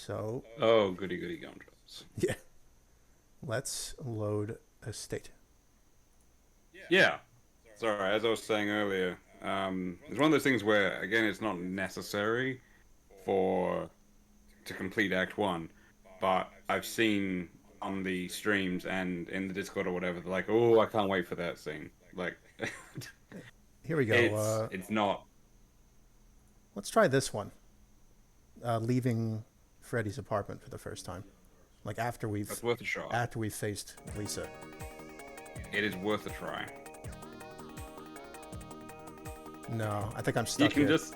So, Oh, goody goody gumdrops. yeah, let's load a state. Yeah. Sorry, as I was saying earlier, it's one of those things where, again, it's not necessary for to complete Act One, but I've seen on the streams and in the Discord or whatever, they're like, "Oh, I can't wait for that scene." Like, Here we go. it's not. Let's try this one. Leaving Freddy's apartment for the first time. Like That's worth a shot. after we've faced Lisa. It is worth a try. No, I think I'm You stuck can here. just.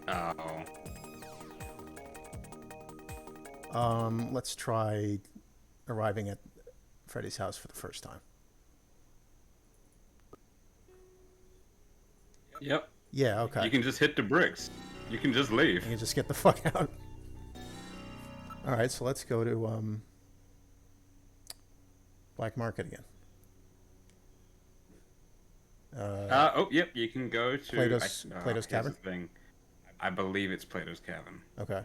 Oh. Let's try arriving at Freddy's house for the first time. Yep. Yeah, okay. You can just hit the bricks. You can just leave. You can just get the fuck out. Alright, so let's go to Black Market again. Oh, yep. You can go to Plato's here's Cavern? the thing. I believe it's Plato's Cavern. Okay.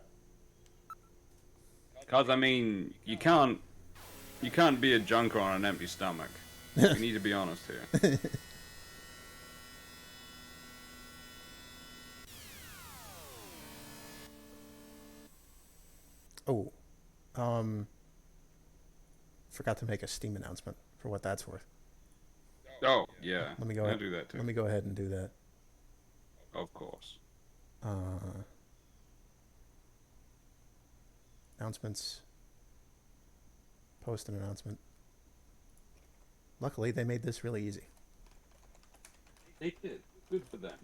Cause I mean, you can't be a junker on an empty stomach. We need to be honest here. Oh. Forgot to make a Steam announcement for what that's worth. Oh yeah. Let me go I'll ahead. do that too. Let me go ahead and do that. Of course. Announcements. Post an announcement. Luckily, they made this really easy. They did. Good for them.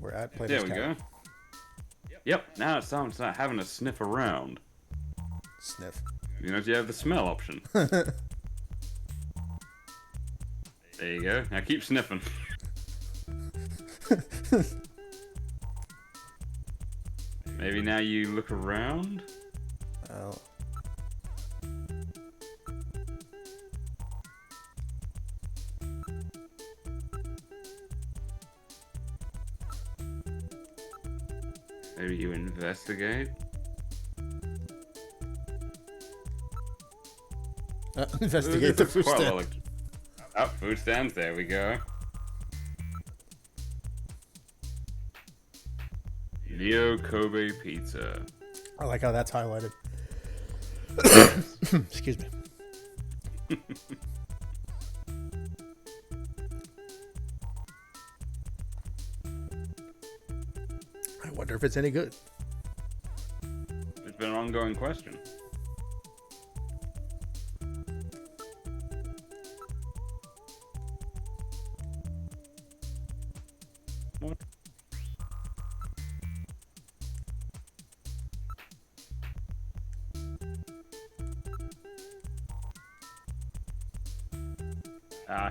We're at There Plato's we Cavern. go. Yep. Now it's time to start having a sniff around. Sniff. You know, you have the smell option. There you go. Now keep sniffing. Maybe now you look around. Well, Maybe you investigate. investigate the food Quite a stand. lot of- Oh, food stands. There we go. Neo Kobe Pizza. I like how that's highlighted. Excuse me. I wonder if it's any good. It's been an ongoing question. What?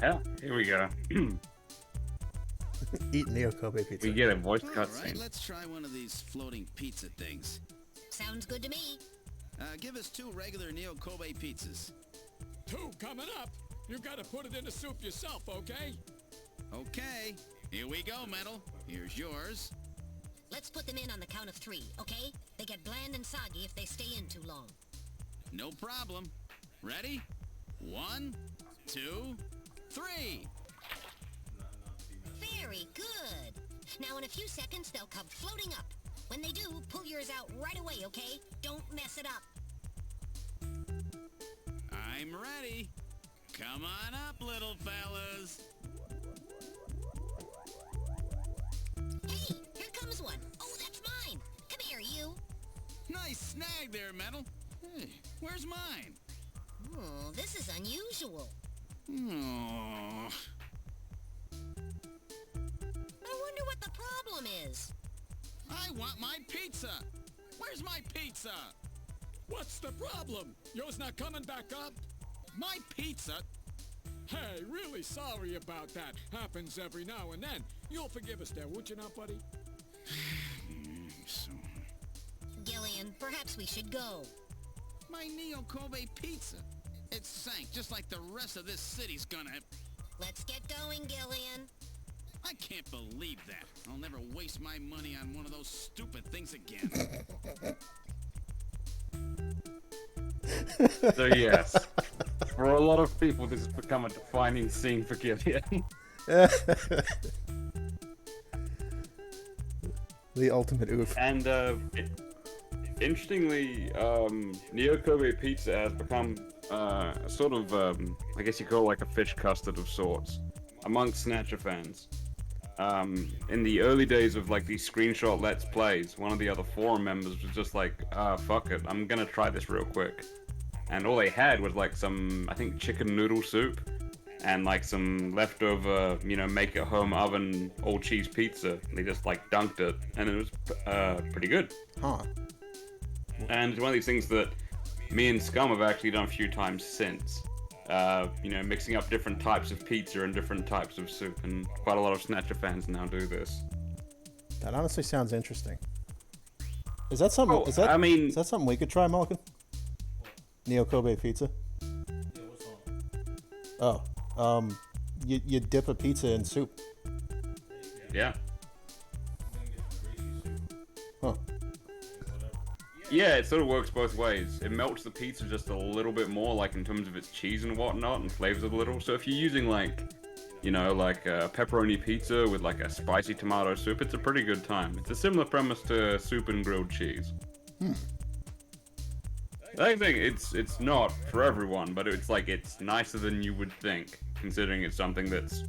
Hell, here we go. Eat Neo Kobe pizza. We get a voice All right, cutscene. let's try one of these floating pizza things. Sounds good to me. Give us 2 regular Neo Kobe pizzas. 2 coming up. You gotta put it in the soup yourself, okay? Okay, here we go, Metal. Here's yours. Let's put them in on the count of 3, okay? They get bland and soggy if they stay in too long. No problem. Ready? 1, 2, 3. Very good. Now in a few seconds, they'll come floating up. When they do, pull yours out right away, okay? Don't mess it up. I'm ready. Come on up, little fellas. Hey, here comes one. Oh, that's mine. Come here, you. Nice snag there, Metal. Hey, where's mine? Oh, this is unusual. Oh. I wonder what the problem is. I want my pizza. Where's my pizza? What's the problem? Yours not coming back up? My pizza? Hey, really sorry about that. Happens every now and then. You'll forgive us there, won't you now, buddy? So, Gillian, perhaps we should go. my Neo Kobe pizza. It sank just like the rest of this city's gonna. Let's get going, Gillian. I can't believe that. I'll never waste my money on one of those stupid things again. So yes, for a lot of people, this has become a defining scene for Gillian. The ultimate oof. And interestingly, Neo Kobe pizza has become sort of, I guess you call it like a fish custard of sorts amongst Snatcher fans. In the early days of like these screenshot Let's Plays, one of the other forum members was just like, fuck it, I'm gonna try this real quick. And all they had was like some, I think, chicken noodle soup and like some leftover, make at home oven all cheese pizza. They just like dunked it and it was pretty good. Huh. And it's one of these things that me and Scum have actually done a few times since. Mixing up different types of pizza and different types of soup, and quite a lot of Snatcher fans now do this. That honestly sounds interesting. Is that something? Oh, is that I mean- is that something we could try, Malcolm? Neo Kobe pizza. Oh, you dip a pizza in soup. Yeah. Huh. Yeah, it sort of works both ways. It melts the pizza just a little bit more, like in terms of its cheese and whatnot, and flavors it a little. So if you're using like a pepperoni pizza with like a spicy tomato soup, it's a pretty good time. It's a similar premise to soup and grilled cheese. I think it's not for everyone, but it's nicer than you would think, considering it's something that's,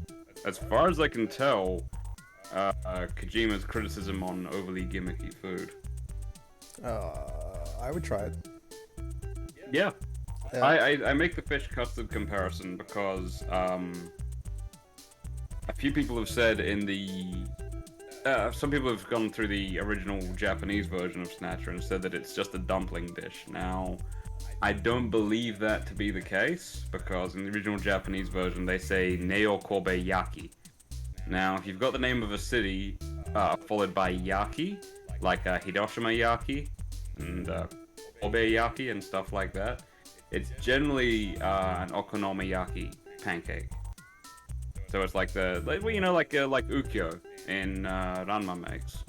as far as I can tell, Kojima's criticism on overly gimmicky food. I would try it. Yeah. Yeah. I make the fish custard comparison because a few people have said some people have gone through the original Japanese version of Snatcher and said that it's just a dumpling dish. Now, I don't believe that to be the case, because in the original Japanese version they say Neo Kobe Yaki. Now, if you've got the name of a city followed by Yaki, like Hiroshima Yaki and Kobe Yaki and stuff like that, it's generally an okonomiyaki pancake. So it's like like Ukyo in Ranma makes,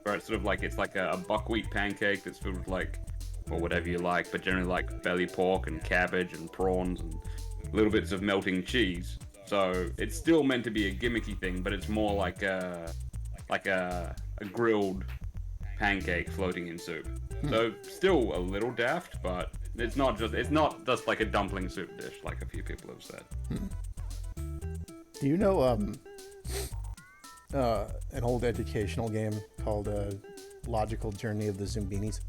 where it's sort of like, it's like a buckwheat pancake that's filled with or whatever you like, but generally like belly pork and cabbage and prawns and little bits of melting cheese. So it's still meant to be a gimmicky thing, but it's more like a grilled pancake floating in soup. So still a little daft, but it's not just like a dumpling soup dish like a few people have said. Do you know an old educational game called Logical Journey of the Zoombinis?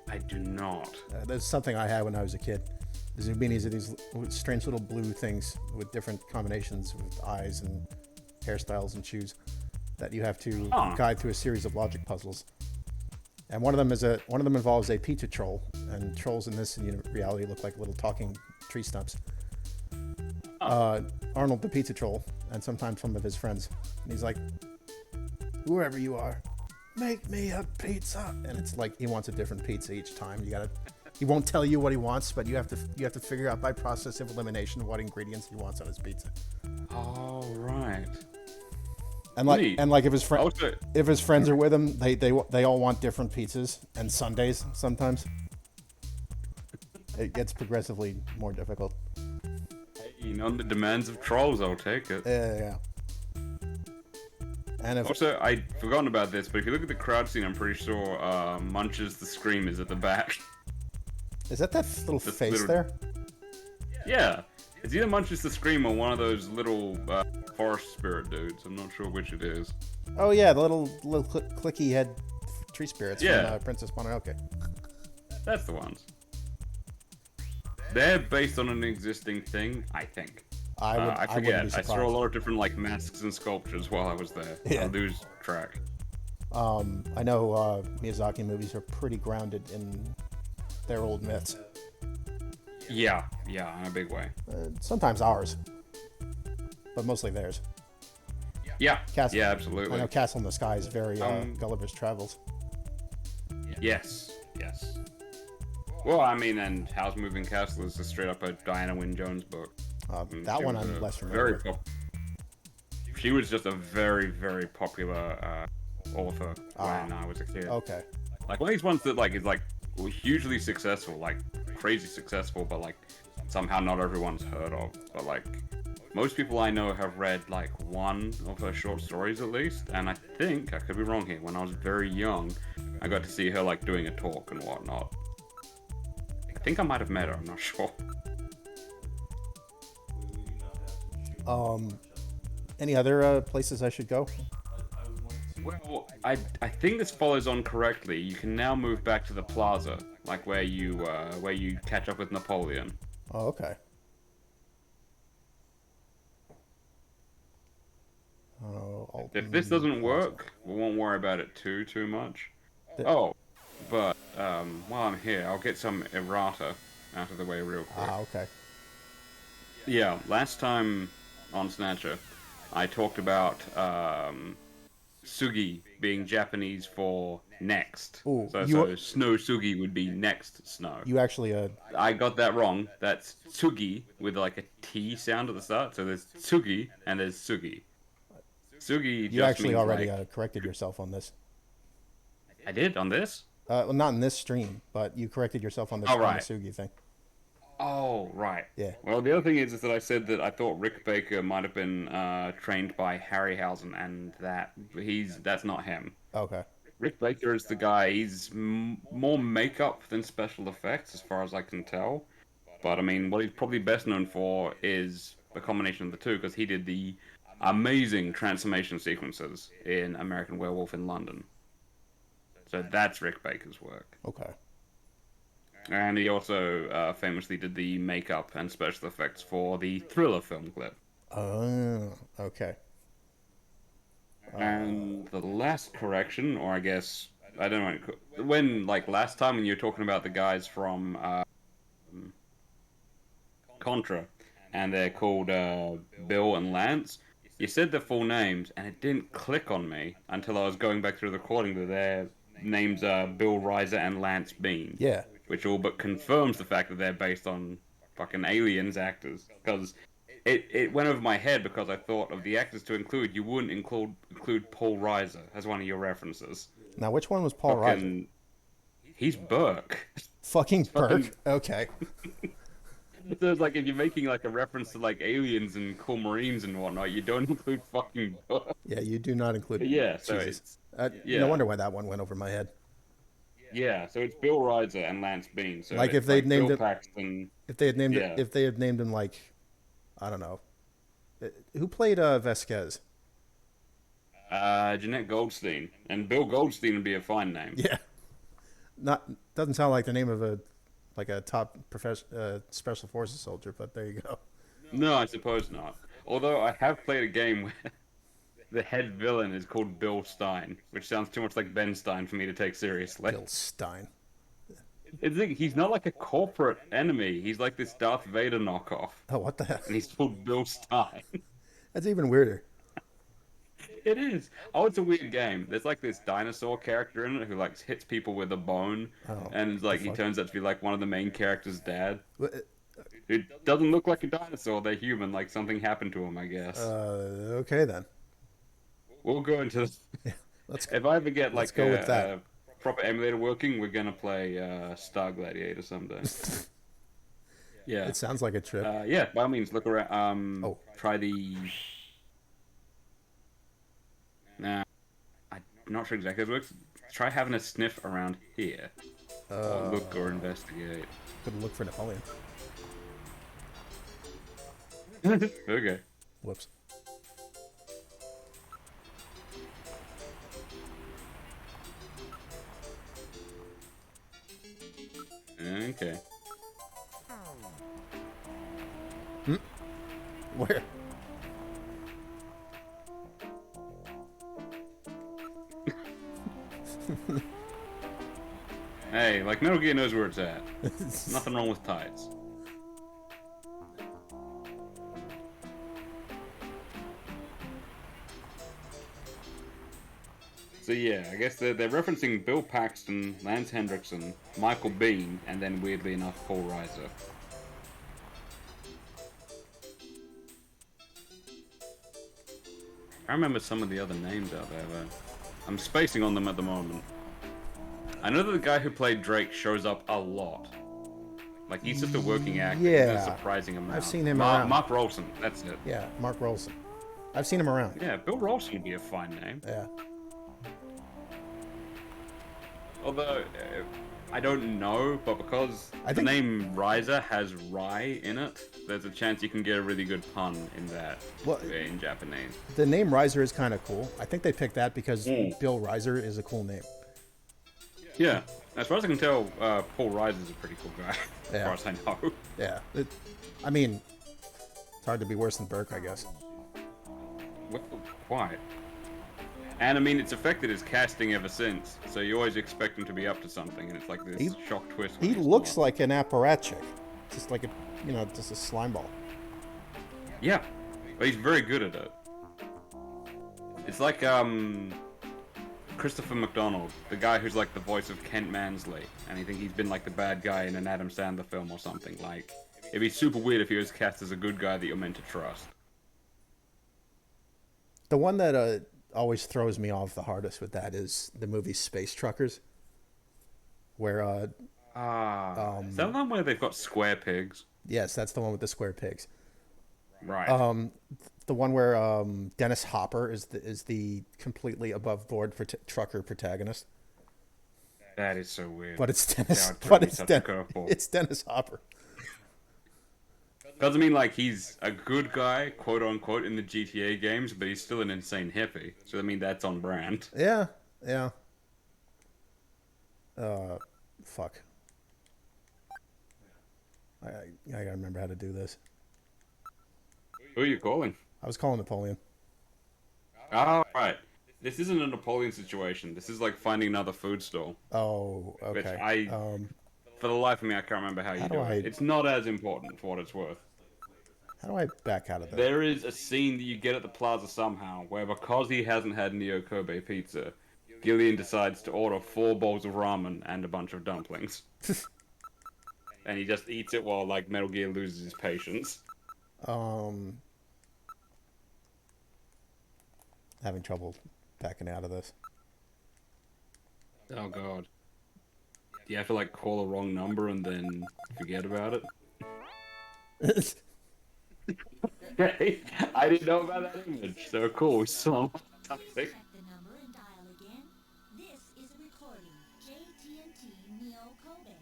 I do not. That's something I had when I was a kid. The Zoombinis are these strange little blue things with different combinations with eyes and hairstyles and shoes that you have to guide through a series of logic puzzles. And one of them involves a pizza troll, and trolls in this reality look like little talking tree stumps. Arnold the pizza troll, and sometimes some of his friends. And he's like, "Whoever you are, make me a pizza." And it's like he wants a different pizza each time. He won't tell you what he wants, but you have to figure out by process of elimination what ingredients he wants on his pizza. All right. And like if his friends are with him, they all want different pizzas and sundaes sometimes. It gets progressively more difficult. On the demands of trolls, I'll take it. Yeah. And Also, I'd forgotten about this, but if you look at the crowd scene, I'm pretty sure Munches the Scream is at the back. is that little face there? Yeah. It's either Munches the Scream or one of those little forest spirit dudes. I'm not sure which it is. Oh yeah, the little clicky head tree spirits from Princess Mononoke. That's the ones. They're based on an existing thing, I think. I forget. I saw a lot of different masks and sculptures while I was there. Yeah. I lose track. I know Miyazaki movies are pretty grounded in their old myths. Yeah, in a big way. Sometimes ours, but mostly theirs. Yeah, Castle, yeah, I absolutely. know Castle in the Sky is very Gulliver's Travels. Yes. Well, I mean, and How's Moving Castle is just straight up a Diana Wynne Jones book. That one I'm less familiar with. She was just a very, very popular author when I was a kid. Okay. Like one of these ones that like is like hugely successful, like crazy successful, but like somehow not everyone's heard of. But like most people I know have read like one of her short stories at least, and I think I could be wrong here. When I was very young, I got to see her like doing a talk and whatnot. I think I might have met her. I'm not sure. Any other places I should go? Well, I think this follows on correctly. You can now move back to the plaza, like where you catch up with Napoleon. Oh, okay. If this doesn't work, we won't worry about it too much. Oh, but while I'm here, I'll get some errata out of the way real quick. Okay. Yeah, last time on Snatcher, I talked about Sugi being Japanese for next. Ooh, so snow Sugi would be next snow. You actually I got that wrong. That's Tsugi with like a T sound at the start. So there's Tsugi and there's Sugi. Sugi you just actually means already like... corrected yourself on this. I did on this? Well, not in this stream, but you corrected yourself on the Sugi thing. Oh, right. Yeah. Well, the other thing is that I said that I thought Rick Baker might have been trained by Harryhausen, and that's not him. Okay. Rick Baker is the guy. He's more makeup than special effects, as far as I can tell. But I mean, what he's probably best known for is a combination of the two, because he did the amazing transformation sequences in American Werewolf in London. So that's Rick Baker's work. Okay. And he also famously did the makeup and special effects for the Thriller film clip. Oh, okay. And the last correction, or I guess, I don't know, when, like, last time when you were talking about the guys from Contra, and they're called Bill and Lance, you said their full names, and it didn't click on me until I was going back through the recording that their names are Bill Reiser and Lance Bean. Yeah. Which all but confirms the fact that they're based on fucking Aliens actors. Because it went over my head because I thought of the actors to include, you wouldn't include Paul Reiser as one of your references. Now, which one was Paul Reiser? He's Burke. Fucking Burke? Okay. So it's like, if you're making like a reference to like aliens and cool marines and whatnot, you don't include fucking Burke. Yeah, you do not include. Yeah, so Jesus. No wonder why that one went over my head. Yeah, so it's Bill Reiser and Lance Bean. So like if they'd named Bill it, Paxton, if they had named him like, I don't know, who played Vasquez? Jeanette Goldstein, and Bill Goldstein would be a fine name. Yeah, doesn't sound like the name of a top special forces soldier, but there you go. No, I suppose not. Although I have played a game where the head villain is called Bill Stein, which sounds too much like Ben Stein for me to take seriously. Bill Stein. He's not like a corporate enemy. He's like this Darth Vader knockoff. Oh, what the hell? And he's called Bill Stein. That's even weirder. It is. Oh, it's a weird game. There's like this dinosaur character in it who like hits people with a bone, and like he turns out to be like one of the main character's dad. It doesn't look like a dinosaur. They're human. Like something happened to him, I guess. Okay then. We'll go into this. Yeah, if I ever get like a proper emulator working, we're gonna play Star Gladiator someday. Yeah. It sounds like a trip. Yeah, by all means, look around. Try the. Nah, I'm not sure exactly how it works. Try having a sniff around here. Or look or investigate. Could look for Napoleon. Okay. Whoops. Okay. Where? Hey, like Metal Gear knows where it's at. Nothing wrong with tides. So yeah, I guess they're referencing Bill Paxton, Lance Hendrickson, Michael Biehn, and then weirdly enough, Paul Reiser. I remember some of the other names out there, though. I'm spacing on them at the moment. I know that the guy who played Drake shows up a lot. Like, he's just a working actor. Yeah. He's a surprising amount. I've seen him around. Mark Rolson, that's it. Yeah, Mark Rolson. I've seen him around. Yeah, Bill Rolson would be a fine name. Yeah. Although, I don't know, but because the name Reiser has Rai in it, there's a chance you can get a really good pun in that, in Japanese. The name Reiser is kind of cool. I think they picked that because Bill Reiser is a cool name. Yeah. As far as I can tell, Paul Reiser's a pretty cool guy, as far as I know. Yeah. I mean, it's hard to be worse than Burke, I guess. Well, quite. And I mean, it's affected his casting ever since, so you always expect him to be up to something, and it's like this shock twist. He looks like an apparatchik. Just like just a slime ball. Yeah. But he's very good at it. It's like, Christopher McDonald, the guy who's like the voice of Kent Mansley, and I think he's been like the bad guy in an Adam Sandler film or something. Like, it'd be super weird if he was cast as a good guy that you're meant to trust. The one that always throws me off the hardest with that is the movie Space Truckers, where is that the one where they've got square pigs? Yes, that's the one with the square pigs. Right. The one where Dennis Hopper is the completely above board trucker protagonist. That is so weird. But it's Dennis. It's Dennis Hopper. Doesn't mean like he's a good guy, quote unquote, in the GTA games, but he's still an insane hippie. So I mean that's on brand. Yeah. Fuck. I gotta remember how to do this. Who are you calling? I was calling Napoleon. Oh, right. This isn't a Napoleon situation. This is like finding another food stall. Oh, okay. Which for the life of me, I can't remember how you do it. It's not as important for what it's worth. How do I back out of that? There is a scene that you get at the plaza somehow, where because he hasn't had Neo Kobe pizza, Gillian decides to order 4 bowls of ramen and a bunch of dumplings. And he just eats it while like Metal Gear loses his patience. Having trouble backing out of this. Oh god. Do you have to like call a wrong number and then forget about it? Okay, I didn't know about that image, so cool. So something. The number and dial again. This is a recording. JTNT Neo Kobe.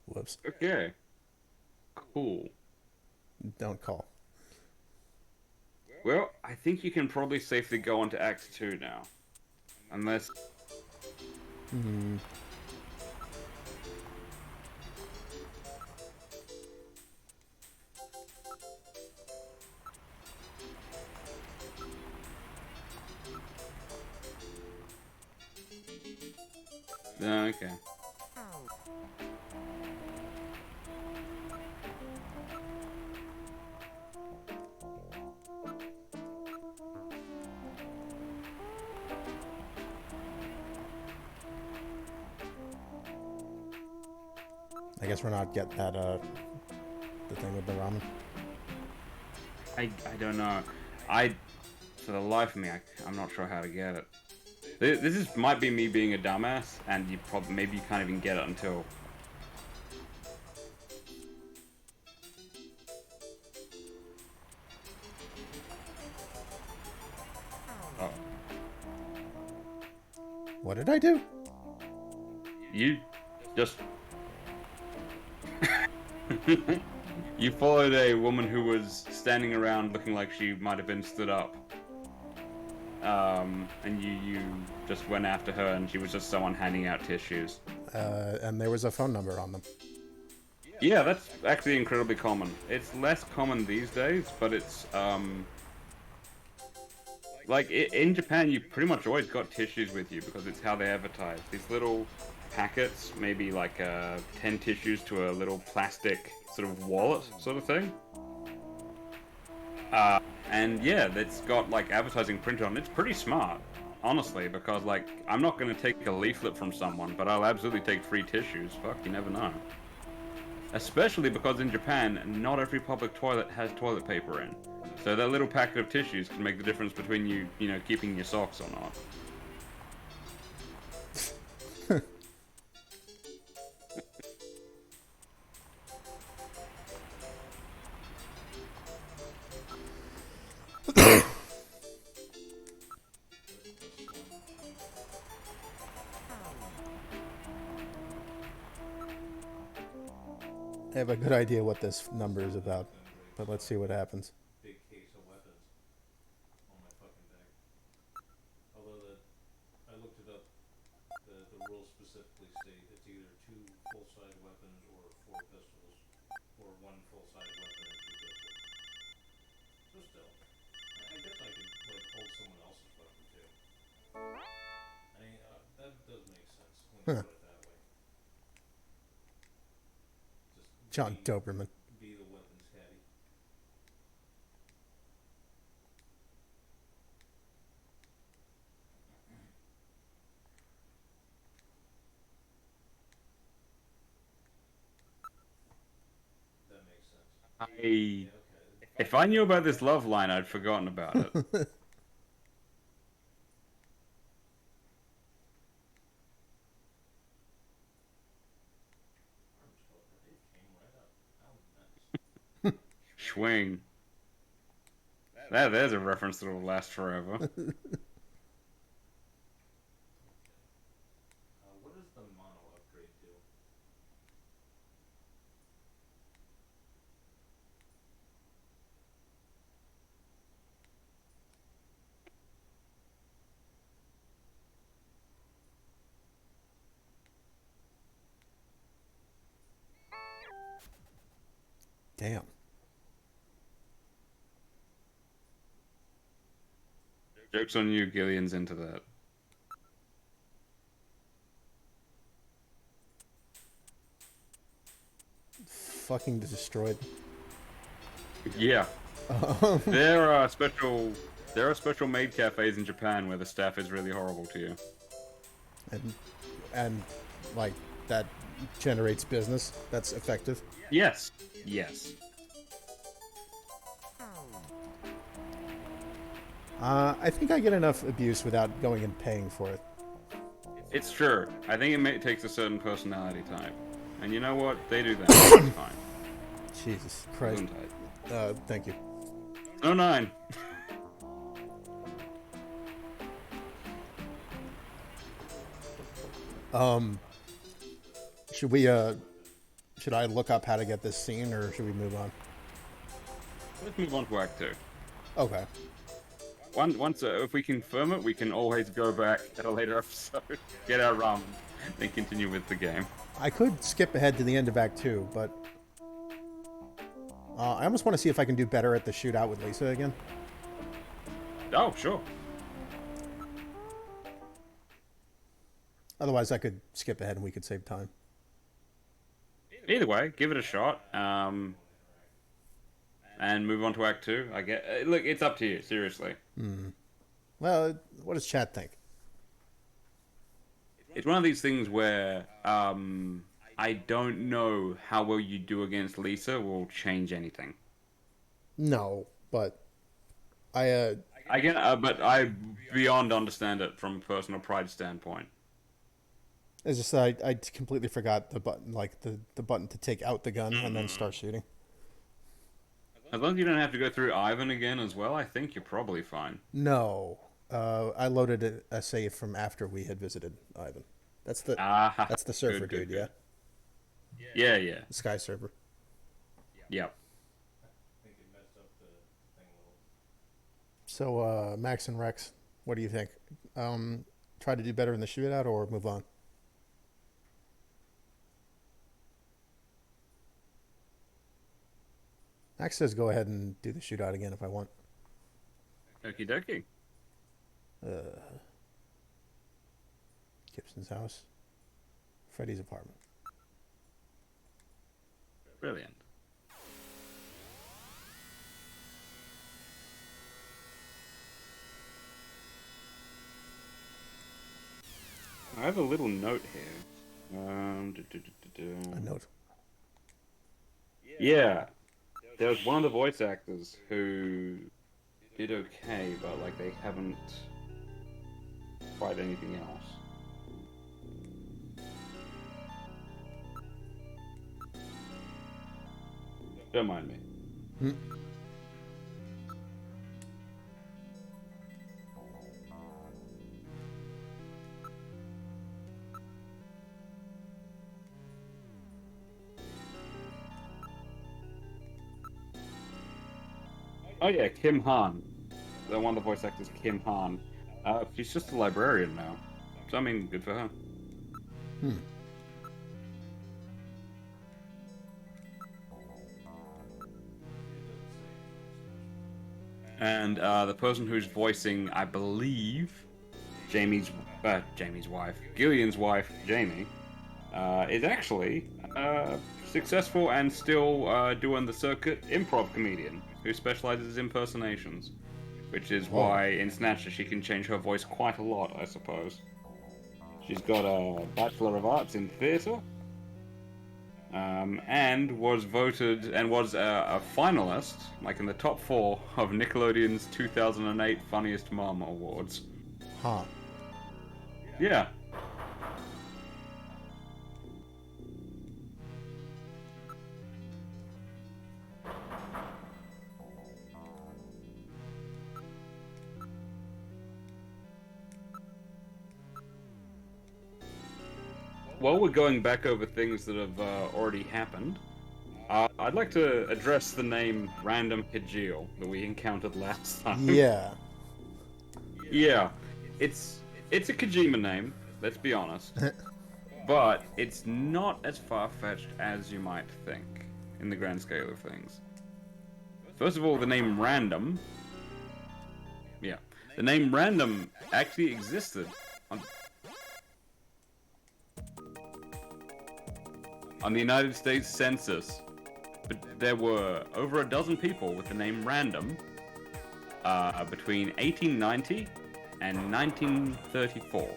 Whoops. Okay. Cool. Don't call. Well, I think you can probably safely go on to Act 2 now. Unless... Okay. I guess we're not getting that, the thing with the ramen. I don't know. For the life of me, I'm not sure how to get it. This might be me being a dumbass, and maybe you can't even get it until... Oh. What did I do? You just... You followed a woman who was standing around looking like she might have been stood up. And you just went after her, and she was just someone handing out tissues. And there was a phone number on them. Yeah, that's actually incredibly common. It's less common these days, but it's, like, in Japan, you pretty much always got tissues with you, because it's how they advertise. These little packets, maybe like 10 tissues to a little plastic sort of wallet sort of thing. And yeah, it's got like advertising printed on it. It's pretty smart, honestly, because like I'm not going to take a leaflet from someone, but I'll absolutely take free tissues. Fuck, you never know. Especially because in Japan, not every public toilet has toilet paper in. So that little packet of tissues can make the difference between you know, keeping your socks or not. I have a good idea what this number is about, but let's see what happens. Big case of weapons on my fucking bag. Although I looked it up, the rules specifically state it's either 2 full-size weapons or 4 pistols, or 1 full-size weapon and 2 pistols. So still, I guess I could like hold someone else's weapon too. I mean, that does make sense when you put it that way. Just John Doberman. be the weapons caddy. That makes sense. If I knew about this love line, I'd forgotten about it. Arms twelve, it came right up. How nice. Schwing. There's a reference that will last forever. What does the mono upgrade do? Damn. Joke's on you, Gillian's into that. Fucking destroyed. Yeah. There are special maid cafes in Japan where the staff is really horrible to you. And like that generates business. That's effective. Yes. Yes. I think I get enough abuse without going and paying for it. It's true. I think it takes a certain personality type. And you know what? They do that. It's fine. Jesus Christ. Thank you. Oh, 9. Should I look up how to get this scene, or should we move on? Let's move on to Act 2. Okay. Once if we confirm it, we can always go back at a later episode, get our ramen, then continue with the game. I could skip ahead to the end of Act 2, but I almost want to see if I can do better at the shootout with Lisa again. Oh, sure. Otherwise, I could skip ahead and we could save time. Either way, give it a shot. And move on to Act 2. Look, it's up to you, seriously. Well, what does chat think? It's one of these things where I don't know how well you do against Lisa will change anything. No, but I but I beyond understand it from a personal pride standpoint. it's just I completely forgot the button, like the button to take out the gun and then start shooting. As long as you don't have to go through Ivan again as well, I think you're probably fine. No, I loaded a save from after we had visited Ivan. That's the surfer good, dude, yeah. Yeah. The Sky server. Yep. I think it messed up the thing a little. So Max and Rex, what do you think? Try to do better in the shootout or move on? Max says go ahead and do the shootout again if I want. Okie dokie. Gibson's house. Freddy's apartment. Brilliant. have a little note here. A note. Yeah, there was one of the voice actors who did okay, but like they haven't tried anything else. Don't mind me. Oh yeah, Kim Han. The one of the voice actors, Kim Han. She's just a librarian now. So I mean, good for her. And the person who's voicing, I believe, Jamie's wife, Gillian's wife, Jamie, is actually successful and still doing the circuit improv comedian who specializes in impersonations, which is why in Snatcher she can change her voice quite a lot, I suppose. She's got a Bachelor of Arts in Theatre, and was voted and was a finalist, like in the top 4 of Nickelodeon's 2008 Funniest Mom Awards. Huh. Yeah. While we're going back over things that have already happened, I'd like to address the name Random Hijil that we encountered last time. Yeah. Yeah, it's a Kojima name, let's be honest. But it's not as far-fetched as you might think, in the grand scale of things. First of all, the name Random... Yeah, the name Random actually existed on the United States Census. But there were over a dozen people with the name Random between 1890 and 1934.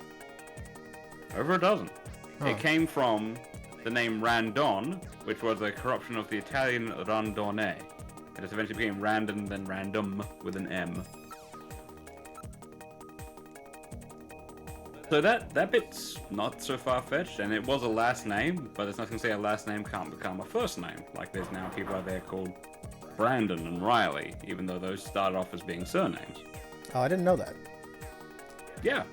Over a dozen. Huh. It came from the name Randon, which was a corruption of the Italian Randone. It just eventually became Random, then Random with an M. So that bit's not so far-fetched, and it was a last name, but there's nothing to say a last name can't become a first name. Like there's now people out there called Brandon and Riley, even though those started off as being surnames. Oh, I didn't know that. Yeah,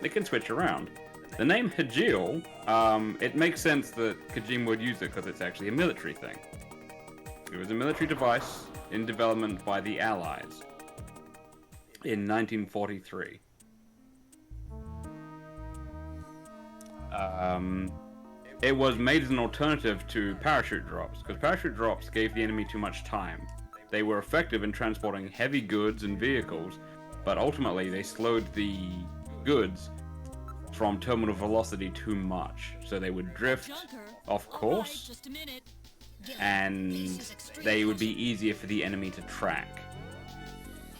they can switch around. The name Hijil, it makes sense that Kojima would use it because it's actually a military thing. It was a military device in development by the Allies in 1943. It was made as an alternative to parachute drops, because parachute drops gave the enemy too much time. They were effective in transporting heavy goods and vehicles, but ultimately they slowed the goods from terminal velocity too much, so they would drift off course, and they would be easier for the enemy to track.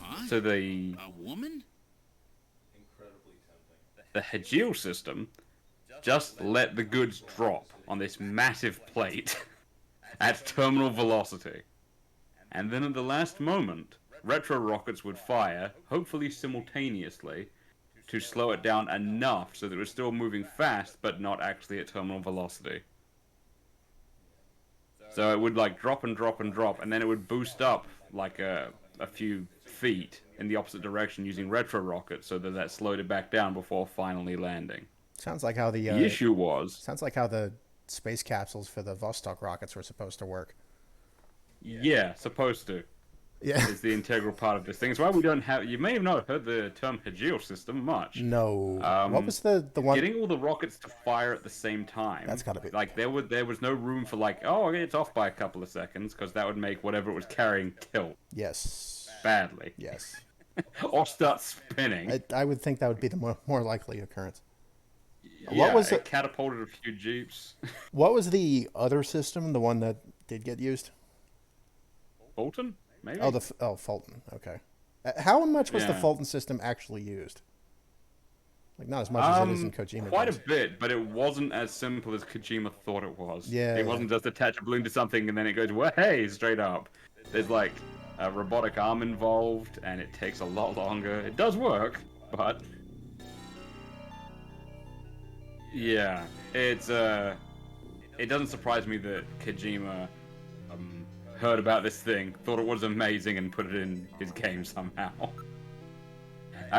Huh? So the A woman? Hijil system just let the goods drop on this massive plate at terminal velocity. And then at the last moment, retro rockets would fire, hopefully simultaneously, to slow it down enough so that it was still moving fast, but not actually at terminal velocity. So it would like drop and drop and drop, and then it would boost up like a few feet in the opposite direction using retro rockets so that that slowed it back down before finally landing. Sounds like how the issue was... Sounds like how the space capsules for the Vostok rockets were supposed to work. Yeah, supposed to. Yeah. Is the integral part of this thing. It's why we don't have... You may have not heard the term Hijil system much. No. What was the one... Getting all the rockets to fire at the same time. That's gotta be... Like, there was no room for like, oh, okay, it's off by a couple of seconds, because that would make whatever it was carrying tilt. Yes. Badly. Yes. Or start spinning. I would think that would be the more likely occurrence. Yeah, what was it catapulted a few jeeps. What was the other system? The one that did get used? Fulton? Maybe? Oh, Fulton. Okay. How much was the Yeah. Fulton system actually used? Like, not as much as it is in Kojima Quite games. a bit, but it wasn't as simple as Kojima thought it was. Yeah, It wasn't just attach a balloon to something and then it goes, well, hey, straight up. There's like a robotic arm involved, and it takes a lot longer. It does work, but yeah, it's it doesn't surprise me that Kojima heard about this thing, thought it was amazing, and put it in his game somehow.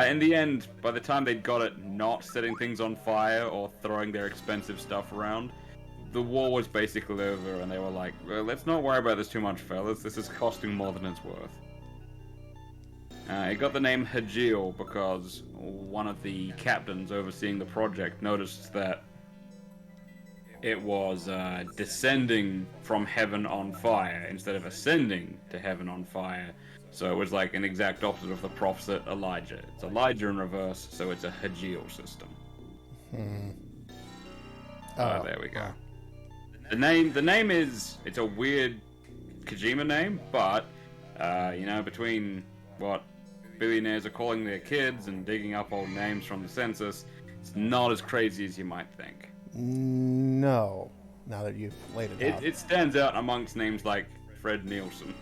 In the end, by the time they'd got it not setting things on fire or throwing their expensive stuff around, the war was basically over, and they were like, well, let's not worry about this too much, fellas. This is costing more than it's worth. It got the name Hajil because one of the captains overseeing the project noticed that it was descending from heaven on fire instead of ascending to heaven on fire. So it was like an exact opposite of the prophet Elijah. It's Elijah in reverse, so it's a Hajil system. There we go. The name is, it's a weird Kojima name, but you know, between what billionaires are calling their kids and digging up old names from the census, it's not as crazy as you might think. No, now that you've laid it out. It stands out amongst names like Fred Nielsen.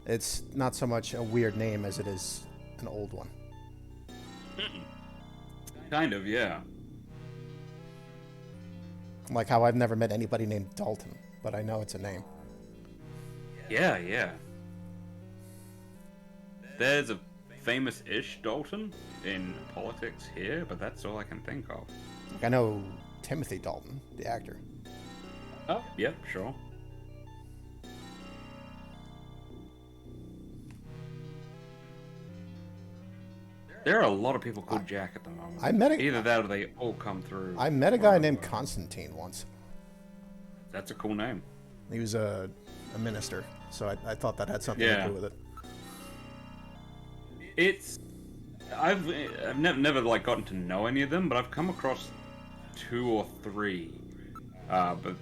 It's not so much a weird name as it is an old one. Kind of, yeah. Like how I've never met anybody named Dalton, but I know it's a name. Yeah, yeah. There's a famous-ish Dalton in politics here, but that's all I can think of. Like I know Timothy Dalton, the actor. Oh, yeah, sure. There are a lot of people called Jack at the moment. Either that or they all come through. I met a guy named Constantine once. That's a cool name. He was a minister, so I thought that had something to do with it. I've never like gotten to know any of them, but I've come across 2 or 3. But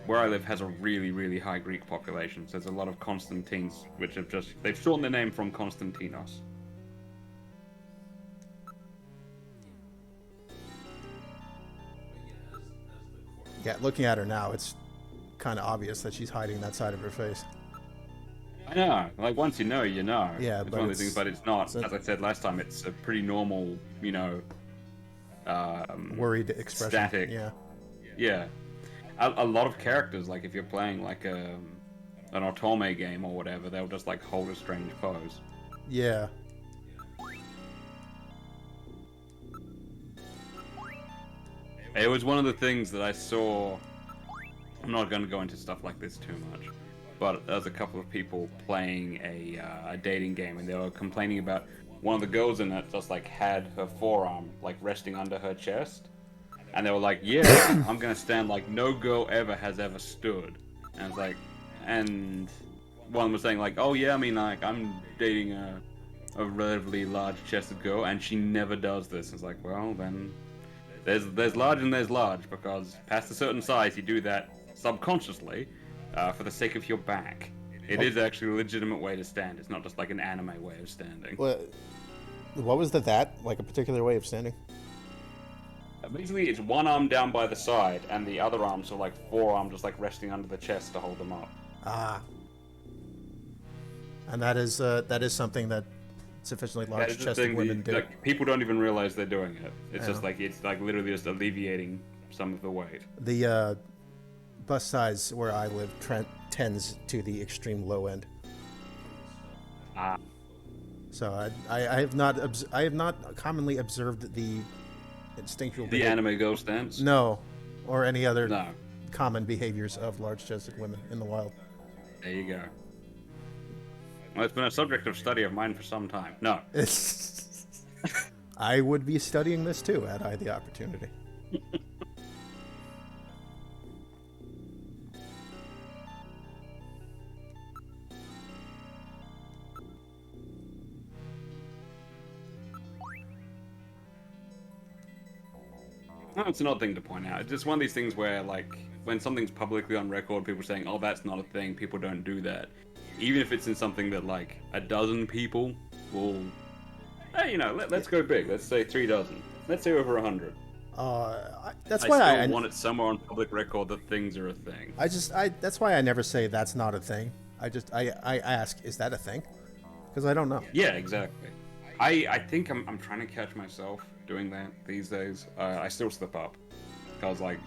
where I live has a really, really high Greek population, so there's a lot of Constantines, which have they've shortened their name from Konstantinos. Yeah, looking at her now, it's kind of obvious that she's hiding that side of her face. I know. Like, once you know, you know. Yeah, it's but one of those things, but it's not. As I said last time, it's a pretty normal, you know, worried expression. Static. Yeah. Yeah. A lot of characters, like if you're playing like an Otome game or whatever, they'll just like hold a strange pose. Yeah. It was one of the things that I saw. I'm not going to go into stuff like this too much, but there's a couple of people playing a dating game, and they were complaining about one of the girls in it just like had her forearm like resting under her chest, and they were like, "Yeah, I'm gonna stand like no girl ever has ever stood," and it's like, and one was saying like, "Oh yeah, I mean like I'm dating a relatively large-chested girl, and she never does this." It's like, well then. There's large and there's large, because past a certain size you do that subconsciously for the sake of your back. It is actually a legitimate way to stand. It's not just like an anime way of standing. What was that? Like a particular way of standing? Basically, it's one arm down by the side, and the other arm, so like forearm just like resting under the chest to hold them up. Ah. And that is something that sufficiently large-chested women do. Like, people don't even realize they're doing it. It's just like literally just alleviating some of the weight. The bust size where I live tends to the extreme low end. Ah. So I have not commonly observed the instinctual anime girl stance. No, or any other common behaviors of large-chested women in the wild. There you go. Well, it's been a subject of study of mine for some time. No. I would be studying this too, had I the opportunity. No, it's an odd thing to point out. It's just one of these things where, like, when something's publicly on record, people are saying, oh, that's not a thing, people don't do that. Even if it's in something that, like, a dozen people will... Hey, you know, let's go big. Let's say 3 dozen. Let's say over 100. That's I why still I want it somewhere on public record that things are a thing. that's why I never say that's not a thing. I ask, is that a thing? Because I don't know. Yeah, exactly. I think I'm trying to catch myself doing that these days. I still slip up. Because, like...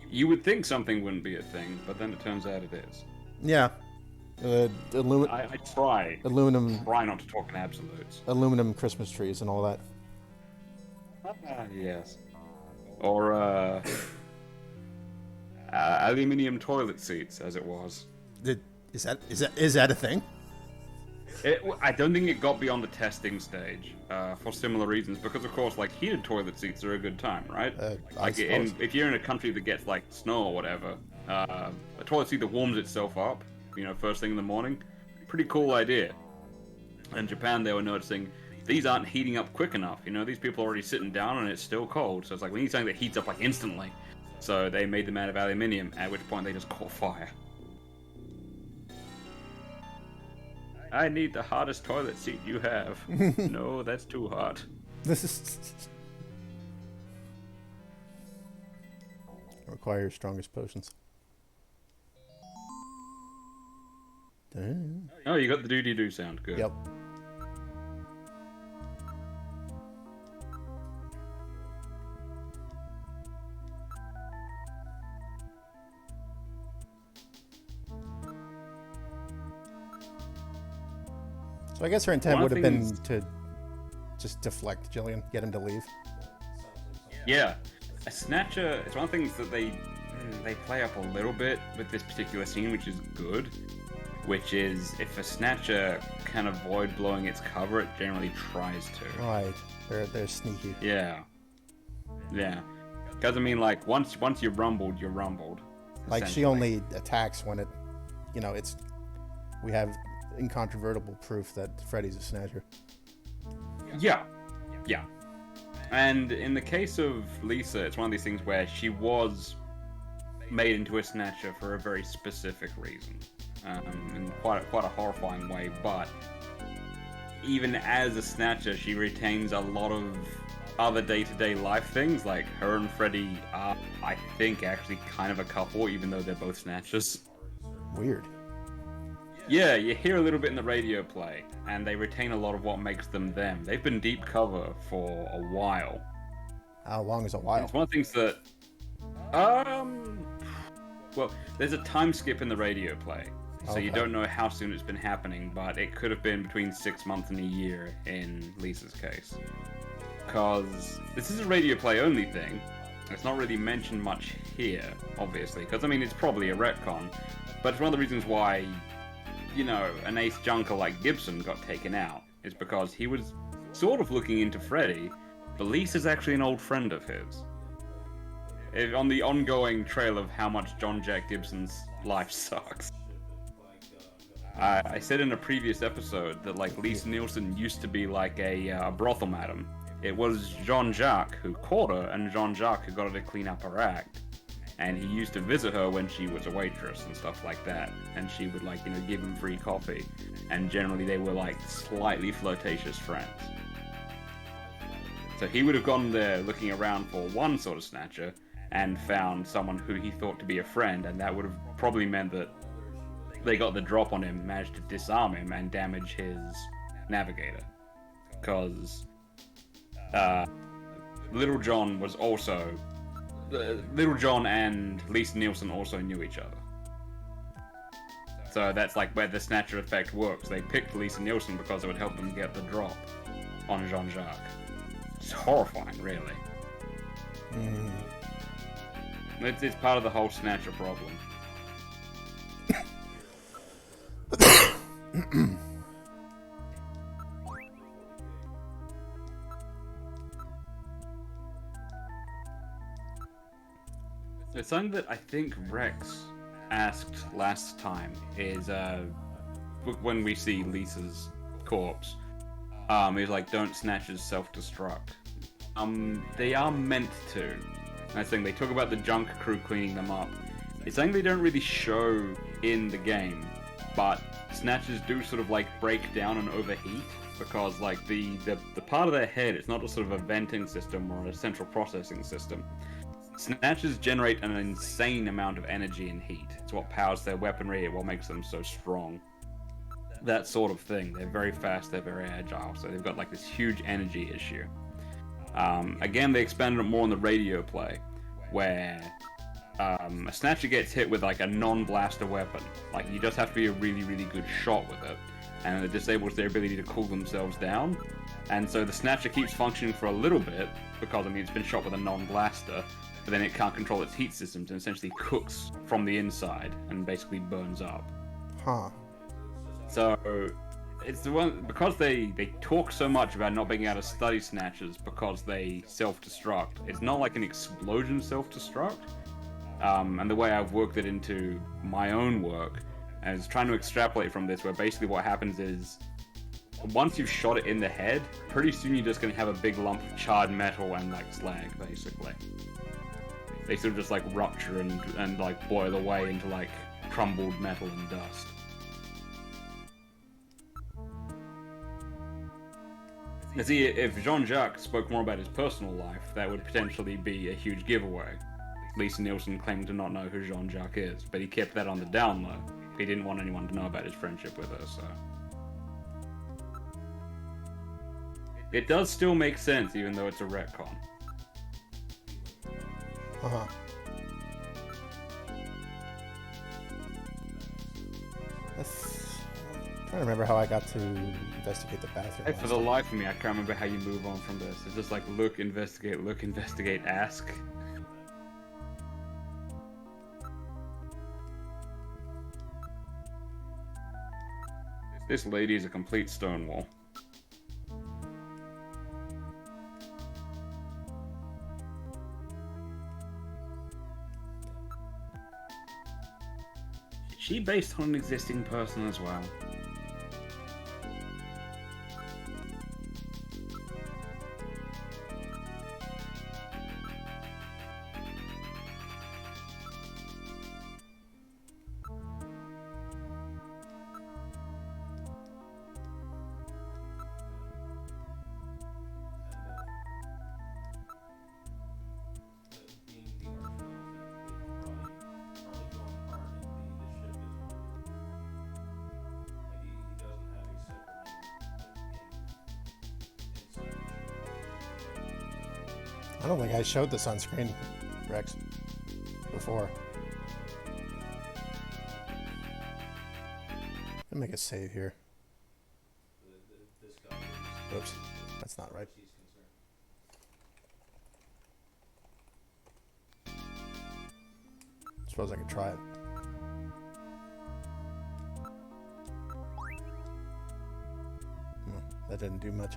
You would think something wouldn't be a thing, but then it turns out it is. Yeah. I try not to talk in absolutes. Aluminum Christmas trees and all that. Yes. Or, aluminium toilet seats, as it was. Is that a thing? I don't think it got beyond the testing stage, for similar reasons, because of course, like, heated toilet seats are a good time, right? Like, if you're in a country that gets, like, snow or whatever, a toilet seat that warms itself up, you know, first thing in the morning, pretty cool idea. In Japan, they were noticing, these aren't heating up quick enough, you know, these people are already sitting down and it's still cold, so it's like, we need something that heats up, like, instantly. So they made them out of aluminium, at which point they just caught fire. I need the hottest toilet seat you have. No, that's too hot. Requires strongest potions. Oh, you got the doody-doo sound. Good. Yep. So I guess her intent would have been to just deflect Jillian, get him to leave. Yeah. A Snatcher, it's one of the things that they play up a little bit with this particular scene, which is good. Which is, if a Snatcher can avoid blowing its cover, it generally tries to. Right. They're sneaky. Yeah. Yeah. Because, I mean, like, once you're rumbled, you're rumbled. Like, she only attacks when it, you know, it's... We have incontrovertible proof that Freddy's a Snatcher. Yeah. Yeah. And in the case of Lisa, it's one of these things where she was made into a Snatcher for a very specific reason. In quite a horrifying way, but even as a Snatcher, she retains a lot of other day-to-day life things, like her and Freddy are, I think, actually kind of a couple, even though they're both Snatchers. Weird. Yeah, you hear a little bit in the radio play, and they retain a lot of what makes them them. They've been deep cover for a while. How long is a while? It's one of the things that... Well, there's a time skip in the radio play. So you don't know how soon it's been happening, but it could have been between 6 months and a year in Lisa's case. Because this is a radio play only thing. It's not really mentioned much here, obviously. Because, I mean, it's probably a retcon. But it's one of the reasons why, you know, an ace junker like Gibson got taken out. Is because he was sort of looking into Freddy, but Lisa's actually an old friend of his. On the ongoing trail of how much John Jack Gibson's life sucks. I said in a previous episode that, like, Lisa Nielsen used to be like a brothel madam. It was Jean-Jacques who caught her, and Jean-Jacques who got her to clean up her act. And he used to visit her when she was a waitress and stuff like that. And she would, like, you know, give him free coffee. And generally they were, like, slightly flirtatious friends. So he would have gone there looking around for one sort of Snatcher, and found someone who he thought to be a friend, and that would have probably meant that they got the drop on him, managed to disarm him, and damage his navigator. Because Little John was also... Little John and Lisa Nielsen also knew each other. So that's like where the Snatcher effect works. They picked Lisa Nielsen because it would help them get the drop on Jean-Jacques. It's horrifying, really. It's part of the whole Snatcher problem. It's something that I think Rex asked last time is when we see Lisa's corpse. He's like, don't Snatchers self-destruct? They are meant to. That's the thing, they talk about the junk crew cleaning them up. It's something they don't really show in the game, but Snatchers do sort of like break down and overheat because like the part of their head, it's not a sort of a venting system or a central processing system. Snatchers generate an insane amount of energy and heat. It's what powers their weaponry, what makes them so strong. That sort of thing. They're very fast, they're very agile, so they've got like this huge energy issue. Again, they expanded it more on the radio play, where a Snatcher gets hit with like a non-blaster weapon. Like, you just have to be a really, really good shot with it, and it disables their ability to cool themselves down. And so the Snatcher keeps functioning for a little bit, because, I mean, it's been shot with a non-blaster, but then it can't control its heat systems and essentially cooks from the inside and basically burns up. Huh. So it's the one, because they talk so much about not being able to study Snatchers because they self-destruct. It's not like an explosion self-destruct. And the way I've worked it into my own work, and is trying to extrapolate from this, where basically what happens is, once you've shot it in the head, pretty soon you're just going to have a big lump of charred metal and like slag, basically. They sort of just like rupture and like boil away into like crumbled metal and dust. Now see, if Jean-Jacques spoke more about his personal life, that would potentially be a huge giveaway. Lisa Nielsen claimed to not know who Jean-Jacques is, but he kept that on the down low. He didn't want anyone to know about his friendship with her, so... It does still make sense, even though it's a retcon. Uh-huh. I'm trying to remember how I got to investigate the bathroom. Hey, for the life of me, I can't remember how you move on from this. It's just like look, investigate, ask. This lady is a complete stonewall. Is she based on an existing person as well? I don't think I showed this on screen, Rex, before. Let me make a save here. Oops, that's not right. Suppose I could try it. That didn't do much.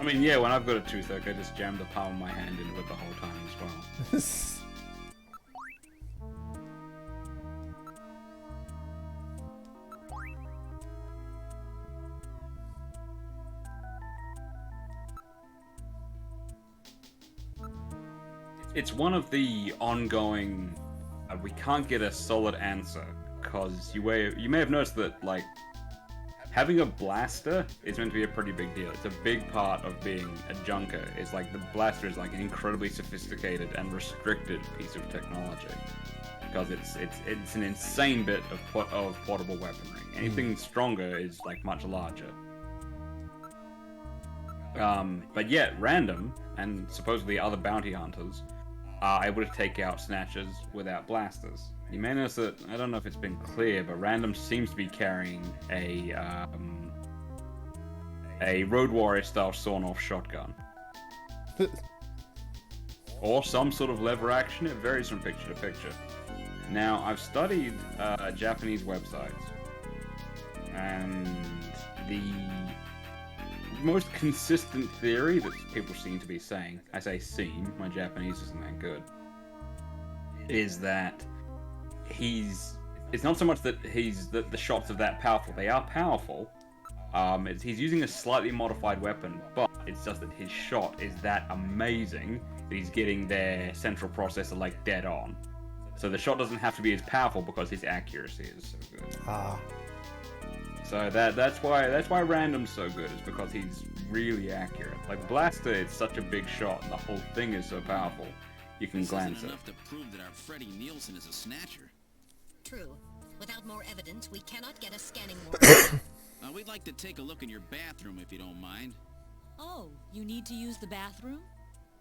I mean, yeah, when I've got a toothache, I just jam the palm of my hand into it the whole time as well. It's one of the ongoing... we can't get a solid answer, because you may have noticed that, like, having a blaster is meant to be a pretty big deal. It's a big part of being a junker. It's like the blaster is like an incredibly sophisticated and restricted piece of technology, because it's an insane bit of portable weaponry. Anything stronger is like much larger. But yet, Random and supposedly other bounty hunters are able to take out Snatchers without blasters. You may notice that, I don't know if it's been clear, but Random seems to be carrying a Road Warrior style sawn-off shotgun. Or some sort of lever action. It varies from picture to picture. Now, I've studied Japanese websites, and the most consistent theory that people seem to be saying, I say seem, my Japanese isn't that good, is that it's not so much that the shots are that powerful. They are powerful. He's using a slightly modified weapon, but it's just that his shot is that amazing that he's getting their central processor like dead on. So the shot doesn't have to be as powerful because his accuracy is so good. So that's why random's so good, is because he's really accurate. Like Blaster, it's such a big shot, and the whole thing is so powerful. You can glance it. Enough to prove that our Freddie Nielsen is a snatcher. True. Without more evidence, we cannot get a scanning warrant. We'd like to take a look in your bathroom if you don't mind. Oh, you need to use the bathroom?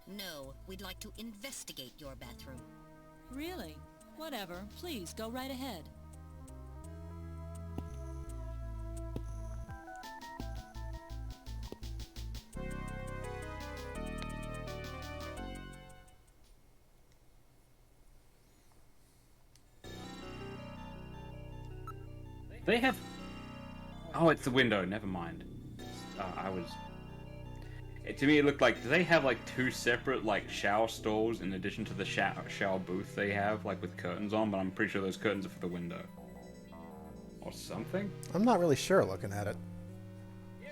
No, we'd like to investigate your bathroom. Really? Whatever. Please, go right ahead. They have... Oh, it's the window. Never mind. To me, it looked like... Do they have, like, two separate, like, shower stalls in addition to the shower booth they have, like, with curtains on? But I'm pretty sure those curtains are for the window. Or something? I'm not really sure looking at it.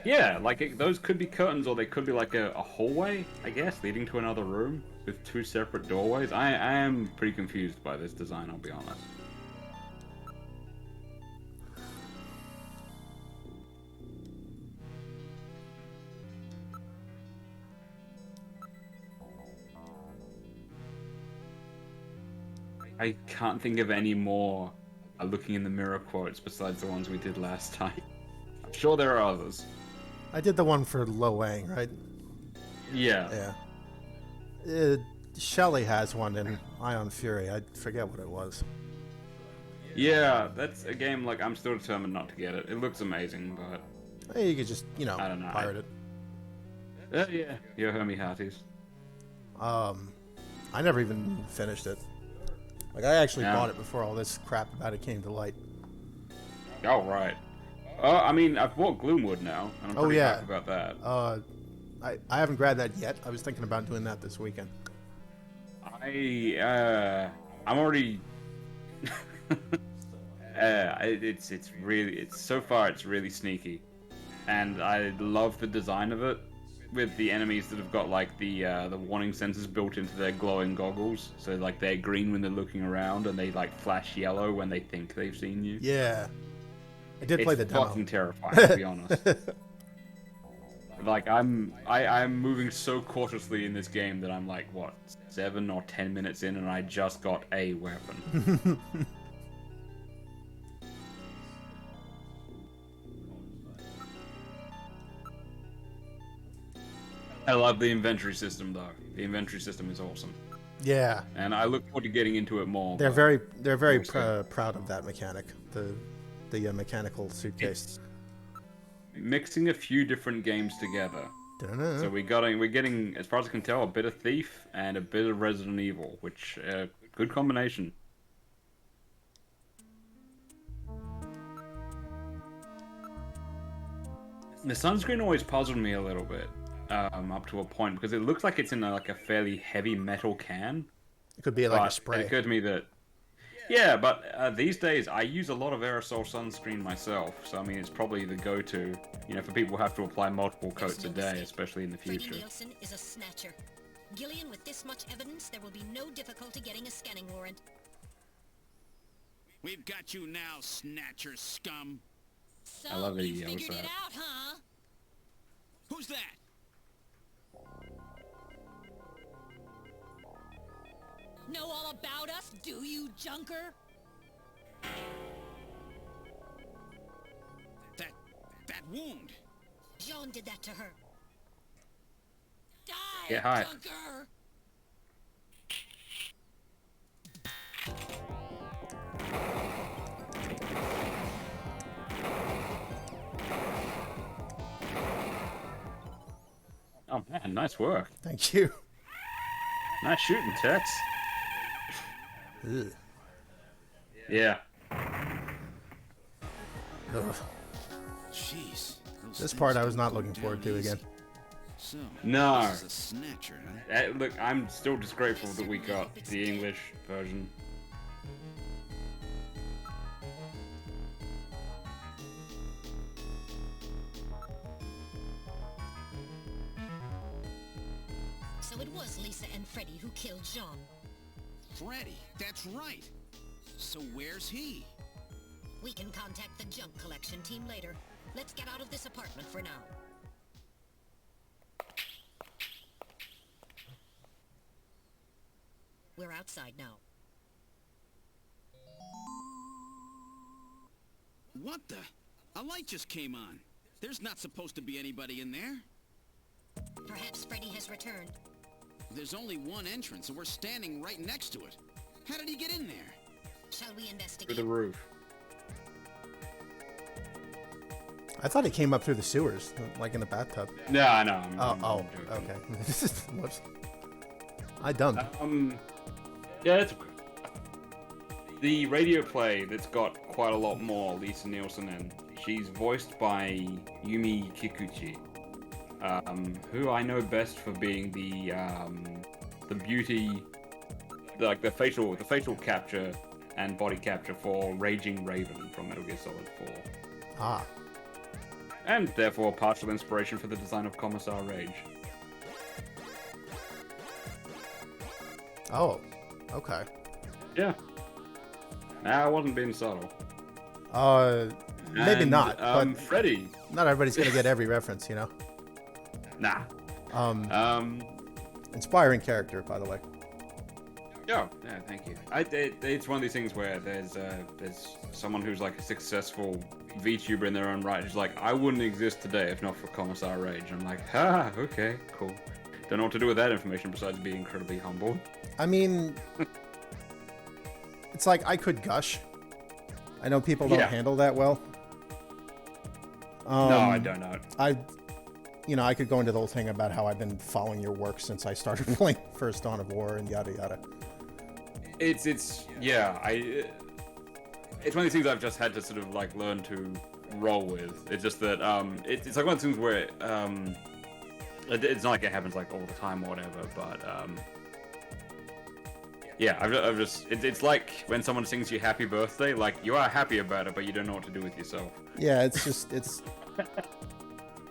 Yeah, like, those could be curtains, or they could be, like, a hallway, I guess, leading to another room with two separate doorways. I am pretty confused by this design, I'll be honest. I can't think of any more looking in the mirror quotes besides the ones we did last time. I'm sure there are others. I did the one for Lo Wang, right? Yeah. Yeah. Shelley has one in Ion Fury. I forget what it was. Yeah, that's a game, like, I'm still determined not to get it. It looks amazing, but... Hey, you could just, I don't know. pirate it. Yeah, yo Hermy Hearties. I never even finished it. Like, I actually bought it before all this crap about it came to light. Oh, right. I mean, I've bought Gloomwood now, and I'm pretty happy about that. I haven't grabbed that yet. I was thinking about doing that this weekend. I'm already... so far it's really sneaky. And I love the design of it, with the enemies that have got, like, the warning sensors built into their glowing goggles. So, like, they're green when they're looking around, and they, like, flash yellow when they think they've seen you. Yeah. I did play the demo. It's fucking terrifying, to be honest. Like, I'm moving so cautiously in this game that I'm, like, what, 7 or 10 minutes in, and I just got a weapon. I love the inventory system, though. The inventory system is awesome. Yeah. And I look forward to getting into it more. They're very proud of that mechanic. The mechanical suitcase. Mixing a few different games together. Da-na. So we're getting, as far as I can tell, a bit of Thief and a bit of Resident Evil, which good combination. The sunscreen always puzzled me a little bit, up to a point, because it looks like it's in a fairly heavy metal can. It could be like a spray. It occurred to me that, yeah, but these days I use a lot of aerosol sunscreen myself, so I mean it's probably the go-to, for people who have to apply multiple coats a day, especially in the future. Freddie Nielsen is a snatcher. Gillian, with this much evidence, there will be no difficulty getting a scanning warrant. We've got you now, snatcher scum. So, I love it, you yeah, figured what's it that? out, huh? Who's that? Know all about us, do you, junker? That wound. Jean did that to her. Die, Yeah, hi. junker! Oh man, nice work. Thank you. Nice shooting, Tex. Ugh. Yeah. Ugh. Jeez. This part I was not looking forward to again. So, No. this is a snatcher, huh? Look, I'm still just grateful that we got the English version. was Lisa and Freddy who killed Jean. Freddy, that's right. So where's he? We can contact the junk collection team later. Let's get out of this apartment for now. We're outside now. What the? A light just came on. There's not supposed to be anybody in there. Perhaps Freddy has returned. There's only one entrance, and we're standing right next to it. How did he get in there? Shall we Through investigate? the roof. I thought he came up through the sewers, like in a bathtub. No, I know. Oh, okay. Whoops. I dumbed. Yeah, it's the radio play that's got quite a lot more Lisa Nielsen in. She's voiced by Yumi Kikuchi, who I know best for being the beauty, like the facial capture and body capture for Raging Raven from Metal Gear Solid 4. Ah. And therefore partial inspiration for the design of Commissar Rage. Oh. Okay. Yeah. Nah, I wasn't being subtle. Maybe And, not. But Freddy. not everybody's gonna get every reference, you know. Nah. Inspiring character, by the way. Yeah, thank you. It's one of these things where there's someone who's like a successful VTuber in their own right who's like, I wouldn't exist today if not for Commissar Rage. I'm like, okay, cool. Don't know what to do with that information besides be incredibly humble. I mean, it's like I could gush. I know people don't handle that well. No, I don't know. I could go into the whole thing about how I've been following your work since I started playing First Dawn of War and yada yada. It's one of these things I've just had to sort of like learn to roll with. It's just that it's like one of those things where it's not like it happens like all the time or whatever, but yeah, I've just it's like when someone sings you happy birthday, like you are happy about it, but you don't know what to do with yourself. Yeah, it's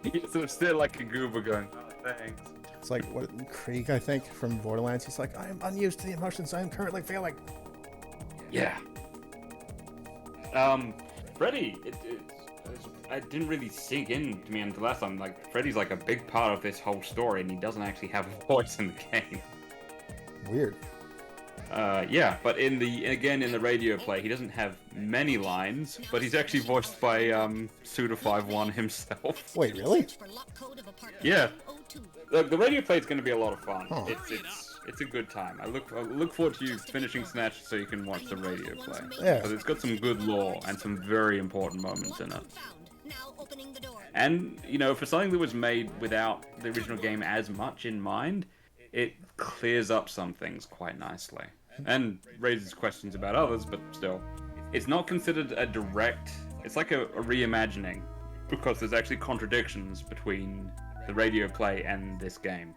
You sort of sit like a goober going, oh, thanks. It's like what Krieg, I think, from Borderlands. He's like, I am unused to the emotions I am currently feeling. Yeah. Freddy, it didn't really sink in to me until last time. Like, Freddy's like a big part of this whole story, and he doesn't actually have a voice in the game. Weird. Yeah, but in the radio play, he doesn't have many lines, but he's actually voiced by Suda51 himself. Wait, really? Yeah. The radio play is going to be a lot of fun. Huh. It's a good time. I look forward to you finishing Snatch so you can watch the radio play. Yeah. Because it's got some good lore and some very important moments in it. And, for something that was made without the original game as much in mind, it clears up some things quite nicely. And raises questions about others, but still. It's not considered a direct... It's like a reimagining, because there's actually contradictions between the radio play and this game.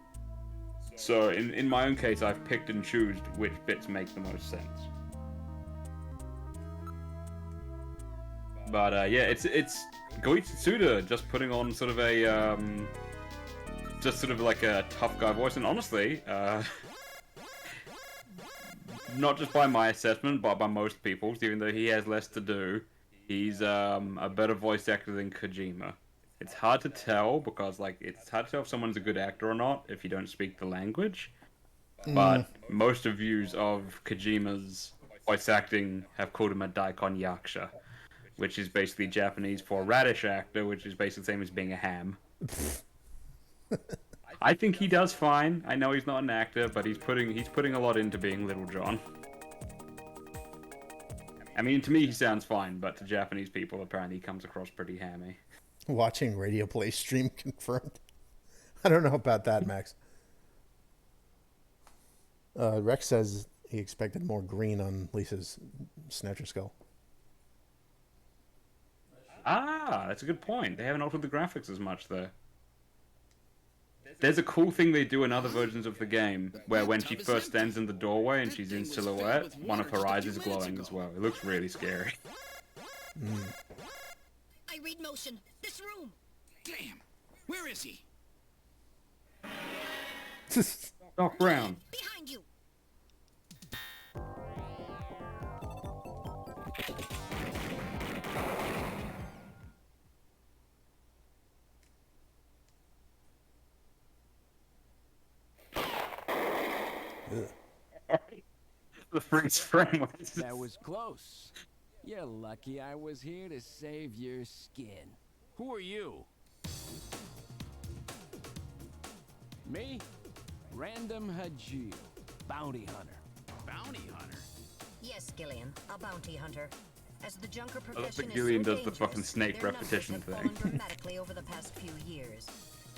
So, in my own case, I've picked and chosen which bits make the most sense. But, yeah, it's Goichi Tsuda just putting on sort of a, just sort of like a tough guy voice, and honestly, not just by my assessment, but by most people's, even though he has less to do, he's a better voice actor than Kojima. It's hard to tell, because it's hard to tell if someone's a good actor or not if you don't speak the language. But most reviews of Kojima's voice acting have called him a daikon yakusha, which is basically Japanese for radish actor, which is basically the same as being a ham. I think he does fine. I know he's not an actor, but he's putting a lot into being Little John. I mean, to me he sounds fine, but to Japanese people apparently he comes across pretty hammy. Watching radio play stream confirmed. I don't know about that, Max. Rex says he expected more green on Lisa's Snatcher skull. Ah, that's a good point. They haven't altered the graphics as much there. There's a cool thing they do in other versions of the game, where when she first stands in the doorway and she's in silhouette, one of her eyes is glowing as well. It looks really scary. I read motion. This room. Damn. Where is he? Doc Brown. Behind you. The freeze frame. That was close. You're lucky I was here to save your skin. Who are you? Me? Random Hajil, bounty hunter. Bounty hunter? Yes, Gillian, a bounty hunter. As the junker I love profession that is Gillian so does the fucking dangerous, snake their numbers repetition have thing. fallen dramatically over the past few years.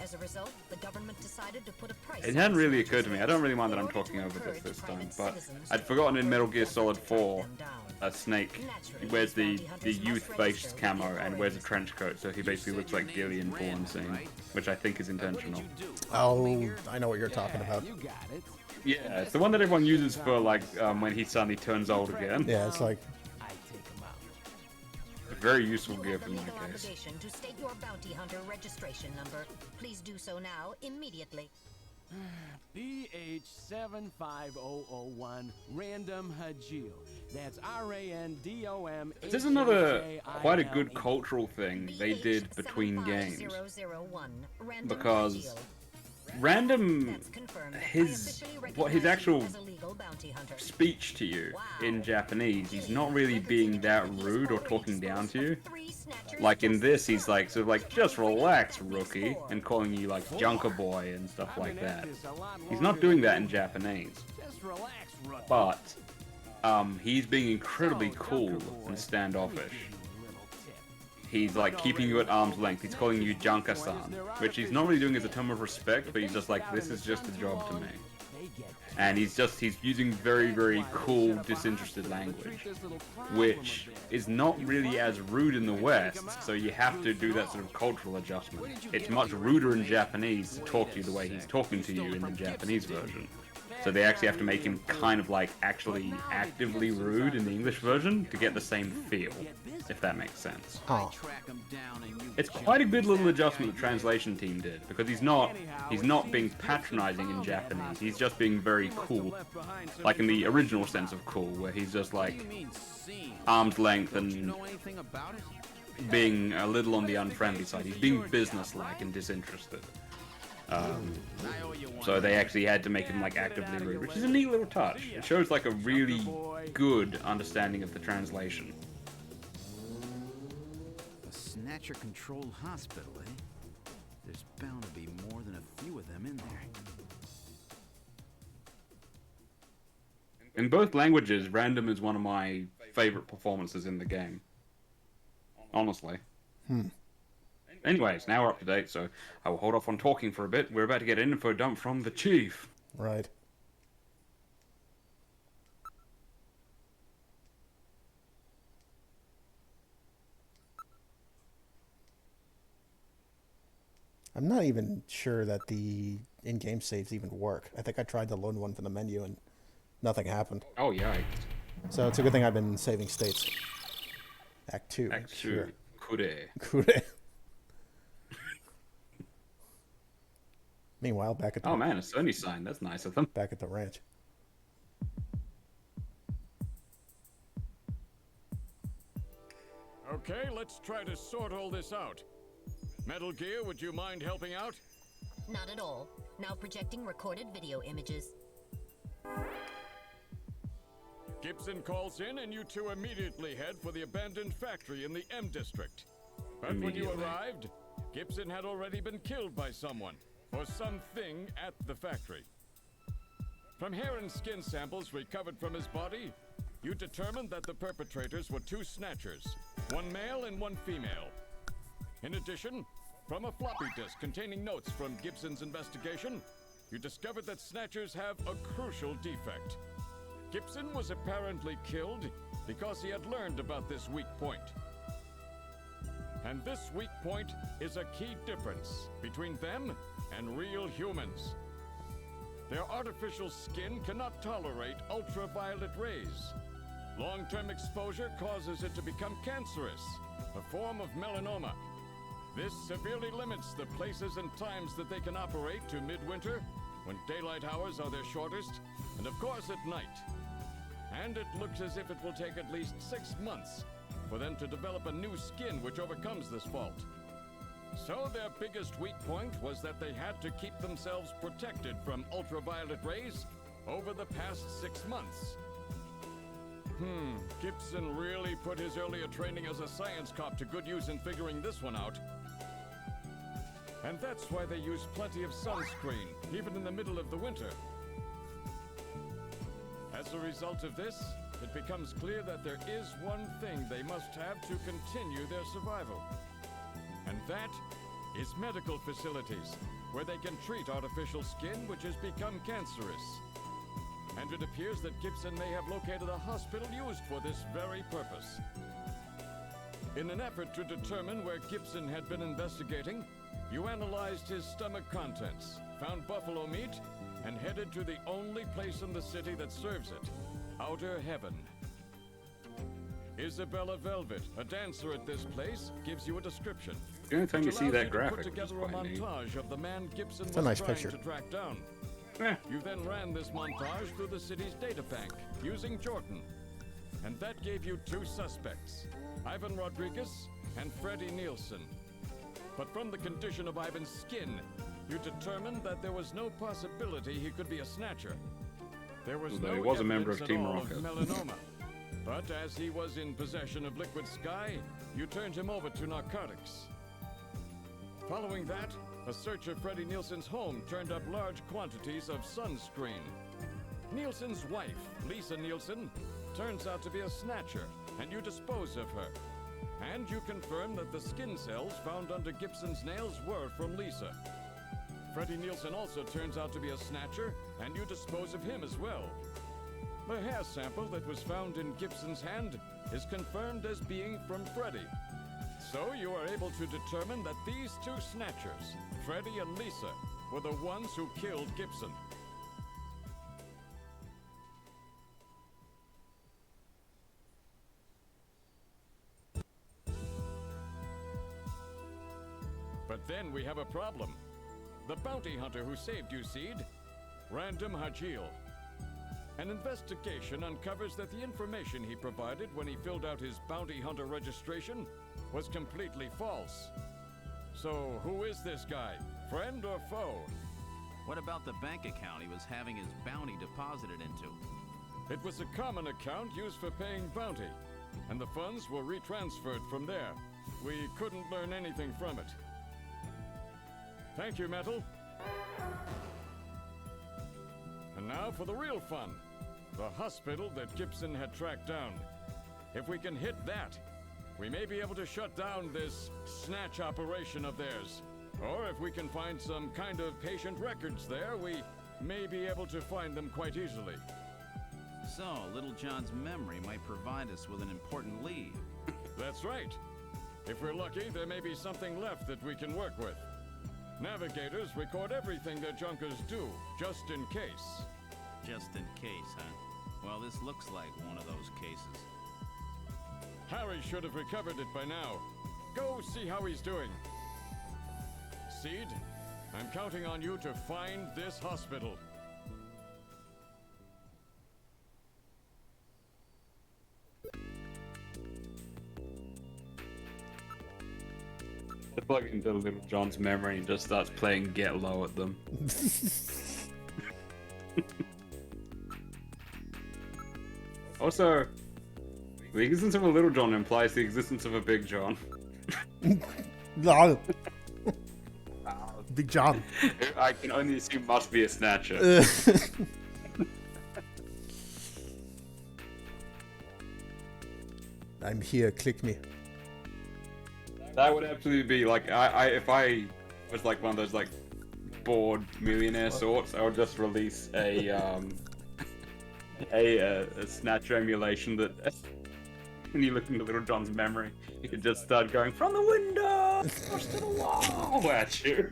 As a result, the government decided to put a price It on hadn't really snatchers' occurred to me. I don't really mind that in I'm order talking to over this encourage time, private but citizens I'd to forgotten in Metal cooperate Gear with Solid them to 4, track them down. Snake Naturally, wears these the bounty hunters must youth-based register with the camo and wears a authorities. trench coat, so he basically looks like Gillian for one scene, which I think is intentional. Oh, I know what you're talking about. You got it. Yeah, it's the one that everyone uses for like when he suddenly turns old again. Yeah, it's like I take him out. A very useful You gift have in the my legal case. obligation to state your bounty hunter registration number. Please do so now, immediately. BH75001 Random Hajil. That's RANDOM. This is another quite a good cultural thing they did between games. BH75001, Random Because Hajil. Random, That's confirmed. I his officially what his recognize actual you as a legal bounty hunter. speech to you in Japanese, he's not really being that rude or talking down to you. Like in this, he's like sort of like, just relax, rookie, and calling you like Junker Boy and stuff like that. He's not doing that in Japanese, Just relax, Rookie. but he's being incredibly cool and standoffish. He's like keeping you at arm's length. He's calling you Junker-san, which he's not really doing as a term of respect, but he's just like, this is just a job to me. And he's using very, very cool, disinterested language, which is not really as rude in the West, so you have to do that sort of cultural adjustment. It's much ruder in Japanese to talk to you the way he's talking to you in the Japanese version. So they actually have to make him kind of like actually actively rude in the English version to get the same feel, if that makes sense. oh, Track 'em down and you It's quite a good little adjustment the translation team did, because he's not being patronizing in Japanese. He's just being very cool, like in the original sense of cool, where he's just like you mean seen? arm's length Don't you and know anything about it? being a little on the unfriendly side. He's being businesslike and disinterested. I owe you one. So they actually had to make him like actively rude, which is a neat little touch. It shows like a really good understanding of the translation. A Snatcher controlled hospital, eh? There's bound to be more than a few of them in there. In both languages, Random is one of my favorite performances in the game. Honestly. Anyways, now we're up to date, so I will hold off on talking for a bit. We're about to get an info dump from the Chief. right. I'm not even sure that the in-game saves even work. I think I tried to load one from the menu and nothing happened. Oh, yikes. So it's a good thing I've been saving states. Act 2. Act 2. Sure. Kure. Kure. Meanwhile, back at the Oh man, a Sony sign. That's nice of them. back at the ranch. Okay, let's try to sort all this out. Metal Gear, would you mind helping out? Not at all. Now projecting recorded video images. Gibson calls in and you two immediately head for the abandoned factory in the M District. But when you Immediately. arrived, Gibson had already been killed by someone, or something at the factory. From hair and skin samples recovered from his body, you determined that the perpetrators were two snatchers, one male and one female. In addition, from a floppy disk containing notes from Gibson's investigation, you discovered that snatchers have a crucial defect. Gibson was apparently killed because he had learned about this weak point. And this weak point is a key difference between them and real humans. Their artificial skin cannot tolerate ultraviolet rays. Long-term exposure causes it to become cancerous, a form of melanoma. This severely limits the places and times that they can operate to midwinter when daylight hours are their shortest, and of course at night. And it looks as if it will take at least 6 months for them to develop a new skin which overcomes this fault. So their biggest weak point was that they had to keep themselves protected from ultraviolet rays over the past 6 months. Gibson really put his earlier training as a science cop to good use in figuring this one out. And that's why they use plenty of sunscreen, even in the middle of the winter. As a result of this, it becomes clear that there is one thing they must have to continue their survival. And that is medical facilities, where they can treat artificial skin which has become cancerous. And it appears that Gibson may have located a hospital used for this very purpose. In an effort to determine where Gibson had been investigating, you analyzed his stomach contents, found buffalo meat, and headed to the only place in the city that serves it, Outer Heaven. Isabella Velvet, a dancer at this place, gives you a description. The only time you see that graphic Put together a montage of the man Gibson was a nice trying picture. to track down. Yeah. You then ran this montage through the city's data bank using Jordan. And that gave you 2 suspects, Ivan Rodriguez and Freddie Nielsen. But from the condition of Ivan's skin, you determined that there was no possibility he could be a snatcher. There was Although no he was a member evidence of Team at all Rocket. of melanoma. But as he was in possession of liquid sky, you turned him over to narcotics. Following that, a search of Freddie Nielsen's home turned up large quantities of sunscreen. Nielsen's wife, Lisa Nielsen, turns out to be a snatcher, and you dispose of her. And you confirm that the skin cells found under Gibson's nails were from Lisa. Freddie Nielsen also turns out to be a snatcher, and you dispose of him as well. The hair sample that was found in Gibson's hand is confirmed as being from Freddie. So you are able to determine that these 2 snatchers, Freddie and Lisa, were the ones who killed Gibson. But then we have a problem. The bounty hunter who saved you, Seed, Random Hajil. An investigation uncovers that the information he provided when he filled out his bounty hunter registration was completely false. So who is this guy? Friend or foe? What about the bank account he was having his bounty deposited into? It was a common account used for paying bounty, and the funds were retransferred from there. We couldn't learn anything from it. Thank you, Metal. And now for the real fun. The hospital that Gibson had tracked down. If we can hit that, we may be able to shut down this snatch operation of theirs. Or if we can find some kind of patient records there, we may be able to find them quite easily. So, Little John's memory might provide us with an important lead. That's right. If we're lucky, there may be something left that we can work with. Navigators record everything their junkers do, just in case. Just in case, huh? Well, this looks like one of those cases. Harry should have recovered it by now. Go see how he's doing. Seed, I'm counting on you to find this hospital. They plug into Little John's memory and just starts playing Get Low at them. Also, the existence of a Little John implies the existence of a Big John. No. Big John. I can only assume must be a snatcher. I'm here, click me. That would absolutely be like if I was like one of those like bored millionaire sorts, I would just release a snatcher emulation that when you look into Little John's memory, you could just start going from the window across to the wall at you.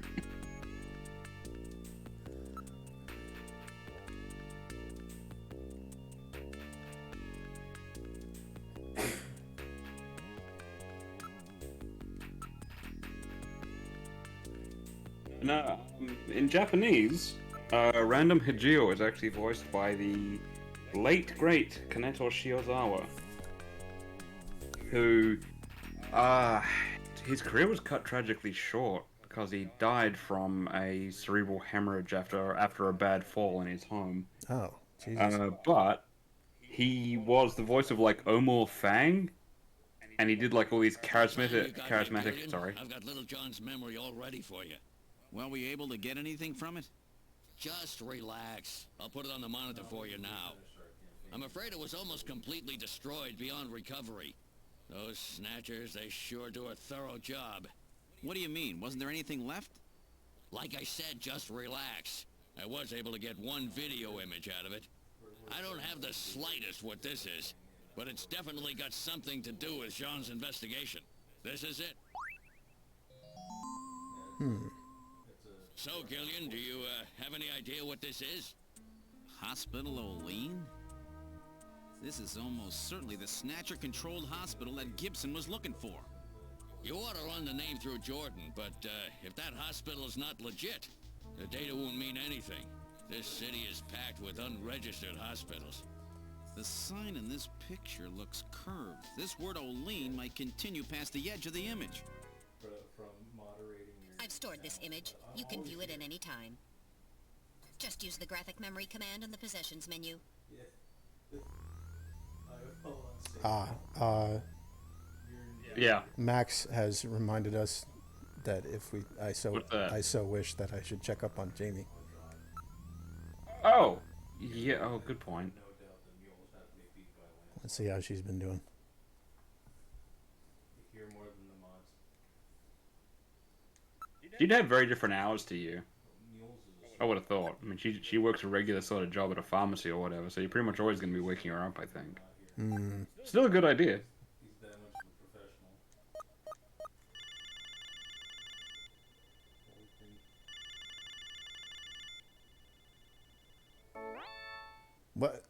No, in Japanese, Random Hijio is actually voiced by the late great Kaneto Shiozawa, who, his career was cut tragically short because he died from a cerebral hemorrhage after a bad fall in his home. Oh, Jesus. But he was the voice of like Omor Fang, and he did like all these charismatic. Sorry. I've got Little John's memory all ready for you. Well, were you able to get anything from it? Just relax. I'll put it on the monitor for you now. I'm afraid it was almost completely destroyed beyond recovery. Those snatchers, they sure do a thorough job. What do you mean? Wasn't there anything left? Like I said, just relax. I was able to get one video image out of it. I don't have the slightest what this is, but it's definitely got something to do with Jean's investigation. This is it. So, Gillian, do you have any idea what this is? Hospital Olean? This is almost certainly the Snatcher-controlled hospital that Gibson was looking for. You ought to run the name through Jordan, but if that hospital is not legit, the data won't mean anything. This city is packed with unregistered hospitals. The sign in this picture looks curved. This word Olean might continue past the edge of the image. I've stored this image. You can view it at any time. Just use the graphic memory command on the possessions menu. Yeah. Max has reminded us that if I so wish that I should check up on Jamie. Oh. Yeah. Oh, good point. Let's see how she's been doing. She'd have very different hours to you. I would have thought. I mean, she works a regular sort of job at a pharmacy or whatever, so you're pretty much always going to be waking her up, I think. Still a good idea. What?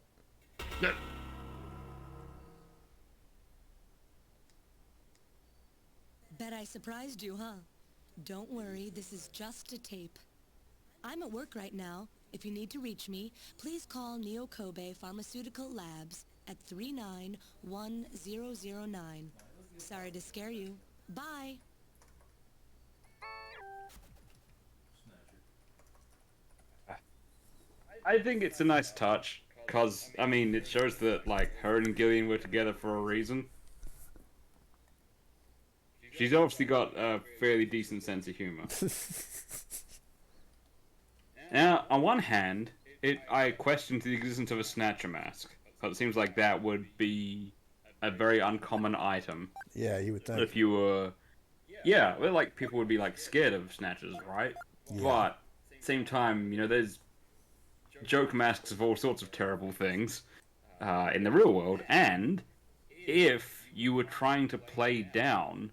Bet I surprised you, huh? Don't worry, this is just a tape. I'm at work right now. If you need to reach me, please call Neo Kobe Pharmaceutical Labs at 391009. Sorry to scare you. Bye. I think it's a nice touch, because, I mean, it shows that, like, her and Gillian were together for a reason. She's obviously got a fairly decent sense of humor. Now, on one hand, I questioned the existence of a Snatcher mask. So it seems like that would be a very uncommon item. Yeah, you would think. If you were... Yeah, well, like, people would be, like, scared of Snatchers, right? Yeah. But, at the same time, you know, there's joke masks of all sorts of terrible things in the real world, and if you were trying to play down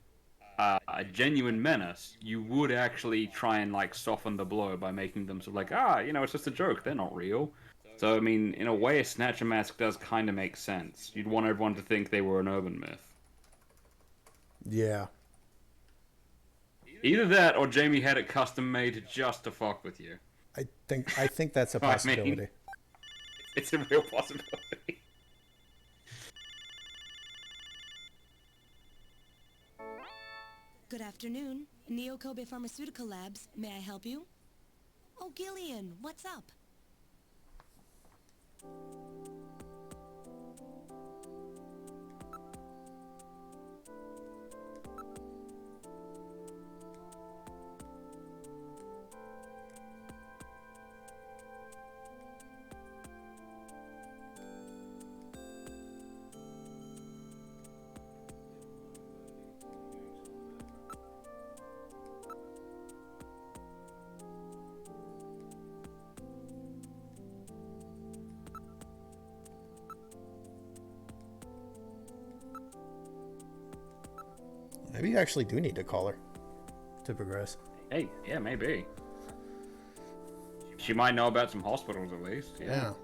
a genuine menace, you would actually try and, like, soften the blow by making them sort of like, you know, it's just a joke, they're not real. So, I mean, in a way, a Snatcher mask does kind of make sense. You'd want everyone to think they were an urban myth. Yeah. Either that, or Jamie had it custom made just to fuck with you. I think that's a possibility. I mean, it's a real possibility. Good afternoon. Neo Kobe Pharmaceutical Labs. May I help you? Oh, Gillian, what's up? Maybe you actually do need to call her to progress. Hey, yeah, maybe. She might know about some hospitals at least. Yeah.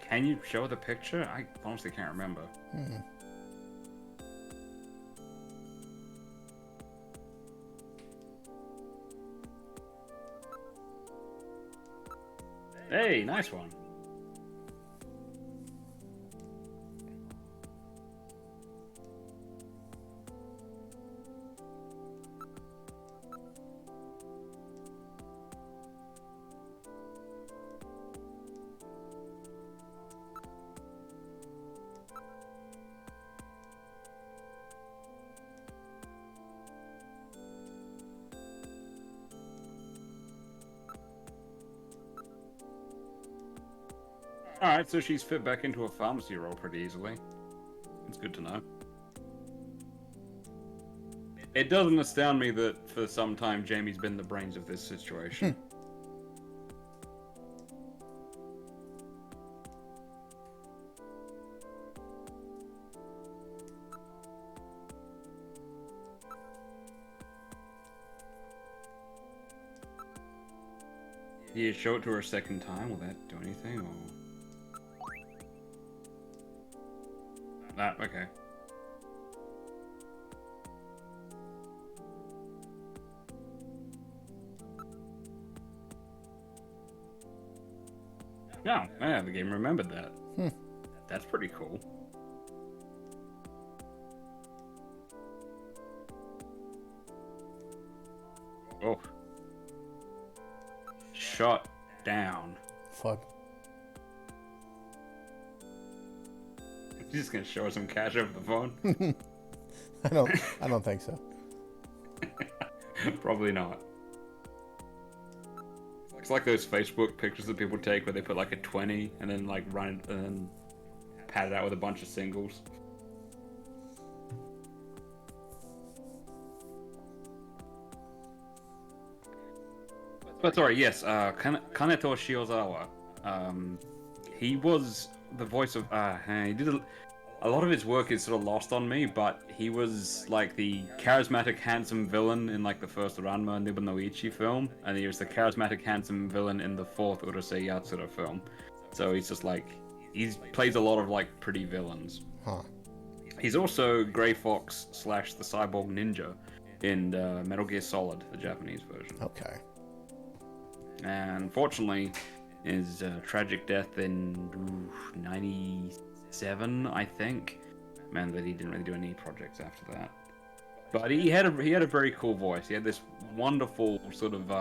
Can you show the picture? I honestly can't remember. Hey, nice one. Alright, so she's fit back into a pharmacy role pretty easily. It's good to know. It doesn't astound me that for some time Jamie's been the brains of this situation. Do you show it to her a second time? Will that do anything? Or... Ah, okay. No, yeah, the game remembered that. That's pretty cool. Oh. Shut down. Fuck. You're just gonna show us some cash over the phone? I don't think so. Probably not. It's like those Facebook pictures that people take where they put like a 20 and then like run it and then pad it out with a bunch of singles. But sorry, yes, Kaneto Shiozawa. He was the voice of. He did a lot of his work is sort of lost on me, but he was like the charismatic, handsome villain in like the first Ranma Nibunoichi film, and he was the charismatic, handsome villain in the fourth Urusei Yatsura film. So he's just like he plays a lot of like pretty villains. Huh. He's also Grey Fox / the Cyborg Ninja in Metal Gear Solid, the Japanese version. Okay. And unfortunately, his tragic death in 97, I think, meant that he didn't really do any projects after that. But he had a very cool voice. He had this wonderful sort of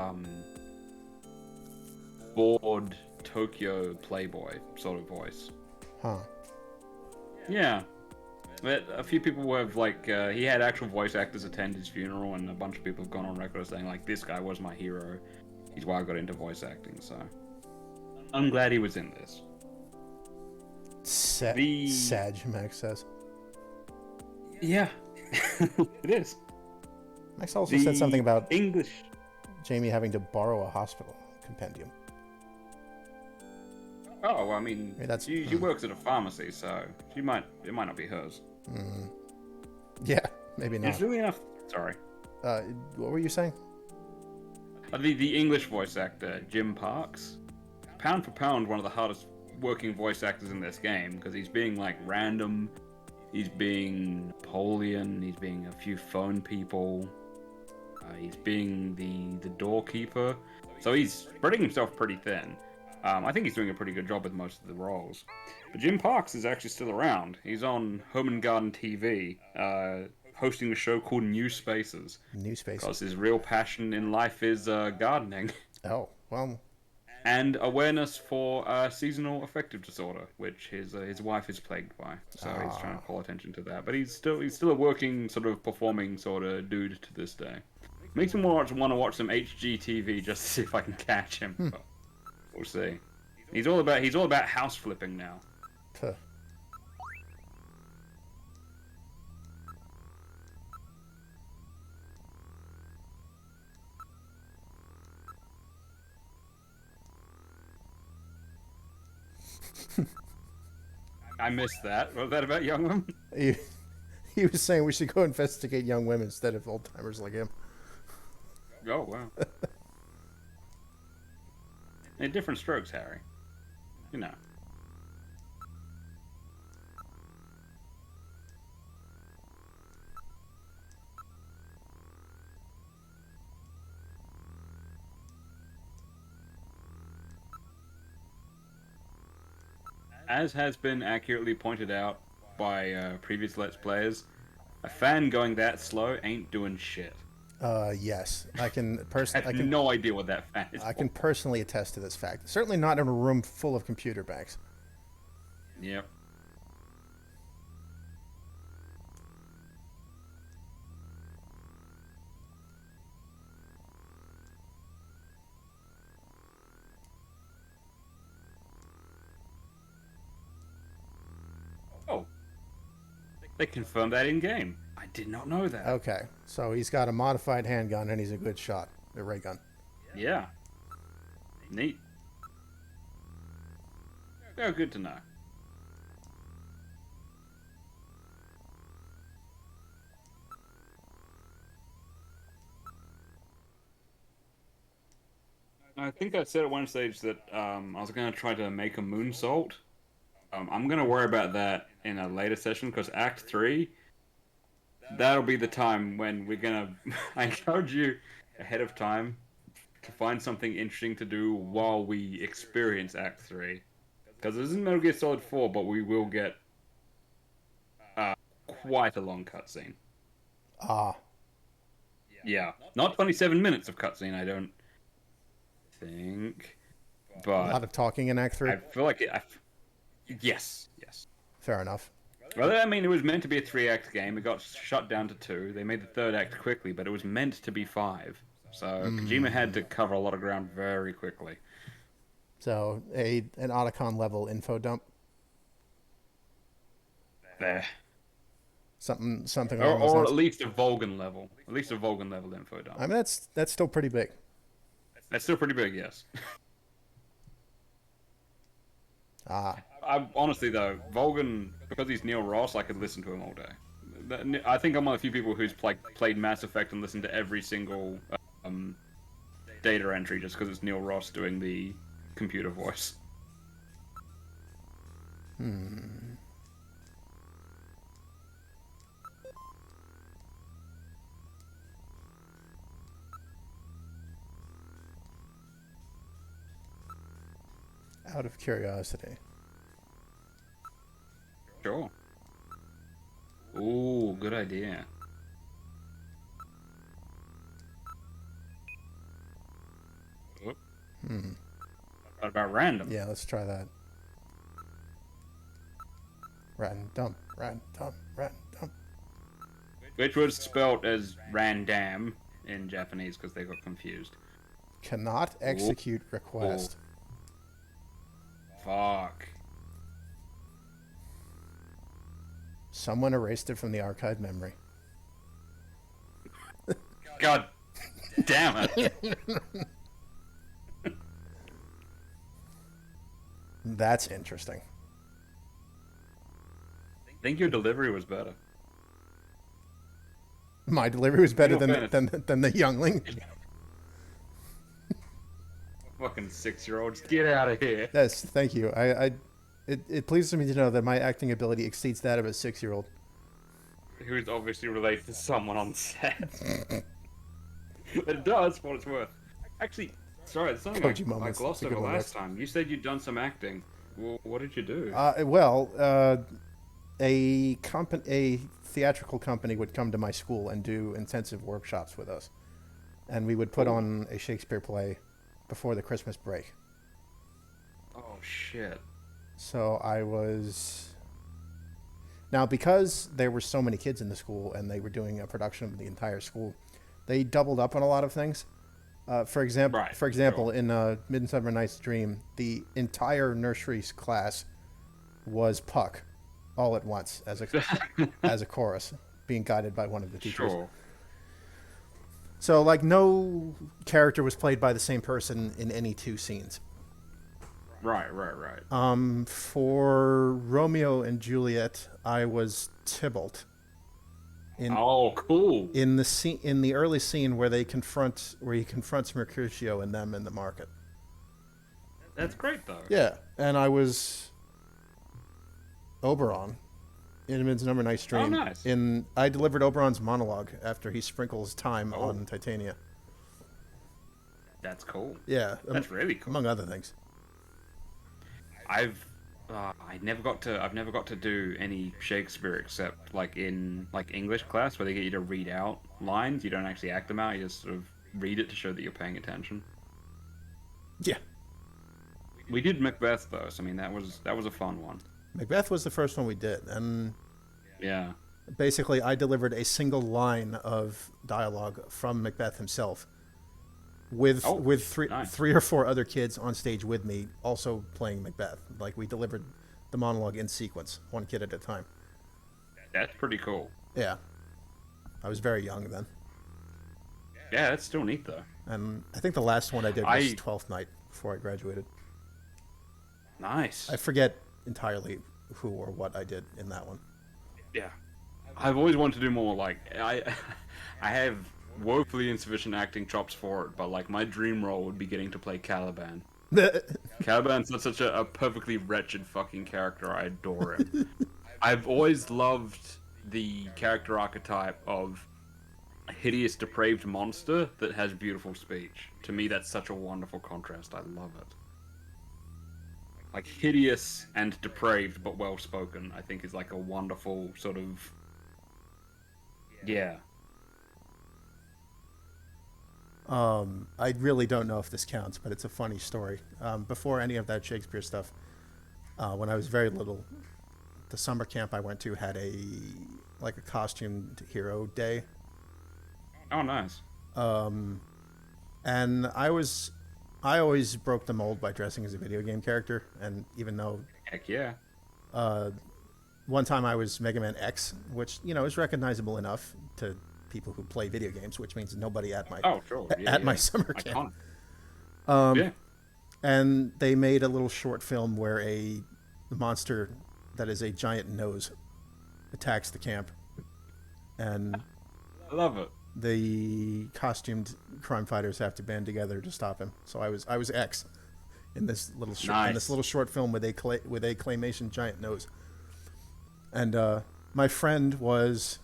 bored Tokyo playboy sort of voice. Huh. Yeah. But a few people have like he had actual voice actors attend his funeral, and a bunch of people have gone on record saying like this guy was my hero. He's why I got into voice acting, so I'm glad he was in this. Sag, Max says. Yeah, it is. Max also said something about English. Jamie having to borrow a hospital compendium. Oh, well, I mean, Maybe she works at a pharmacy, so it might not be hers. Yeah, maybe not. It's really enough. Sorry. What were you saying? The English voice actor, Jim Parks, pound for pound, one of the hardest working voice actors in this game, because he's being like random, he's being Napoleon, he's being a few phone people, he's being the doorkeeper, so he's spreading himself pretty thin. I think he's doing a pretty good job with most of the roles. But Jim Parks is actually still around. He's on Home and Garden TV, hosting a show called New Spaces. New Spaces. Because his real passion in life is gardening. Oh, well. And awareness for seasonal affective disorder, which his wife is plagued by. So he's trying to call attention to that. But he's still a working, sort of performing sort of dude to this day. Makes me want to watch some HGTV just to see if I can catch him. But we'll see. He's all about house flipping now. Huh. I missed that. What was that about young women? He was saying we should go investigate young women instead of old timers like him. Oh, wow. Hey, different strokes, Harry. You know. as has been accurately pointed out by previous Let's Players, a fan going that slow ain't doing shit. Yes, I can I personally. have no idea what that fan is. I can personally attest to this fact. Certainly not in a room full of computer banks. Yep. Oh, they confirmed that in game. I did not know that. Okay, so he's got a modified handgun and he's a good shot, a ray gun. Yeah. Neat. Oh, good to know. I think I said at one stage that I was going to try to make a moonsault. I'm going to worry about that in a later session because Act 3, that'll be the time when we're going to... I encourage you ahead of time to find something interesting to do while we experience Act 3. Because this isn't Metal Gear Solid 4, but we will get quite a long cutscene. Ah. Yeah. Not 27 minutes of cutscene, I don't think. But A lot of talking in Act 3? I feel like it... Yes. Fair enough. Well, I mean, it was meant to be a 3-act game. It got shut down to 2. They made the 3rd act quickly, but it was meant to be 5. So Kojima had to cover a lot of ground very quickly. So, an Otacon level info dump? There. Something along Or those at lines. least a Volgan level. At least a Volgan level info dump. I mean, that's still pretty big. That's still pretty big, yes. Honestly, though, Volgan, because he's Neil Ross, I could listen to him all day. I think I'm one of the few people who's played Mass Effect and listened to every single data entry just because it's Neil Ross doing the computer voice. Out of curiosity. Sure. Ooh, good idea. What about random? Yeah, let's try that. Random. Which was spelt as random in Japanese because they got confused. Cannot execute request. Fuck. Someone erased it from the archive memory. God damn it. That's interesting. I think your delivery was better. My delivery was better Real than the youngling. Fucking 6-year-olds, get out of here. Yes, thank you. It pleases me to know that my acting ability exceeds that of a 6-year-old. Who's obviously related to someone on set. It does, for what it's worth. Actually, sorry, there's something Koji I moments. glossed It's a good over one, last Rex. time. You said you'd done some acting. Well, what did you do? A theatrical company would come to my school and do intensive workshops with us, and we would put on a Shakespeare play before the Christmas break. Oh, shit. So I was... Now, because there were so many kids in the school and they were doing a production of the entire school, they doubled up on a lot of things. For example, in Midsummer Night's Dream, the entire nursery's class was Puck, all at once, as a chorus, being guided by one of the teachers. Sure. So, like, no character was played by the same person in any 2 scenes. Right. For Romeo and Juliet, I was Tybalt. Oh, cool. In the early scene where he confronts Mercutio and them in the market. That's great, though. Yeah, and I was Oberon in Midsummer Night's Dream. Oh, nice. I delivered Oberon's monologue after he sprinkles thyme on Titania. That's cool. Yeah, That's really cool. Among other things. I've I've never got to do any Shakespeare except like in like English class where they get you to read out lines. You don't actually act them out. You just sort of read it to show that you're paying attention. Yeah. We did Macbeth though, so I mean that was a fun one. Macbeth was the first one we did, and Yeah. basically I delivered a single line of dialogue from Macbeth himself, with nice. three or four other kids on stage with me, also playing Macbeth. Like we delivered the monologue in sequence, one kid at a time. That's pretty cool. Yeah, I was very young then, Yeah, that's still neat though. and I think the last one I did was Twelfth Night before I graduated. Nice. I forget entirely who or what I did in that one. Yeah. I've always wanted to do more. Like I have woefully insufficient acting chops for it, but like my dream role would be getting to play Caliban. Caliban's such a perfectly wretched fucking character. I adore him. I've always loved the character archetype of a hideous, depraved monster that has beautiful speech. To me, that's such a wonderful contrast. I love it. Like hideous and depraved, but well spoken. I think is like a wonderful sort of. Yeah. I really don't know if this counts, but it's a funny story. Before any of that Shakespeare stuff, when I was very little, the summer camp I went to had a costumed hero day, Oh, nice. and I always broke the mold by dressing as a video game character. And even though Heck yeah. one time I was Mega Man X, which is recognizable enough to people who play video games, which means nobody at my my summer camp. Yeah. And they made a little short film where a monster that is a giant nose attacks the camp, and I love it. the costumed crime fighters have to band together to stop him. So I was X in this little short film with a claymation giant nose. And my friend was.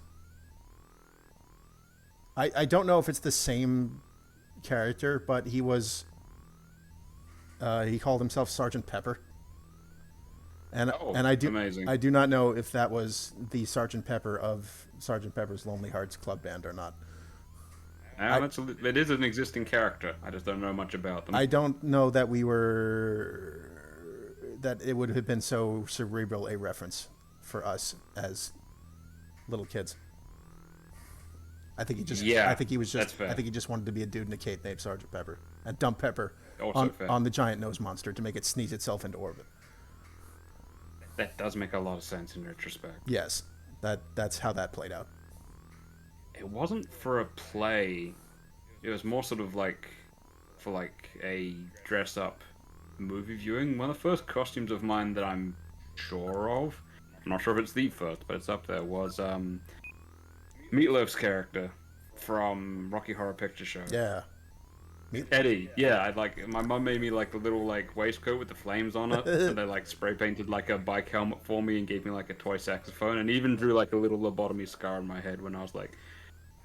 I don't know if it's the same character, but he was. He called himself Sergeant Pepper. And I do not know if that was the Sergeant Pepper of Sergeant Pepper's Lonely Hearts Club Band or not. It is an existing character. I just don't know much about them. I don't know that that it would have been so cerebral a reference for us as little kids. I think he just. Yeah, I think he was just. that's fair. I think he just wanted to be a dude in a cape named Sergeant Pepper and dump pepper Also fair. on the giant nose monster to make it sneeze itself into orbit. That does make a lot of sense in retrospect. Yes, that's how that played out. It wasn't for a play. It was more sort of like for like a dress-up movie viewing. One of the first costumes of mine that I'm sure of, I'm not sure if it's the first, but it's up there, was Meatloaf's character from Rocky Horror Picture Show. Yeah. Eddie, yeah, my mum made me like the little like waistcoat with the flames on it, and they like spray painted like a bike helmet for me and gave me like a toy saxophone, and even drew like a little lobotomy scar on my head when I was like,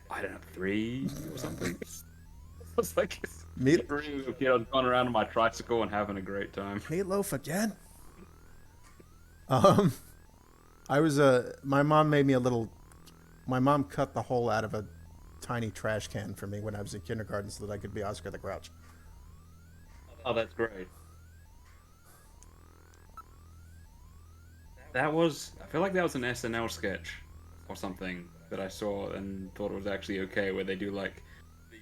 I don't know, 3 or something. I was like, really little kid. I was going around on my tricycle and having a great time. Meatloaf again? I was my mom made me a little. My mom cut the hole out of a tiny trash can for me when I was in kindergarten so that I could be Oscar the Grouch. Oh, that's great. I feel like that was an SNL sketch or something that I saw and thought it was actually okay, where they do like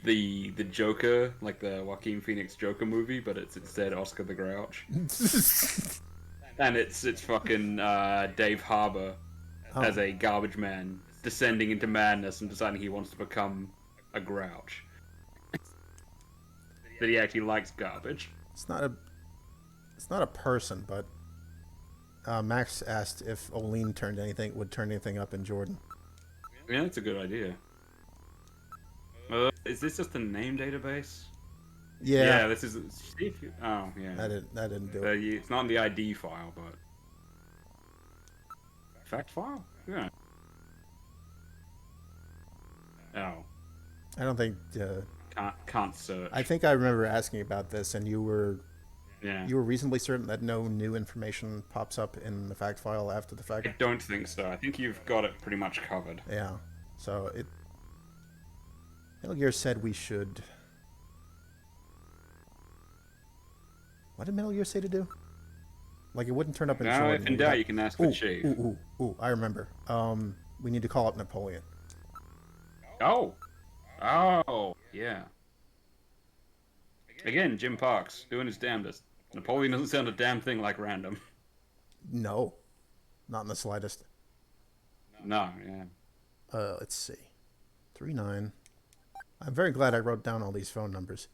the Joker, like the Joaquin Phoenix Joker movie, but it's instead Oscar the Grouch. And it's fucking Dave Harbour as a garbage man descending into madness and deciding he wants to become a grouch. That he actually likes garbage. It's not a person, but Max asked if Olene would turn anything up in Jordan. Yeah, that's a good idea. Is this just a name database? Yeah. Yeah, this is. Oh, yeah. That didn't do it. It's not in the ID file, but fact file. Yeah. Oh. I don't think. Can't search. I think I remember asking about this, and you were Yeah. You were reasonably certain that no new information pops up in the fact file after the fact? I don't think so. I think you've got it pretty much covered. Yeah. So it... Metal Gear said we should... What did Metal Gear say to do? Like, it wouldn't turn up in No, if in doubt, you can ask the chief. Ooh, I remember. We need to call up Napoleon. Oh, yeah. Again, Jim Parks, doing his damnedest. Napoleon doesn't sound a damn thing like random. No. Not in the slightest. No, yeah. Let's see. 39. I'm very glad I wrote down all these phone numbers.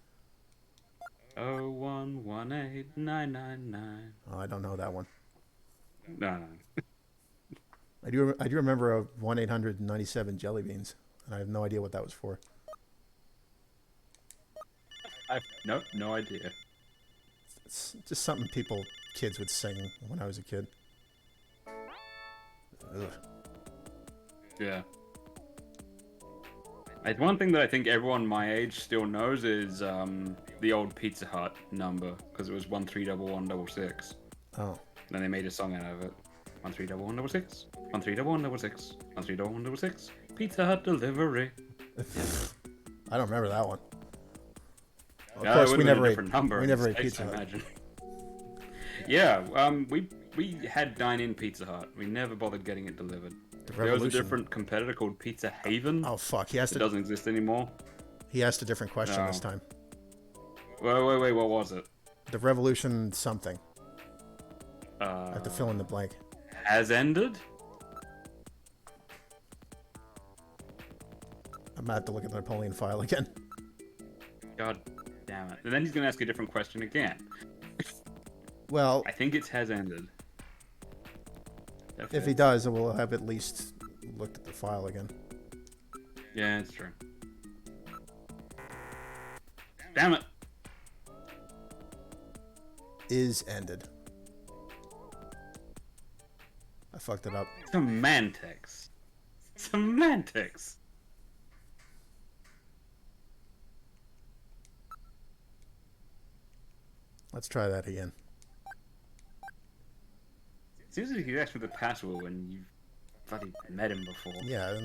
0118999. Oh, I don't know that one. No. I do remember a 1-800-97 jelly beans, and I have no idea what that was for. I've no idea. It's just something kids would sing when I was a kid. Ugh. Yeah. One thing that I think everyone my age still knows is the old Pizza Hut number, because it was 131166. Oh. Then they made a song out of it. 131166, 131166, 131166. Pizza Hut delivery. I don't remember that one. Of Yeah, course, we never ate States, Pizza Hut. Yeah, we had dine-in Pizza Hut. We never bothered getting it delivered. There was a different competitor called Pizza Haven. Oh fuck! It doesn't exist anymore. He asked a different question this time. Wait, what was it? The Revolution something. I have to fill in the blank. Has ended? I'm gonna have to look at the Napoleon file again. God damn it. And then he's gonna ask a different question again. Well, I think it has ended. If he does, we'll have at least looked at the file again. Yeah, it's true. Damn it. Is ended. I fucked it up. Semantics. Let's try that again. Seems like you asked for the password when you bloody met him before. Yeah,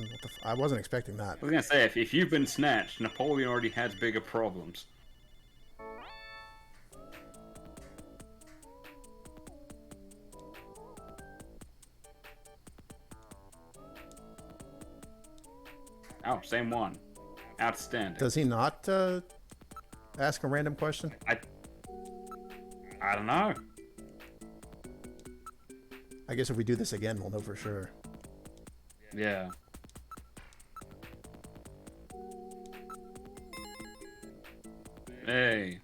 I wasn't expecting that. I was gonna say, if you've been snatched, Napoleon already has bigger problems. Oh, same one. Outstanding. Does he not ask a random question? I don't know. I guess if we do this again, we'll know for sure. Yeah. Hey.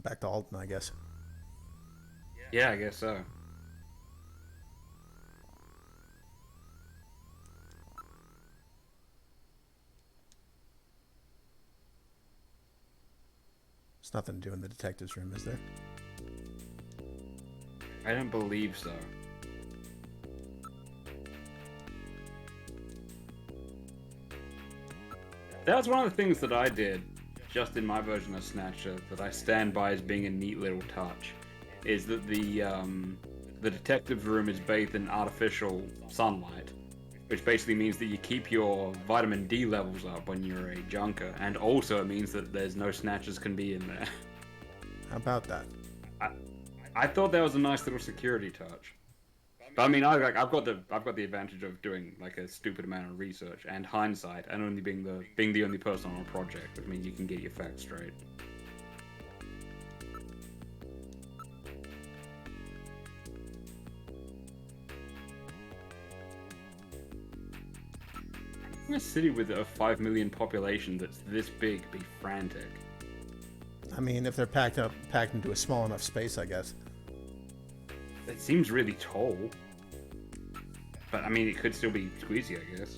Back to Alton, I guess. Yeah, I guess so. There's nothing to do in the detective's room, is there? I don't believe so. That was one of the things that I did, just in my version of Snatcher, that I stand by as being a neat little touch, is that the detective's room is bathed in artificial sunlight, which basically means that you keep your vitamin D levels up when you're a junker, and also it means that there's no snatchers can be in there. How about that? I thought that was a nice little security touch. But I mean, I've got the advantage of doing like a stupid amount of research and hindsight, and only being the only person on a project, which means you can get your facts straight. In a city with a 5 million population that's this big be frantic? I mean, if they're packed into a small enough space, I guess. It seems really tall. But I mean, it could still be squeezy, I guess.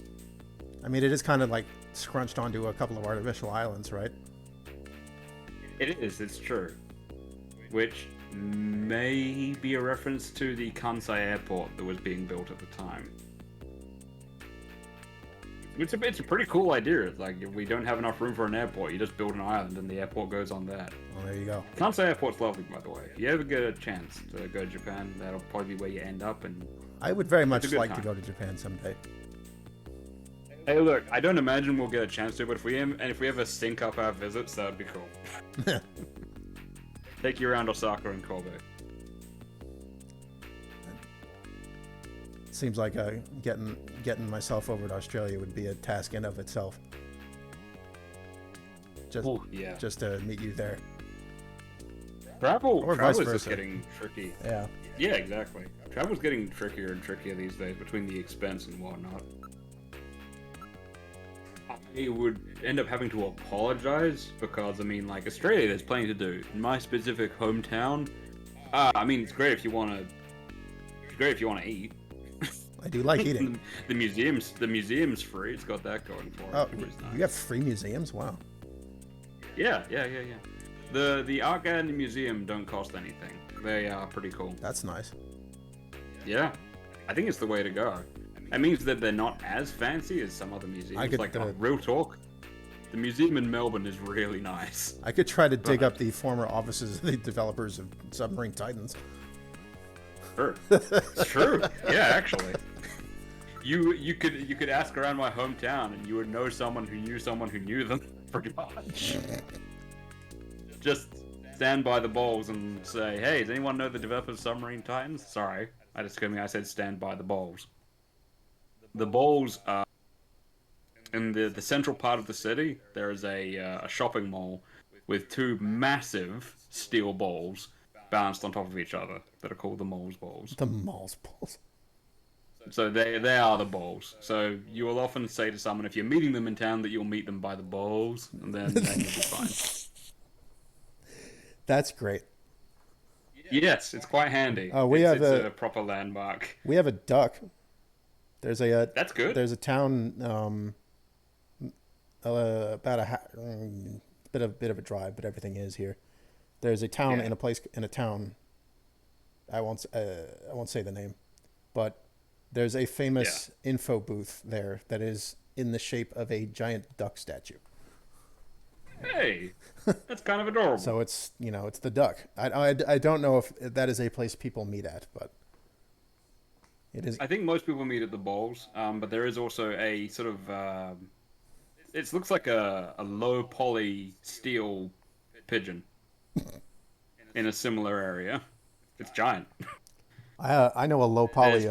I mean, it is kind of like scrunched onto a couple of artificial islands, right? It is, it's true. Which may be a reference to the Kansai airport that was being built at the time. It's a pretty cool idea. It's like, if we don't have enough room for an airport, you just build an island and the airport goes on that. Well, there you go. Kansai Airport's lovely, by the way. If you ever get a chance to go to Japan, that'll probably be where you end up. And I would very much good like to time. go to Japan someday. Hey, look, I don't imagine we'll get a chance to, but if we ever sync up our visits, that would be cool. Take you around Osaka and Kobe. Seems like getting myself over to Australia would be a task in of itself. Just to meet you there. Travel vice is just versa. getting tricky. Yeah. Yeah, exactly. Travel's getting trickier and trickier these days between the expense and whatnot. I would end up having to apologize because, I mean, like, Australia, there's plenty to do. In my specific hometown, I mean, it's great if you want to eat. I do like eating. the museum's free. It's got that going for it. Oh, It's nice. you have free museums? Wow. Yeah. The art gallery and the museum don't cost anything. They are pretty cool. That's nice. Yeah, I think it's the way to go. It means that they're not as fancy as some other museums. Real talk, the museum in Melbourne is really nice. I could try to dig up the former offices of the developers of Submarine Titans. Sure. It's true. Yeah, actually. You could ask around my hometown and you would know someone who knew them, pretty much. Just stand by the bowls and say, hey, does anyone know the developers of Submarine Titans? Sorry, I said stand by the bowls. The bowls are in the central part of the city. There is a shopping mall with two massive steel bowls balanced on top of each other that are called the Moles Bowls. The Moles Bowls. So they are the bowls. So you will often say to someone, if you're meeting them in town, that you'll meet them by the bowls, and then you'll be fine. That's great. Yes, it's quite handy. Oh, It's a proper landmark. We have a duck. There's That's good. There's a town about bit of a drive, but everything is here. There's a town in a town. I won't say the name, but there's a famous info booth there that is in the shape of a giant duck statue. Hey, that's kind of adorable. So it's it's the duck. I don't know if that is a place people meet at, but it is. I think most people meet at the bowls, but there is also a sort of it looks like a low poly steel pigeon in a similar area. It's giant. I know a low poly.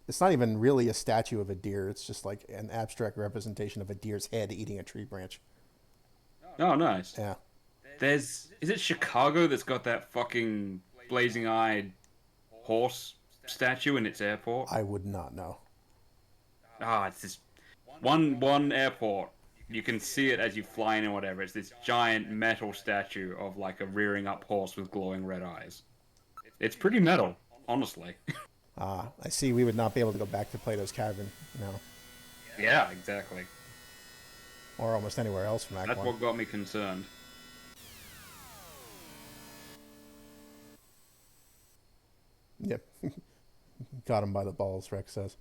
It's not even really a statue of a deer. It's just like an abstract representation of a deer's head eating a tree branch. Oh, nice. Yeah. Is it Chicago that's got that fucking blazing-eyed horse statue in its airport? I would not know. It's this one airport. You can see it as you fly in or whatever. It's this giant metal statue of like a rearing up horse with glowing red eyes. It's pretty metal, honestly. I see. We would not be able to go back to Plato's Cavern now. Yeah, exactly. Or almost anywhere else from Act That's 1. what got me concerned. Yep. Got him by the balls, Rex says.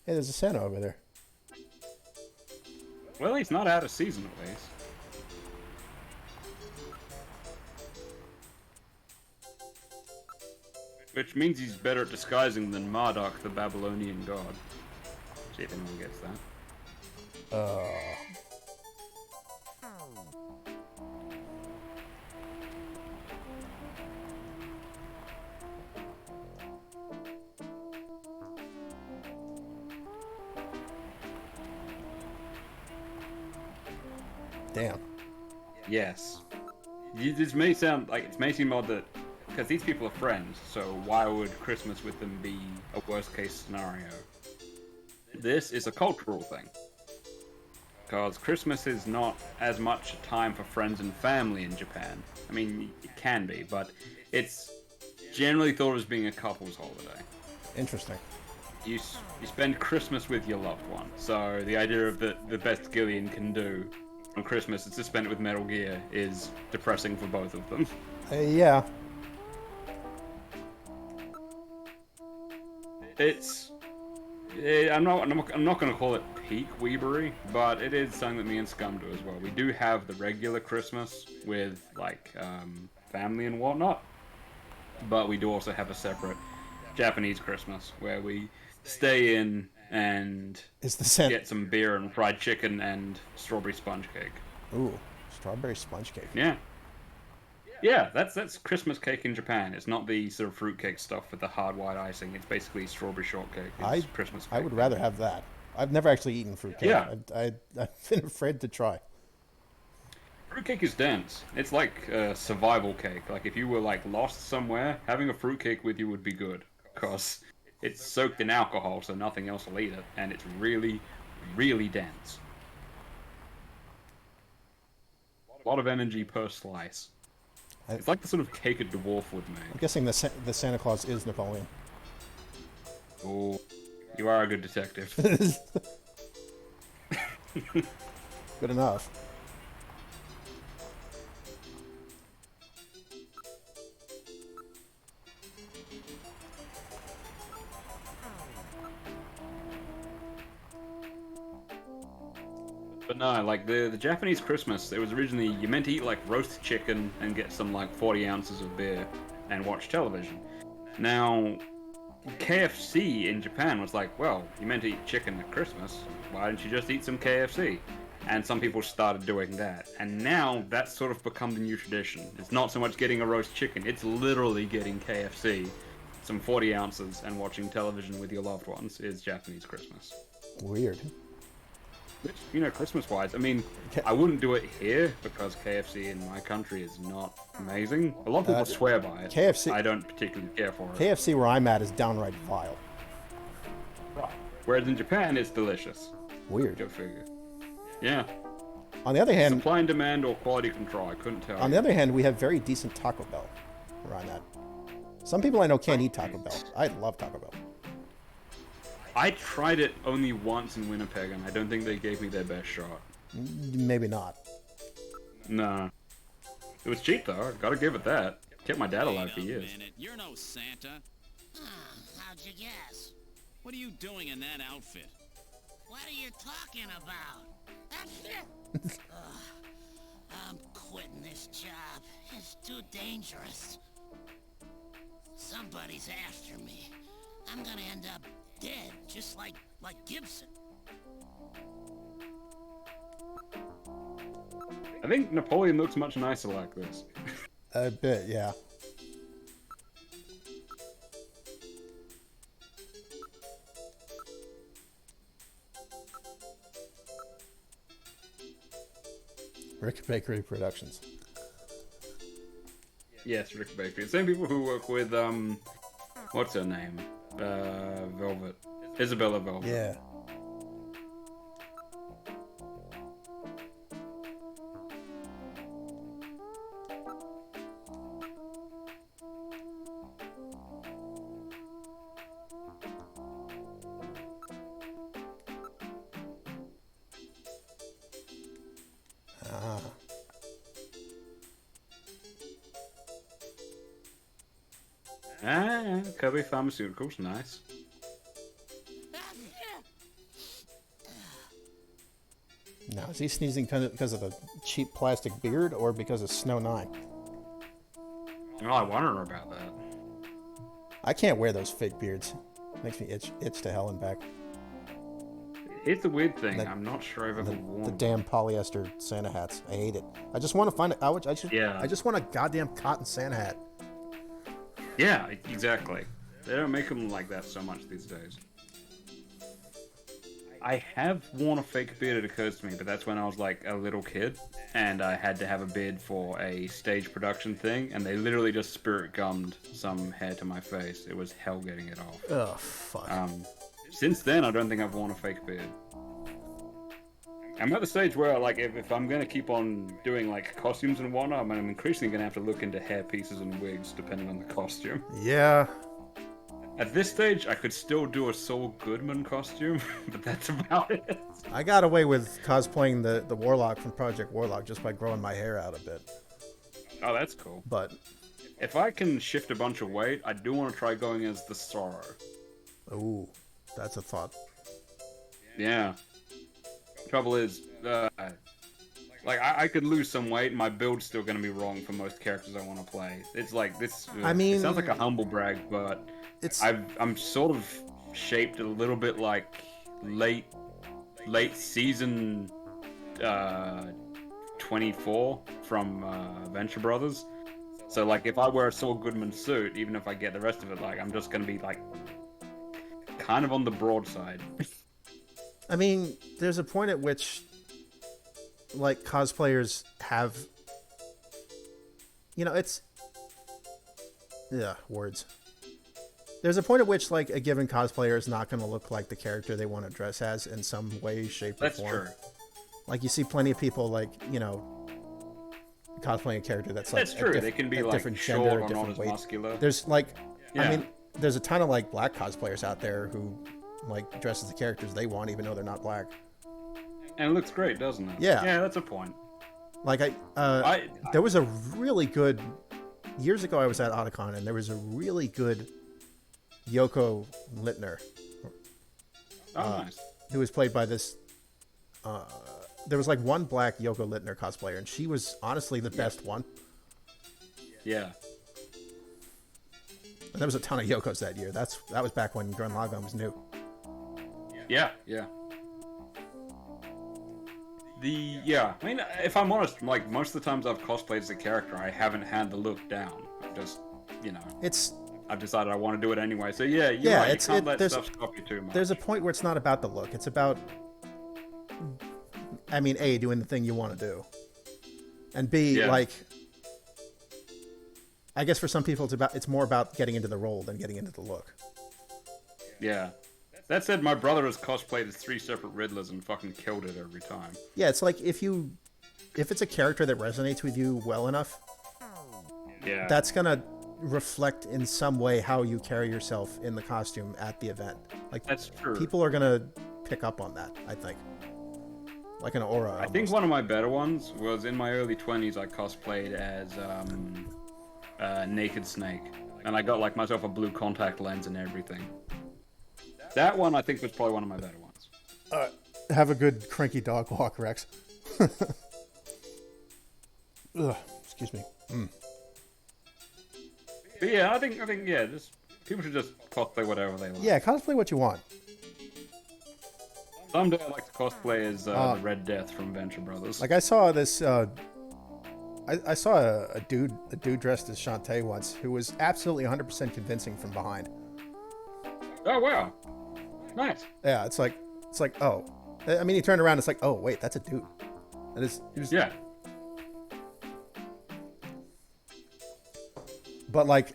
Hey, there's a Santa over there. Well, he's not out of season at least. Which means he's better at disguising than Marduk, the Babylonian god. See if anyone gets that. Damn. Yes. This may sound like it may seem odd that because these people are friends, so why would Christmas with them be a worst case scenario? This is a cultural thing. Because Christmas is not as much a time for friends and family in Japan. I mean, it can be, but it's generally thought of as being a couple's holiday. Interesting. You spend Christmas with your loved one, so the idea of the best Gillian can do on Christmas to spend it with Metal Gear is depressing for both of them. Yeah. I'm not going to call it peak weebery, but it is something that me and Scum do as well. We do have the regular Christmas with like family and whatnot, but we do also have a separate Japanese Christmas where we stay in and get some beer and fried chicken and strawberry sponge cake. Ooh, strawberry sponge cake. Yeah. Yeah, that's Christmas cake in Japan. It's not the sort of fruitcake stuff with the hard white icing. It's basically strawberry shortcake. It's Christmas cake. I would rather have that. I've never actually eaten fruitcake. Yeah. I've been afraid to try. Fruitcake is dense. It's like a survival cake. Like if you were like lost somewhere, having a fruitcake with you would be good. Because it's soaked in alcohol, so nothing else will eat it. And it's really, really dense. A lot of energy per slice. It's like the sort of cake a dwarf would make. I'm guessing the Santa Claus is Napoleon. Oh, you are a good detective. Good enough. But no, like the Japanese Christmas, it was originally you meant to eat like roast chicken and get some like 40 ounces of beer and watch television. Now, KFC in Japan was like, well, you meant to eat chicken at Christmas, why didn't you just eat some KFC? And some people started doing that. And now that's sort of become the new tradition. It's not so much getting a roast chicken, it's literally getting KFC, some 40 ounces, and watching television with your loved ones is Japanese Christmas. Weird. Which, you know, Christmas-wise, I mean, I wouldn't do it here because KFC in my country is not amazing. A lot of people swear by it. KFC, I don't particularly care for it. KFC where I'm at is downright vile. Right. Whereas in Japan, it's delicious. Weird. Go figure. Yeah. On the other hand, supply and demand or quality control, I couldn't tell. On the other hand, we have very decent Taco Bell where I'm at. Some people I know can't eat Taco Bell. I love Taco Bell. I tried it only once in Winnipeg, and I don't think they gave me their best shot. Maybe not. Nah. It was cheap, though. I gotta give it that. Kept my dad alive for years. You're no Santa. How'd you guess? What are you doing in that outfit? What are you talking about? I'm quitting this job. It's too dangerous. Somebody's after me. I'm gonna end up dead, just like Gibson. I think Napoleon looks much nicer like this. A bit, yeah. Rick Bakery Productions. Yes, Rick Bakery. Same people who work with, what's her name? Velvet. Isabella Velvet. Yeah. Kirby Pharmaceuticals, nice. Now, is he sneezing because of the cheap plastic beard or because of Snow 9? Oh, I wonder about that. I can't wear those fake beards. Makes me itch to hell and back. It's a weird thing. I'm not sure I've ever worn the damn polyester Santa hats. I hate it. I just want to find it. I just want a goddamn cotton Santa hat. Yeah, exactly. They don't make them like that so much these days. I have worn a fake beard, it occurs to me, but that's when I was like a little kid, and I had to have a beard for a stage production thing, and they literally just spirit gummed some hair to my face. It was hell getting it off. Oh, fuck. Since then, I don't think I've worn a fake beard. I'm at the stage where, like, if I'm going to keep on doing, like, costumes and whatnot, I'm increasingly going to have to look into hair pieces and wigs, depending on the costume. Yeah. At this stage, I could still do a Saul Goodman costume, but that's about it. I got away with cosplaying the Warlock from Project Warlock just by growing my hair out a bit. Oh, that's cool. But if I can shift a bunch of weight, I do want to try going as the Sorrow. Ooh, that's a thought. Yeah. Trouble is, like, I could lose some weight, and my build's still going to be wrong for most characters I want to play. It's like this. I mean, it sounds like a humble brag, but I'm sort of shaped a little bit like late season 24 from Venture Brothers. So like, if I wear a Saul Goodman suit, even if I get the rest of it, like, I'm just going to be like kind of on the broad side. I mean, there's a point at which, like, cosplayers have, you know, words. There's a point at which, like, a given cosplayer is not going to look like the character they want to dress as in some way, shape, or form. True. Like, you see plenty of people, like, you know, cosplaying a character that's like true. They can be like different short gender, or different not as weight. muscular. There's like, Yeah. I mean, there's a ton of like black cosplayers out there who like dress as the characters they want, even though they're not black. And it looks great, doesn't it? Yeah. Yeah, that's a point. Like there was a really good years ago. I was at Otacon, and there was a really good Yoko Littner. Nice. Who was played by this. There was like one black Yoko Littner cosplayer, and she was honestly the best one. Yeah. And there was a ton of Yokos that year. That was back when Gurren Lagann was new. Yeah. I mean, if I'm honest, like, most of the times I've cosplayed as a character, I haven't had the look down. I've just, you know, I've decided I want to do it anyway. So yeah, right, you can't let stuff stop you too much. There's a point where it's not about the look. It's about, I mean, A, doing the thing you want to do, and B, like, I guess for some people it's more about getting into the role than getting into the look. Yeah. That said, my brother has cosplayed as 3 separate Riddlers and fucking killed it every time. Yeah, it's like if it's a character that resonates with you well enough, that's gonna reflect in some way how you carry yourself in the costume at the event. Like, that's true. People are gonna pick up on that, I think. Like an aura. I think one of my better ones was in my early 20s. I cosplayed as Naked Snake, and I got like myself a blue contact lens and everything. That one, I think, was probably one of my better ones. Have a good cranky dog walk, Rex. Ugh, excuse me. But yeah, I think, just people should just cosplay whatever they like. Yeah, cosplay what you want. Someday I'd like to cosplay as the Red Death from Venture Brothers. Like, I saw this. I saw a dude dressed as Shantae once, who was absolutely 100% convincing from behind. Oh wow. Nice. Yeah, it's like, oh. I mean, he turned around, it's like, oh, wait, that's a dude. Yeah. But, like,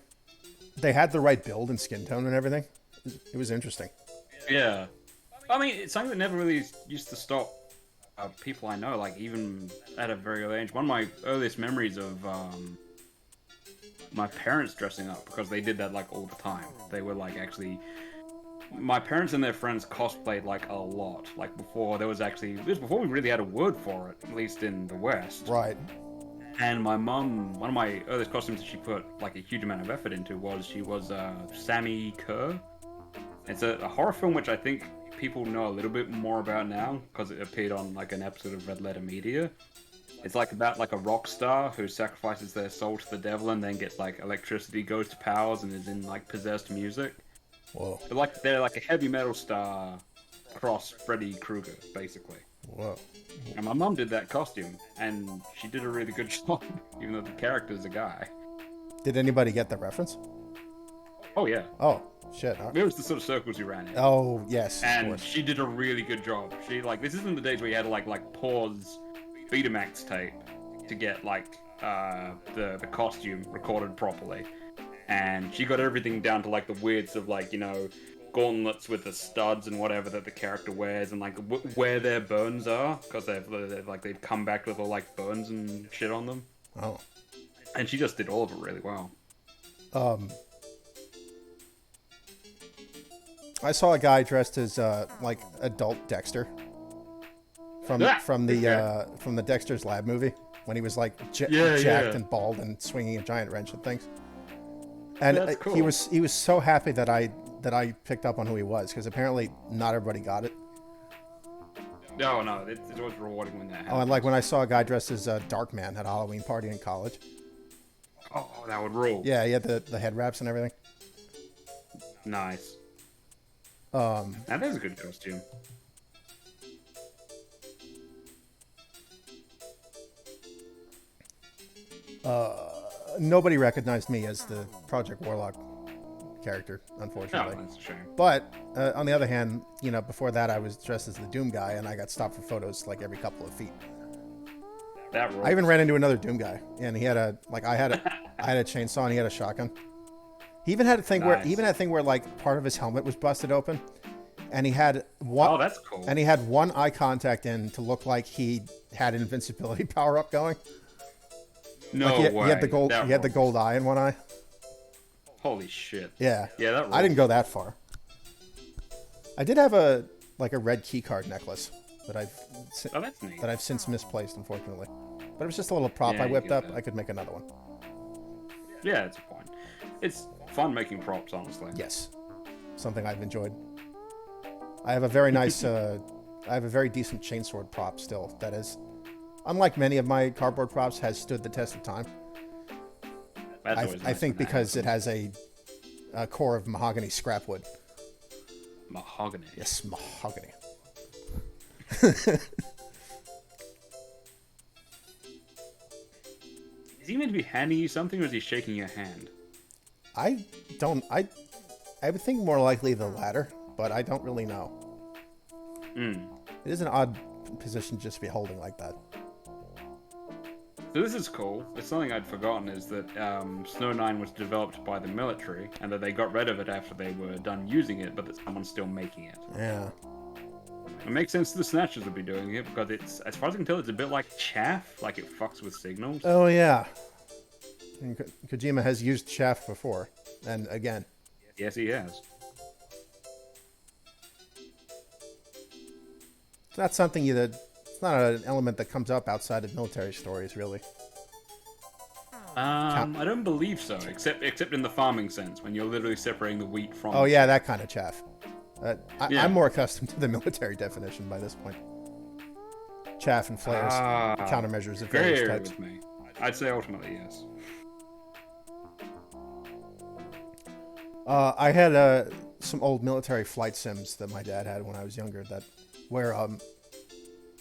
they had the right build and skin tone and everything. It was interesting. Yeah. I mean, it's something that never really used to stop people I know, like, even at a very early age. One of my earliest memories of my parents dressing up, because they did that, like, all the time. They were, like, actually... My parents and their friends cosplayed, like, a lot. Like, before there was actually... This was before we really had a word for it, at least in the West. Right. And my mum, one of my earliest costumes that she put, like, a huge amount of effort into was she was Sammy Kerr. It's a horror film which I think people know a little bit more about now, because it appeared on, like, an episode of Red Letter Media. It's, like, about, like, a rock star who sacrifices their soul to the devil and then gets, like, electricity ghost powers and is in, like, possessed music. Whoa. But, like, they're like a heavy metal star cross Freddy Krueger, basically. Whoa. And my mum did that costume, and she did a really good job, even though the character's a guy. Did anybody get the reference? Oh, yeah. Oh, shit. It was the sort of circles you ran in. Oh, yes. And she did a really good job. She, like, this isn't the days where you had to, like pause Betamax tape to get, like, the costume recorded properly. And she got everything down to, like, the weirds of, like, you know, gauntlets with the studs and whatever that the character wears, and, like, where their burns are, because they've come back with all, like, burns and shit on them. Oh. And she just did all of it really well. I saw a guy dressed as like adult Dexter from the Dexter's Lab movie when he was like jacked and bald and swinging a giant wrench and things. And That's cool. he was so happy that I picked up on who he was, because apparently not everybody got it. No, it's always rewarding when that happens. Oh, and like when I saw a guy dressed as a Darkman at a Halloween party in college. Oh, that would rule. Yeah, he had the head wraps and everything. Nice. That is a good costume. Nobody recognized me as the Project Warlock character, unfortunately. Oh, that's a shame. But on the other hand, you know, before that I was dressed as the Doom guy, and I got stopped for photos like every couple of feet. That rules. I even ran into another Doom guy, and he had I had a chainsaw and he had a shotgun. He even had a thing where like part of his helmet was busted open, and he had one. Oh, that's cool. And he had one eye contact in to look like he had an invincibility power up going. No like way. He had the gold. He had the gold eye in one eye. Holy shit. Yeah. Yeah, that rules. I didn't go that far. I did have a red key card necklace that I've since misplaced, unfortunately. But it was just a little prop I whipped up. I could make another one. Yeah, it's a point. It's fun making props, honestly. Yes, something I've enjoyed. I have a very nice, I have a very decent chainsword prop still. That is, unlike many of my cardboard props, has stood the test of time. I think because it has a core of mahogany scrap wood. Mahogany. Yes, mahogany. Is he meant to be handing you something, or is he shaking your hand? I would think more likely the latter, but I don't really know. It is an odd position just to be holding like that. So this is cool. It's something I'd forgotten, is that Snow 9 was developed by the military, and that they got rid of it after they were done using it, but that someone's still making it. Yeah. It makes sense the Snatchers would be doing it, because it's, as far as I can tell, it's a bit like chaff, like it fucks with signals. Oh, yeah. And Kojima has used chaff before, and again. Yes, he has. It's not something it's not an element that comes up outside of military stories, really. I don't believe so, except in the farming sense, when you're literally separating the wheat from... Oh, yeah, that kind of chaff. I'm more accustomed to the military definition by this point. Chaff and flares, countermeasures of various types. With me. I'd say ultimately yes. I had some old military flight sims that my dad had when I was younger. Where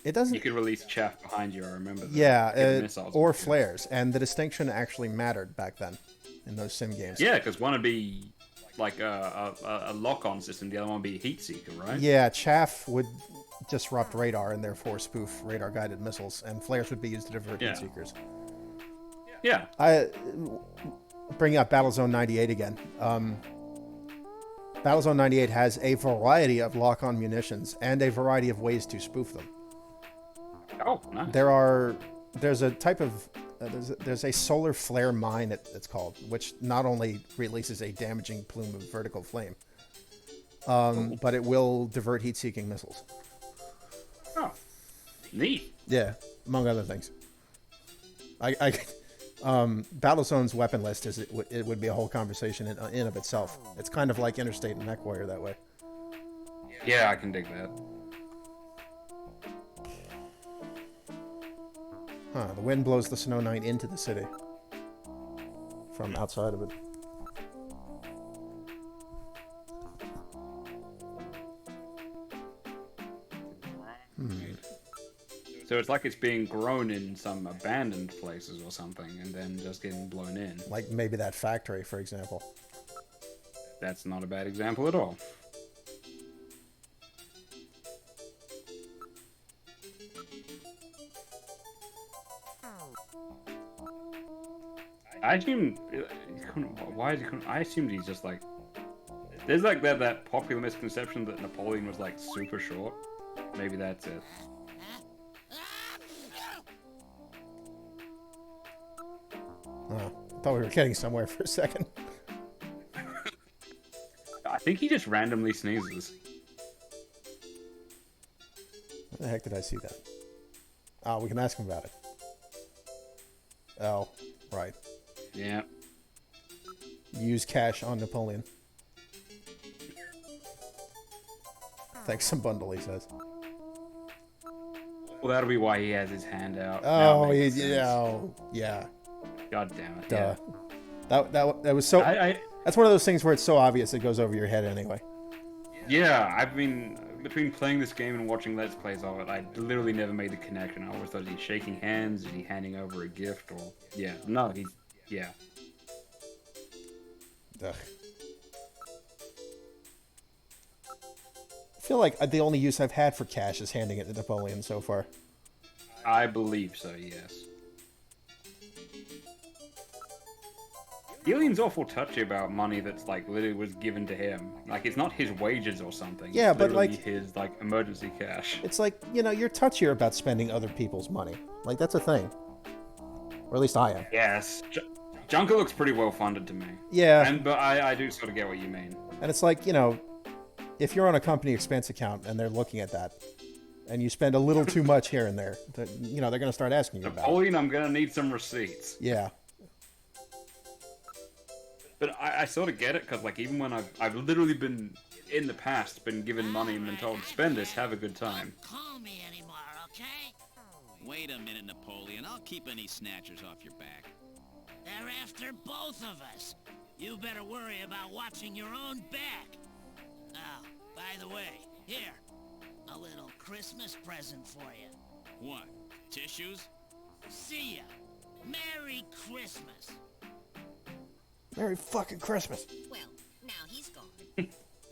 it doesn't. You could release chaff behind you. I remember. That. Yeah, or flares, and the distinction actually mattered back then in those sim games. Yeah, because one would be like a lock-on system, the other one would be a heat seeker, right? Yeah, chaff would disrupt radar and therefore spoof radar-guided missiles, and flares would be used to divert heat seekers. Yeah. Bringing up Battlezone 98 again. Battlezone 98 has a variety of lock-on munitions and a variety of ways to spoof them. Oh, nice. There's a type of there's a solar flare mine, it's called, which not only releases a damaging plume of vertical flame, but it will divert heat-seeking missiles. Oh, neat. Yeah, among other things. Battlezone's weapon list it would be a whole conversation in of itself. It's kind of like Interstate and MechWarrior that way. Yeah, I can dig that. Huh, the wind blows the Snow 9 into the city from outside of it. So it's like it's being grown in some abandoned places or something, and then just getting blown in. Like maybe that factory, for example. That's not a bad example at all. I assume... Why is he... I assumed he's just like... There's like that popular misconception that Napoleon was like super short. Maybe that's it. Oh, I thought we were getting somewhere for a second. think he just randomly sneezes. Where the heck did I see that? Oh, we can ask him about it. Oh, right. Yeah. Use cash on Napoleon. Thanks some bundle, he says. Well, that'll be why he has his hand out. Oh, yeah. Yeah. God damn it. Duh. Yeah. That was so... That's one of those things where it's so obvious it goes over your head anyway. Yeah, I mean, between playing this game and watching Let's Plays of it, I literally never made the connection. I always thought, is he shaking hands? Is he handing over a gift? Or... Yeah. No, he's... Yeah. Ugh. I feel like the only use I've had for cash is handing it to Napoleon so far. I believe so, yes. Alien's awful touchy about money that's, like, literally was given to him. Like, it's not his wages or something. Yeah, it's but, literally like... his, like, emergency cash. It's like, you know, you're touchier about spending other people's money. Like, that's a thing. Or at least I am. Yes. Junker looks pretty well funded to me. Yeah. But I do sort of get what you mean. And it's like, you know, if you're on a company expense account and they're looking at that, and you spend a little too much here and there, you know, they're going to start asking you about it. Napoleon, I'm going to need some receipts. Yeah. But I sort of get it, because, like, even when I've literally been, in the past, been given money and been told, spend this, have a good time. Call me anymore, okay? Wait a minute, Napoleon. I'll keep any snatchers off your back. They're after both of us. You better worry about watching your own back. Oh, by the way, here, a little Christmas present for you. What? Tissues? See ya. Merry Christmas. Merry fucking Christmas. Well, now he's gone.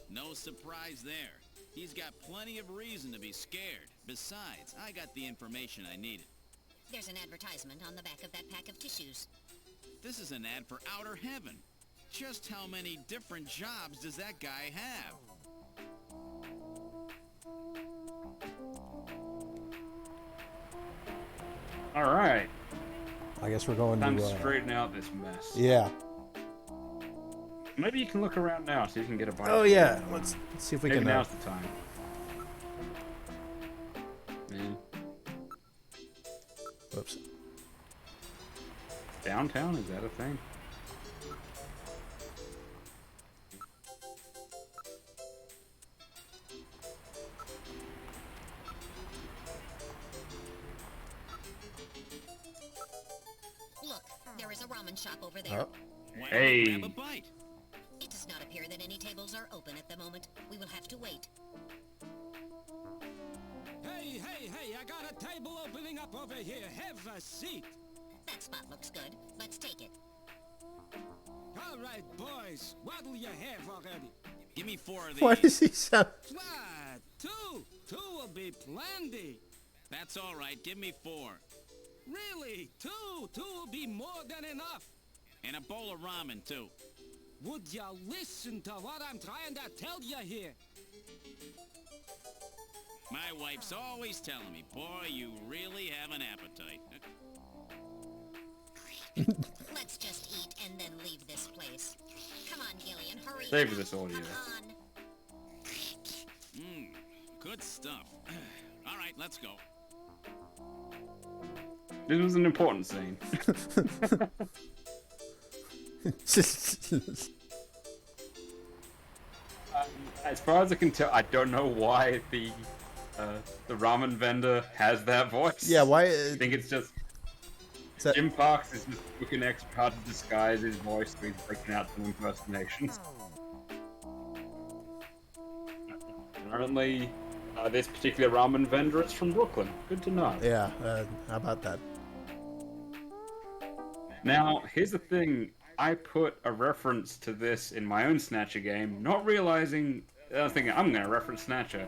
No surprise there. He's got plenty of reason to be scared. Besides, I got the information I needed. There's an advertisement on the back of that pack of tissues. This is an ad for outer heaven. Just how many different jobs does that guy have? Alright. I guess we're going Time to... to straighten out this mess. Yeah. Maybe you can look around now so you can get a bite. Oh, yeah. Let's see if we Maybe can... now's the time. Whoops. Downtown? Is that a thing? Look, there is a ramen shop over there. Oh. Why Hey. don't we grab a bite? It does not appear that any tables are open at the moment. We will have to wait. Hey, I got a table opening up over here. Have a seat. That spot looks good. Let's take it. All right, boys. What'll you have already? Give me 4 of these. Why does he sound... What? 2? 2 will be plenty. That's all right. Give me 4. Really? 2? 2 will be more than enough. And a bowl of ramen, too. Would you listen to what I'm trying to tell you here? My wife's always telling me, boy, you really have an appetite. Let's just eat and then leave this place. Come on, Gillian, hurry. Save this audio. Come on. Good stuff. All right, let's go. This was an important scene. As far as I can tell, I don't know why the ramen vendor has that voice. Yeah, why... I think it's just... that... Jim Parks is just looking extra hard to disguise his voice, so he's breaking out some impersonations. Apparently, this particular ramen vendor is from Brooklyn. Good to know. Yeah, how about that? Now, here's the thing. I put a reference to this in my own Snatcher game, not realizing... I was thinking, I'm going to reference Snatcher,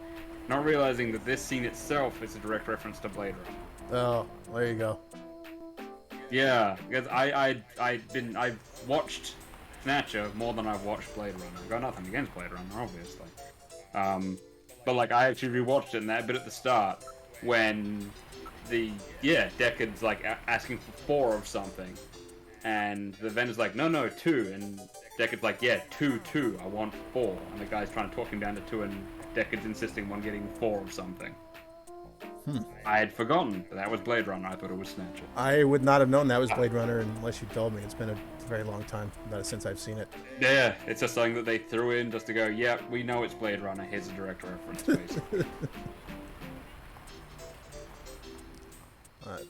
not realizing that this scene itself is a direct reference to Blade Runner. Oh, there you go. Yeah, because I've watched Snatcher more than I've watched Blade Runner. I've got nothing against Blade Runner, obviously. But like I actually rewatched it, and that bit at the start when Deckard's like asking for 4 of something, and the vendor's like, no, 2, and Deckard's like, yeah, 2, I want 4, and the guy's trying to talk him down to 2, and Deckard's insisting on getting 4 of something. I had forgotten that was Blade Runner. I thought it was Snatcher. I would not have known that was Blade Runner unless you told me. It's been a very long time since I've seen it. Yeah, it's just something that they threw in just to go, yeah, we know it's Blade Runner. Here's a direct reference, basically.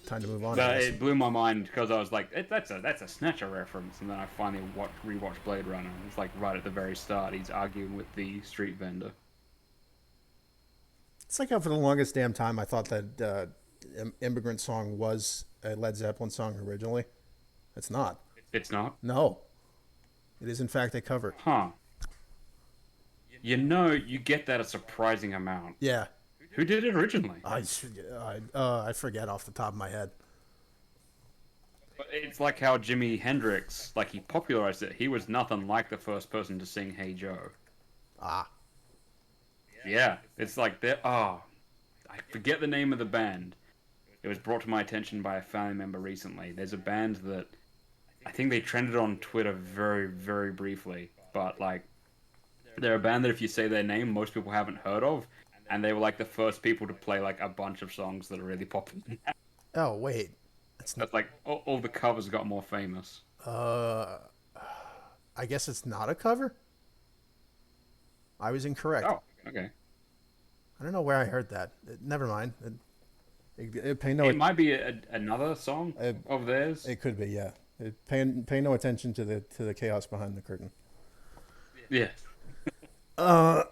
Time to move on. But it blew my mind because I was like, that's a Snatcher reference, and then I finally rewatched Blade Runner. It's like right at the very start, he's arguing with the street vendor. It's like how for the longest damn time I thought that Immigrant Song was a Led Zeppelin song originally. It's not. It's not? No. It is in fact a cover. Huh. You get that a surprising amount. Yeah. Who did it originally? I forget off the top of my head. But it's like how Jimi Hendrix, like he popularized it. He was nothing like the first person to sing Hey Joe. Ah. Yeah, it's like I forget the name of the band. It was brought to my attention by a family member recently. There's a band that I think they trended on Twitter very, very briefly, but like they're a band that if you say their name, most people haven't heard of, and they were like the first people to play like a bunch of songs that are really popular. Oh wait, that's like all the covers got more famous. I guess it's not a cover. I was incorrect. Oh, okay. I don't know where I heard that. Never mind. It might be another song of theirs. It could be, yeah. Pay no attention to the chaos behind the curtain. Yeah. I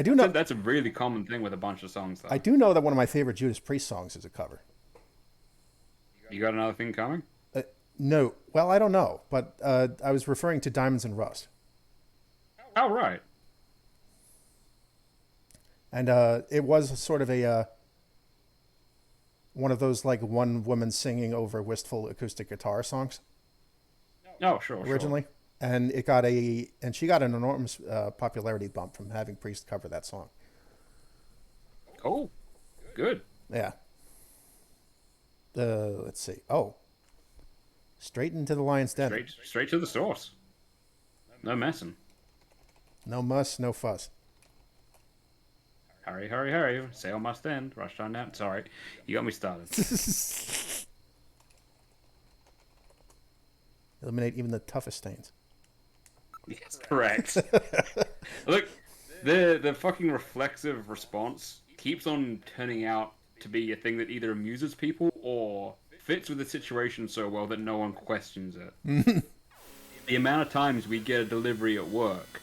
do know that's a really common thing with a bunch of songs, though. I do know that one of my favorite Judas Priest songs is a cover. You got another thing coming? No. Well, I don't know, but I was referring to Diamonds and Rust. Oh, right. And it was sort of a one of those like one woman singing over wistful acoustic guitar songs. Oh, sure. Originally, sure. And she got an enormous popularity bump from having Priest cover that song. Oh, good. Yeah. Let's see. Oh, straight into the lion's den. Straight to the source. No messing. No muss, no fuss. Hurry, hurry, hurry. Sale must end. Rush on down. Sorry. You got me started. Eliminate even the toughest stains. Yes, correct. Look, the fucking reflexive response keeps on turning out to be a thing that either amuses people or fits with the situation so well that no one questions it. The amount of times we get a delivery at work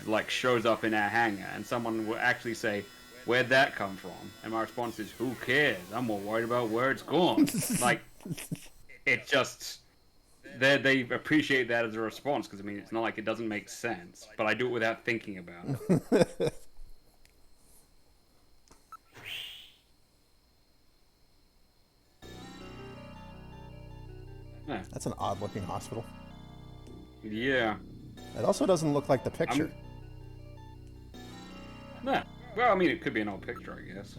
like shows up in our hangar and someone will actually say, "Where'd that come from?" And my response is, "Who cares? I'm more worried about where it's gone." Like, it just... They appreciate that as a response, because, I mean, it's not like it doesn't make sense, but I do it without thinking about it. Yeah. That's an odd-looking hospital. Yeah. It also doesn't look like the picture. Yeah. Well, I mean, it could be an old picture, I guess.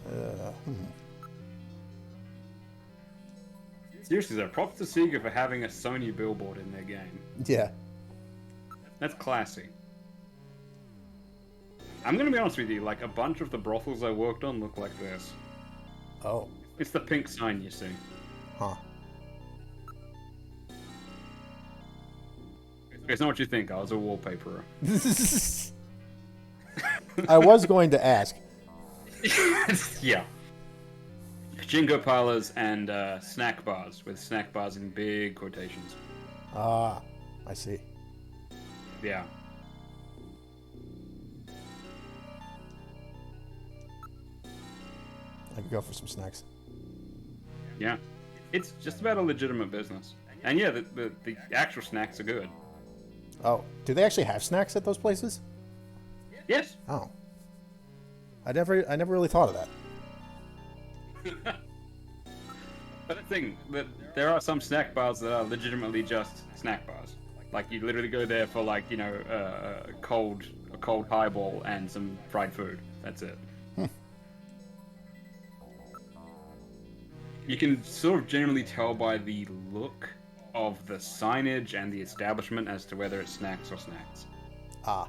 Seriously, though, props to Sega for having a Sony billboard in their game. Yeah. That's classy. I'm gonna be honest with you, like, a bunch of the brothels I worked on look like this. Oh. It's the pink sign, you see. Huh. It's not what you think, I was a wallpaperer. I was going to ask. Yeah. Jingo parlors and snack bars, with snack bars in big quotations. Ah, I see. Yeah. I could go for some snacks. Yeah. It's just about a legitimate business. And yeah, the actual snacks are good. Oh, do they actually have snacks at those places? Yes. Oh. I never really thought of that. But the thing, that there are some snack bars that are legitimately just snack bars. Like, you literally go there for, like, you know, a cold highball and some fried food. That's it. You can sort of generally tell by the look of the signage and the establishment as to whether it's snacks or snacks. Ah.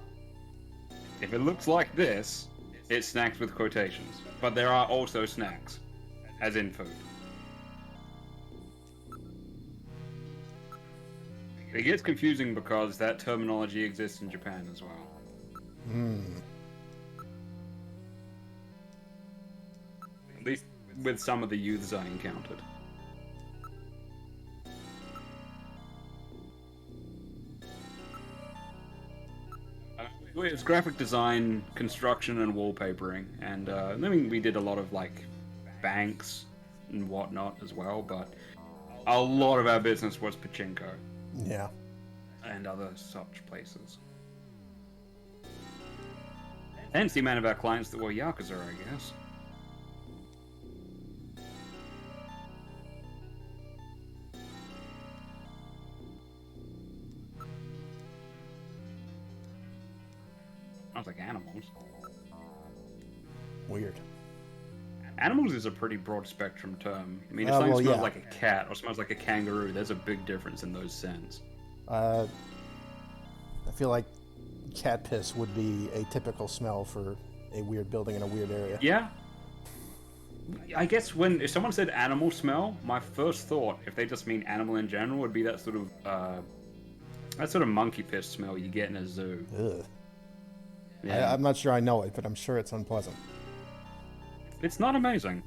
If it looks like this, it's snacks with quotations. But there are also snacks, as in food. It gets confusing because that terminology exists in Japan as well. At least with some of the youths I encountered. It was graphic design, construction, and wallpapering, and I mean we did a lot of like banks and whatnot as well, but a lot of our business was pachinko. Yeah. And other such places. Hence the amount of our clients that were Yakuza, I guess. Sounds like animals. Weird. Animals is a pretty broad spectrum term. I mean, if something smells yeah. like a cat or smells like a kangaroo, there's a big difference in those scents. I feel like cat piss would be a typical smell for a weird building in a weird area. Yeah. I guess if someone said animal smell, my first thought, if they just mean animal in general, would be that sort of monkey piss smell you get in a zoo. Ugh. Yeah. I'm not sure I know it, but I'm sure it's unpleasant. It's not amazing.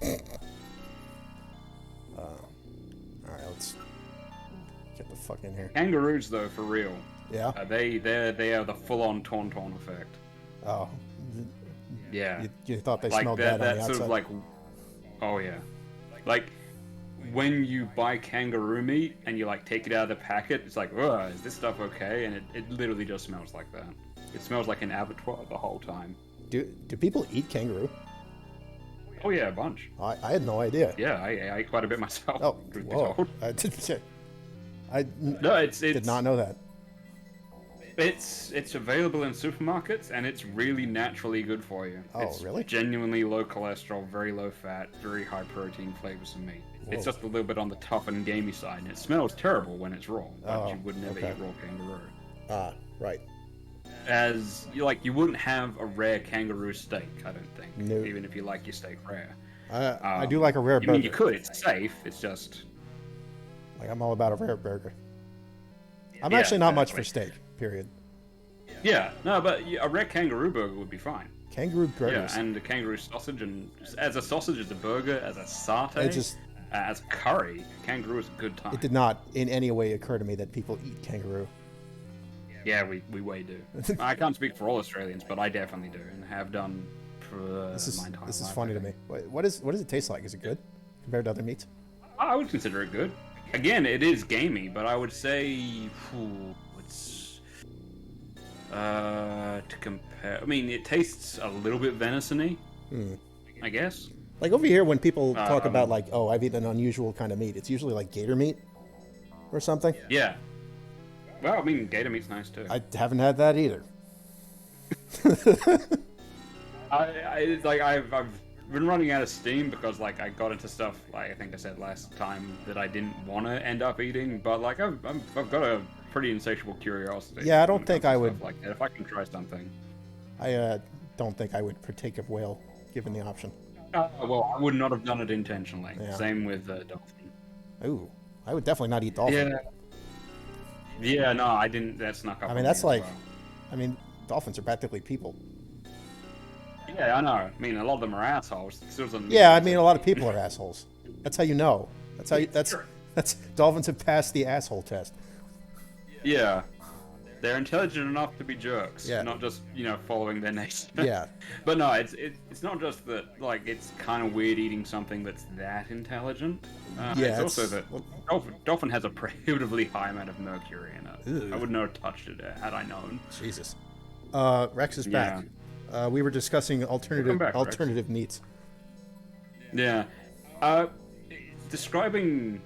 Alright, let's get the fuck in here. Kangaroos, though, for real. Yeah? They are the full-on Tauntaun effect. Oh. Yeah. You thought they like smelled that, bad on the sort outside? of like, oh yeah, like when you buy kangaroo meat and you like take it out of the packet, it's like, ugh, is this stuff okay? And it literally just smells like that. It smells like an abattoir the whole time. Do people eat kangaroo? Oh yeah, a bunch. I had no idea. Yeah, I ate quite a bit myself. Oh, truth be whoa. told. I did not know that. It's available in supermarkets, and it's really naturally good for you. Oh, it's really? Genuinely low cholesterol, very low fat, very high protein flavors of meat. It's Whoa. just a little bit on the tough and gamey side, and it smells terrible when it's raw, but Oh, you would never okay. eat raw kangaroo. Ah, right. As you wouldn't have a rare kangaroo steak, I don't think, No. even if you like your steak rare. I do like a rare I burger. mean, you could. It's safe. It's just. Like, I'm all about a rare burger. I'm Yeah, actually not much exactly. for steak, period. Yeah, no, but a rare kangaroo burger would be fine. Kangaroo burgers. Yeah, and a kangaroo sausage, and as a sausage, as a burger, as a satay, It just- as curry, kangaroo is a good time. It did not in any way occur to me that people eat kangaroo. Yeah, we way do. I can't speak for all Australians, but I definitely do, and have done for my entire This is life, funny I to me. think. What does it taste like? Is it good compared to other meats? I would consider it good. Again, it is gamey, but I would say it's to compare. I mean, it tastes a little bit venison-y, I guess. Like over here, when people talk about like, oh, I've eaten an unusual kind of meat, it's usually like gator meat or something. Yeah. Well, I mean, gator meat's nice too. I haven't had that either. I've been running out of steam because like I got into stuff like I think I said last time that I didn't want to end up eating, but like I've got a pretty insatiable curiosity. Yeah, I don't when it think comes to I would- stuff like that. If I can try something. I don't think I would partake of whale given the option. Well, I would not have done it intentionally. Yeah. Same with dolphin. Ooh, I would definitely not eat dolphin. Yeah. Yeah, no, I didn't. That snuck up. I on mean, me that's as like, well. I mean, dolphins are practically people. Yeah, I know. I mean, a lot of them are assholes. It still doesn't mean Yeah, I anything. mean, a lot of people are assholes. That's how you know. That's how you. Sure. That's dolphins have passed the asshole test. Yeah. They're intelligent enough to be jerks, Yeah. not just, following their nature. Yeah. But no, it's not just that, like, it's kind of weird eating something that's that intelligent. Yeah, it's also it's- that dolphin has a prohibitively high amount of mercury in it. Ew. I would not have touched it had I known. Jesus. Rex is Yeah. back. We were discussing Welcome back, Rex. alternative meats. Yeah. Describing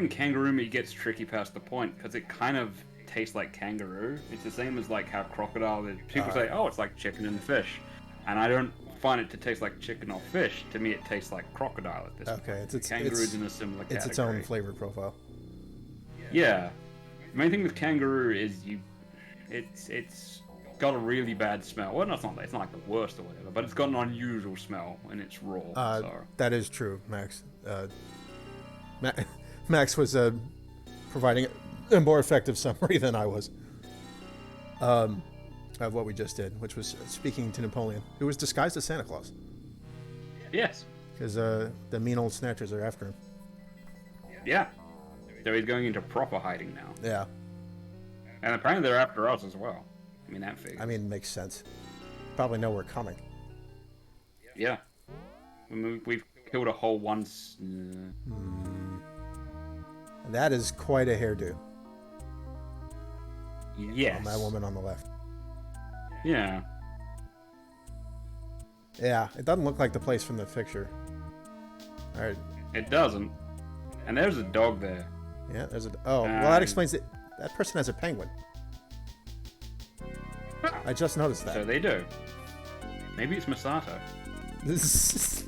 kangaroo meat gets tricky past the point, because it kind of tastes like kangaroo. It's the same as like how crocodile is. People say, oh, it's like chicken and fish. And I don't find it to taste like chicken or fish. To me, it tastes like crocodile at this point. Okay, Kangaroo's in a similar category. It's its own flavor profile. Yeah. The main thing with kangaroo is it's got a really bad smell. Well, no, it's not like the worst or whatever, but it's got an unusual smell and it's raw. So. That is true, Max. Max was providing a more effective summary than I was of what we just did, which was speaking to Napoleon, who was disguised as Santa Claus. Yes. Because the mean old snatchers are after him. Yeah. So he's going into proper hiding now. Yeah. And apparently they're after us as well. I mean, that figures. I mean, it makes sense. Probably know we're coming. Yeah. We've killed a whole once. That is quite a hairdo. Yes. On that woman on the left. Yeah. Yeah, it doesn't look like the place from the picture. All right. It doesn't. And there's a dog there. Yeah, there's a... Oh, well, that explains it. That person has a penguin. I just noticed that. So they do. Maybe it's Masato. Is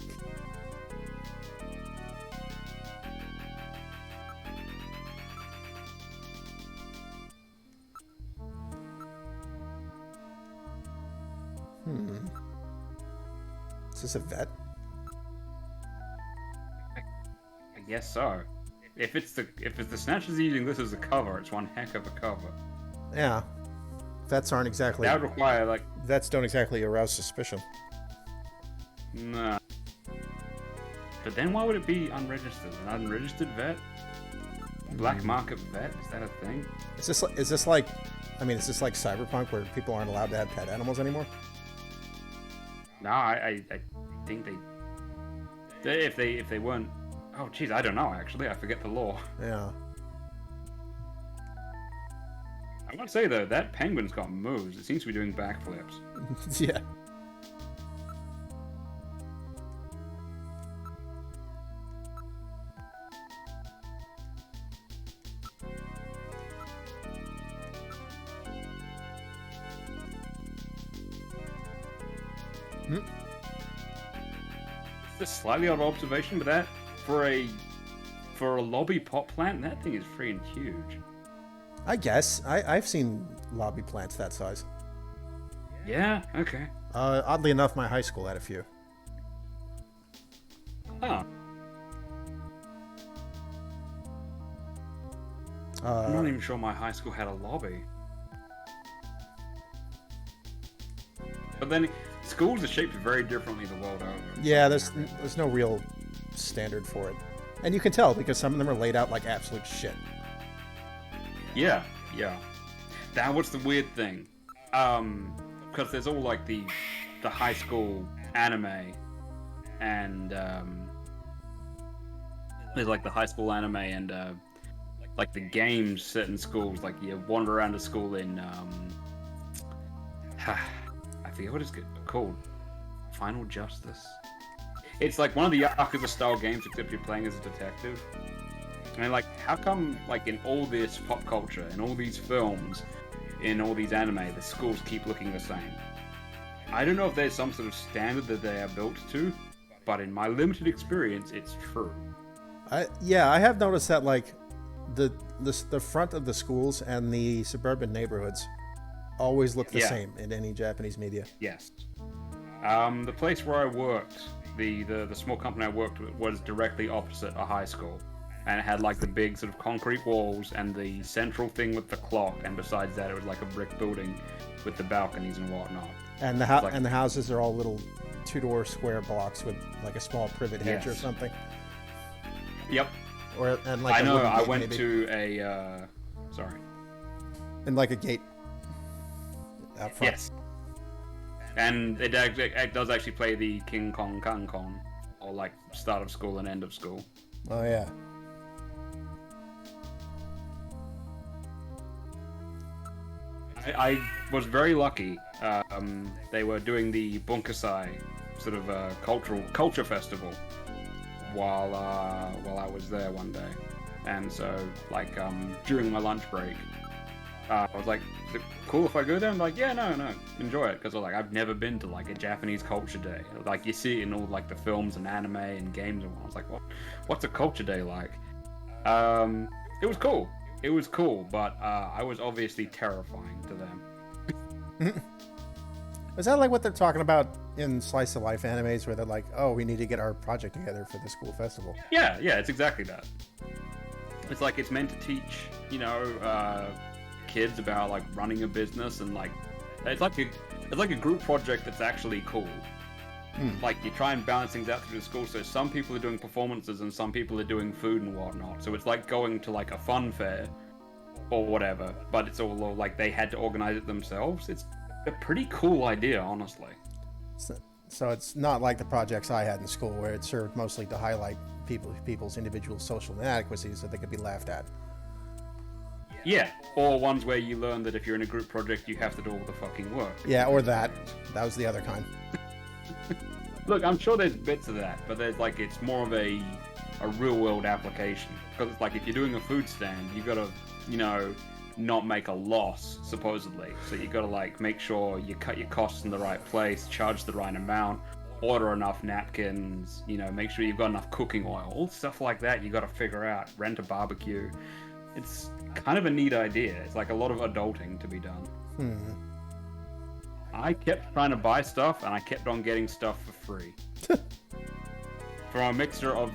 this a vet? I guess so. If it's the Snatchers using this as a cover, it's one heck of a cover. Yeah. Vets aren't exactly... That would require, like... Vets don't exactly arouse suspicion. Nah. But then why would it be unregistered? An unregistered vet? Black market vet? Is that a thing? Is this like... I mean, is this like Cyberpunk where people aren't allowed to have pet animals anymore? No, I think if they weren't... Oh, jeez, I don't know, actually. I forget the law. Yeah. I want to say, though, that penguin's got moves. It seems to be doing backflips. Yeah. It's a slightly odd observation, but that, for a lobby pot plant, that thing is freaking huge. I guess. I've seen lobby plants that size. Yeah, okay. Oddly enough, my high school had a few. Huh. I'm not even sure my high school had a lobby. But then, schools are shaped very differently the world over. Yeah, there's no real standard for it. And you can tell because some of them are laid out like absolute shit. Yeah, yeah. That was the weird thing. Because there's all like the high school anime and there's like the high school anime and like the games set in schools. Like you wander around a school in I forget what it's called. Final Justice. It's like one of the Yakuza style games except you're playing as a detective. And like, how come, like, in all this pop culture, in all these films, in all these anime, the schools keep looking the same? I don't know if there's some sort of standard that they are built to, but in my limited experience, it's true. I have noticed that, like, the front of the schools and the suburban neighborhoods always look the same in any Japanese media. Yes. The place where I worked, the small company I worked with, was directly opposite a high school. And it had like the big sort of concrete walls and the central thing with the clock, and besides that, it was like a brick building with the balconies and whatnot. And the and the houses are all little two-door square blocks with like a small privet hedge or something. Yep. And like I know. I gate, went maybe. to a sorry. And like a gate out front. Yes. And it does actually play the King Kong Kong Kong, or like start of school and end of school. Oh yeah. I was very lucky. They were doing the Bunkasai sort of culture festival while I was there one day, and so like during my lunch break, I was like, "Is it cool if I go there?" I'm like, "Yeah, no, enjoy it," because like I've never been to like a Japanese culture day. Like you see it in all like the films and anime and games, and I was like, "What's a culture day like?" It was cool. it was cool, but I was obviously terrifying to them. Is that like what they're talking about in slice of life animes, where they're like, "Oh, we need to get our project together for the school festival"? Yeah, it's exactly that. It's like it's meant to teach, kids about like running a business, and like it's like a group project that's actually cool. Like you try and balance things out through the school, so some people are doing performances and some people are doing food and whatnot. So it's like going to like a fun fair or whatever, but it's all like they had to organize it themselves. It's a pretty cool idea, honestly. So it's not like the projects I had in school, where it served mostly to highlight people's individual social inadequacies so they could be laughed at. Yeah, or ones where you learn that if you're in a group project, you have to do all the fucking work. Yeah, or that. That was the other kind. Look, I'm sure there's bits of that, but there's like it's more of a real world application, because it's like if you're doing a food stand, you gotta not make a loss supposedly. So you gotta like make sure you cut your costs in the right place, charge the right amount, order enough napkins, make sure you've got enough cooking oil, all stuff like that. You gotta figure out, rent a barbecue. It's kind of a neat idea. It's like a lot of adulting to be done. I kept trying to buy stuff, and I kept on getting stuff for free. From a mixture of,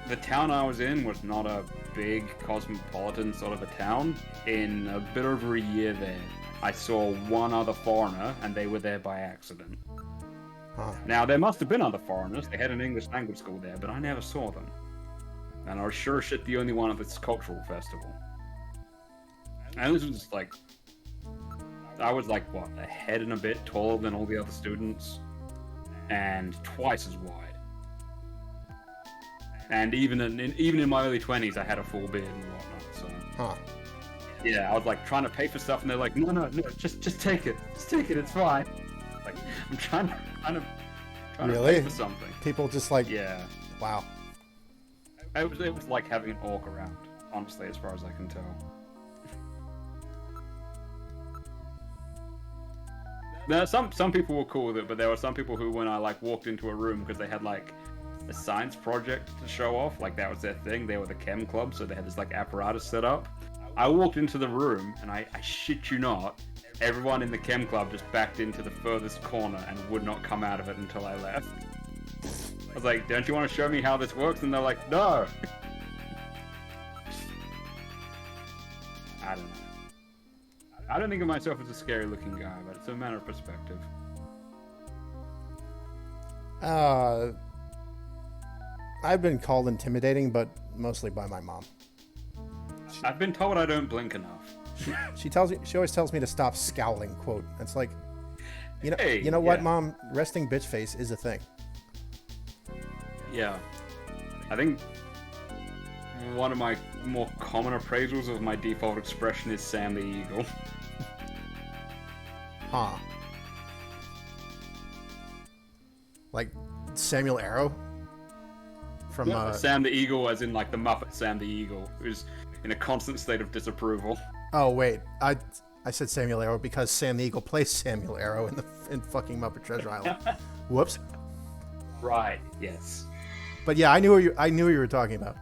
the town I was in was not a big cosmopolitan sort of a town. In a bit over a year there, I saw one other foreigner, and they were there by accident. Now, there must have been other foreigners. They had an English language school there, but I never saw them. And I was sure as shit the only one at this cultural festival. And this was like... I was like, what, a head and a bit taller than all the other students, and twice as wide. And even in my early 20s, I had a full beard and whatnot. So, yeah, I was like trying to pay for stuff, and they're like, no, just take it, it's fine. Like, I'm trying to pay for something. People just like, yeah, wow. It was like having an orc around, honestly, as far as I can tell. Now, some people were cool with it, but there were some people who, when I like walked into a room because they had like a science project to show off, like that was their thing. They were the chem club, so they had this like apparatus set up. I walked into the room, and I shit you not, everyone in the chem club just backed into the furthest corner and would not come out of it until I left. I was like, don't you want to show me how this works? And they're like, no. I don't know. I don't think of myself as a scary looking guy, but it's a matter of perspective. I've been called intimidating, but mostly by my mom. I've been told I don't blink enough. She always tells me to stop scowling, quote. It's like, Hey, you know what, Mom? Resting bitch face is a thing. Yeah. I think one of my more common appraisals of my default expression is Sam the Eagle. Like Samuel Arrow? From Sam the Eagle, as in like the Muppet Sam the Eagle, who's in a constant state of disapproval. Oh wait, I said Samuel Arrow because Sam the Eagle plays Samuel Arrow in fucking Muppet Treasure Island. Whoops. Right. Yes. But yeah, I knew what you were talking about.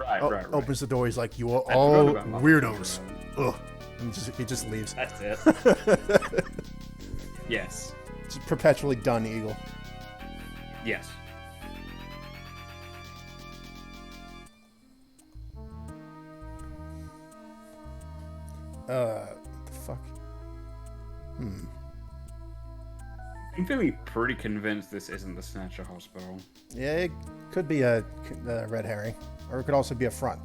Right. Opens the door. He's like, "You are all weirdos." Ugh. And he just leaves. That's it. Yes. Just perpetually done Eagle. Yes. The fuck? I'm feeling pretty convinced this isn't the Snatcher Hospital. Yeah, it could be a red herring, or it could also be a front.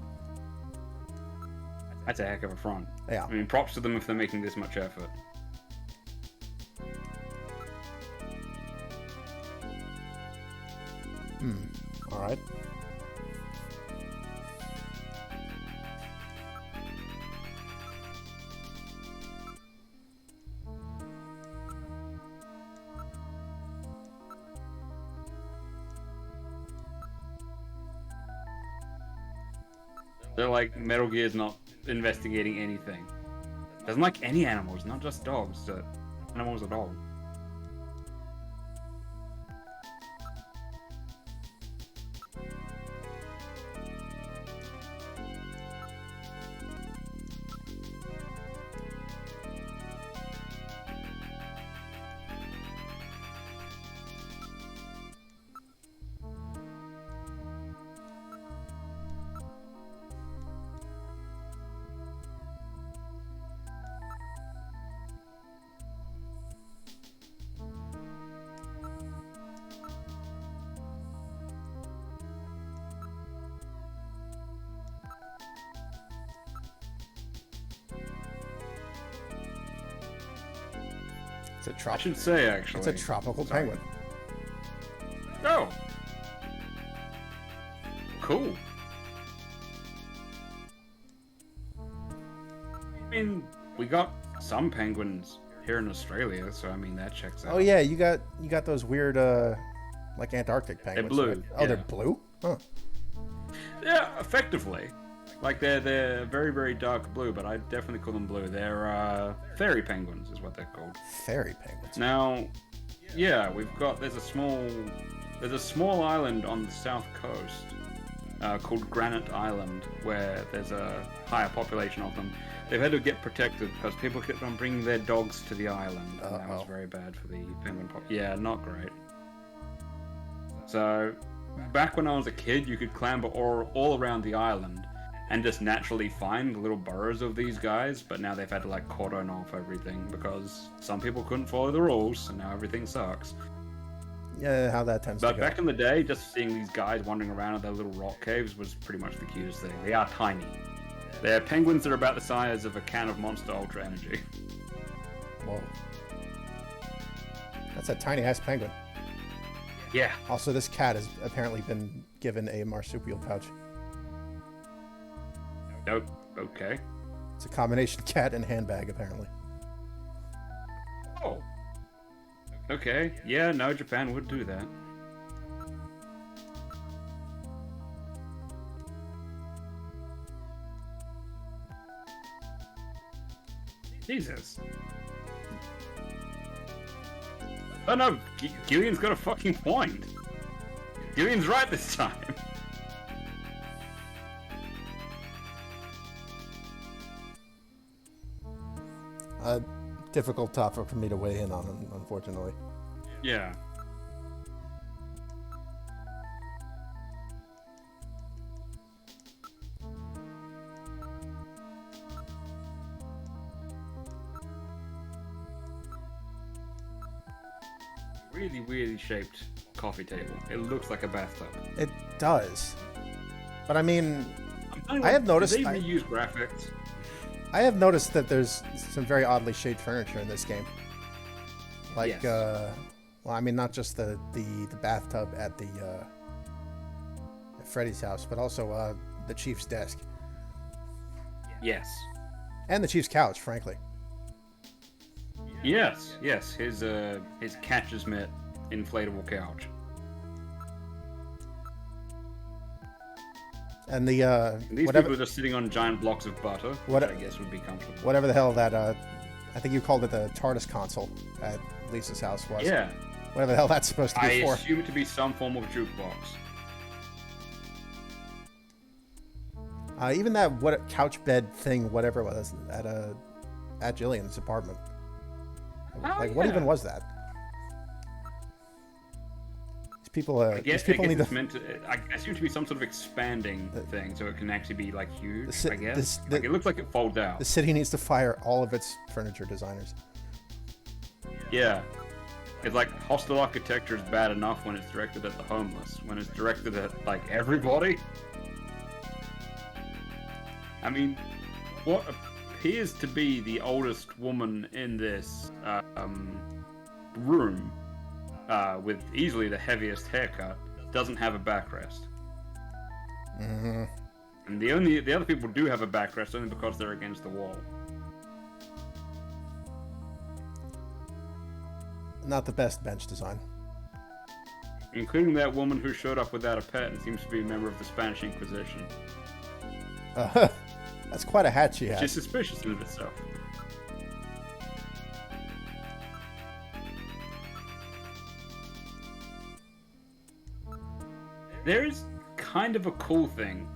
That's a heck of a front. Yeah. I mean, props to them if they're making this much effort. All right. They're like, Metal Gear's not investigating anything. Doesn't like any animals, not just dogs. Animals at all. It's a I should say, actually. It's a tropical penguin. Oh. Cool. I mean, we got some penguins here in Australia, so I mean that checks out. Oh yeah, you got those weird like Antarctic penguins. They're blue. Right? Oh, yeah. they're blue? Huh. Yeah, effectively. Like they're very, very dark blue, but I definitely call them blue. They're fairy penguins is what they're called. Fairy penguins. Now, yeah, there's a small island on the south coast called Granite Island where there's a higher population of them. They've had to get protected because people kept on bringing their dogs to the island, and that was very bad for the penguin Yeah, not great. So, back when I was a kid, you could clamber all around the island and just naturally find little burrows of these guys, but now they've had to like cordon off everything because some people couldn't follow the rules, and now everything sucks. Yeah, how that tends to But go. back in the day, just seeing these guys wandering around in their little rock caves was pretty much the cutest thing. They are tiny. They're penguins that are about the size of a can of Monster Ultra Energy. Whoa. That's a tiny ass penguin. Yeah. Also, this cat has apparently been given a marsupial pouch. Oh, okay. It's a combination cat and handbag, apparently. Oh. Okay. Yeah, no, Japan would do that. Jesus. Oh no, Gillian's got a fucking point. Gillian's right this time. Difficult topic for me to weigh in on, unfortunately. Yeah. Really weirdly shaped coffee table. It looks like a bathtub. It does. But I mean, I have noticed... Did they even use graphics? I have noticed that there's some very oddly shaped furniture in this game. Like, Yes. well, I mean, not just the bathtub at the at Freddy's house, but also the Chief's desk. Yes. And the Chief's couch, frankly. Yes, yes. His catcher's mitt inflatable couch. And the These whatever, people are just sitting on giant blocks of butter, which I guess would be comfortable. whatever the hell that I think you called it the TARDIS console at Lisa's house was. Yeah. Whatever the hell that's supposed to be I for. assume it to be some form of jukebox. Even that couch bed thing, whatever it was, at Jillian's apartment. Like, what even was that? These people, I guess need it's to. meant to. I assume to be some sort of expanding thing, so it can actually be like huge. I guess. the- Like, it looks like it folds out. The city needs to fire all of its furniture designers. Yeah. It's like hostile architecture is bad enough when it's directed at the homeless. When it's directed at like everybody. I mean, what appears to be the oldest woman in this room, with easily the heaviest haircut, doesn't have a backrest. Mm-hmm. And the other people do have a backrest only because they're against the wall. Not the best bench design. Including that woman who showed up without a pet and seems to be a member of the Spanish Inquisition. That's quite a hat she has. Which is suspicious in of itself. There is kind of a cool thing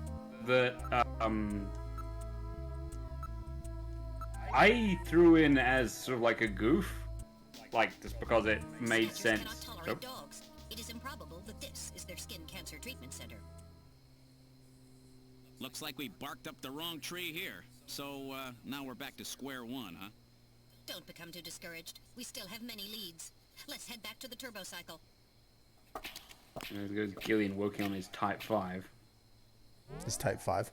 that I threw in as sort of like a goof, like just because it made Snatchers sense. cannot tolerate dogs. It is improbable that this is their skin cancer treatment center. Looks like we barked up the wrong tree here. So, now we're back to square one, huh? Don't become too discouraged. We still have many leads. Let's head back to the turbo cycle. There goes Gillian working on his Type 5. His Type 5.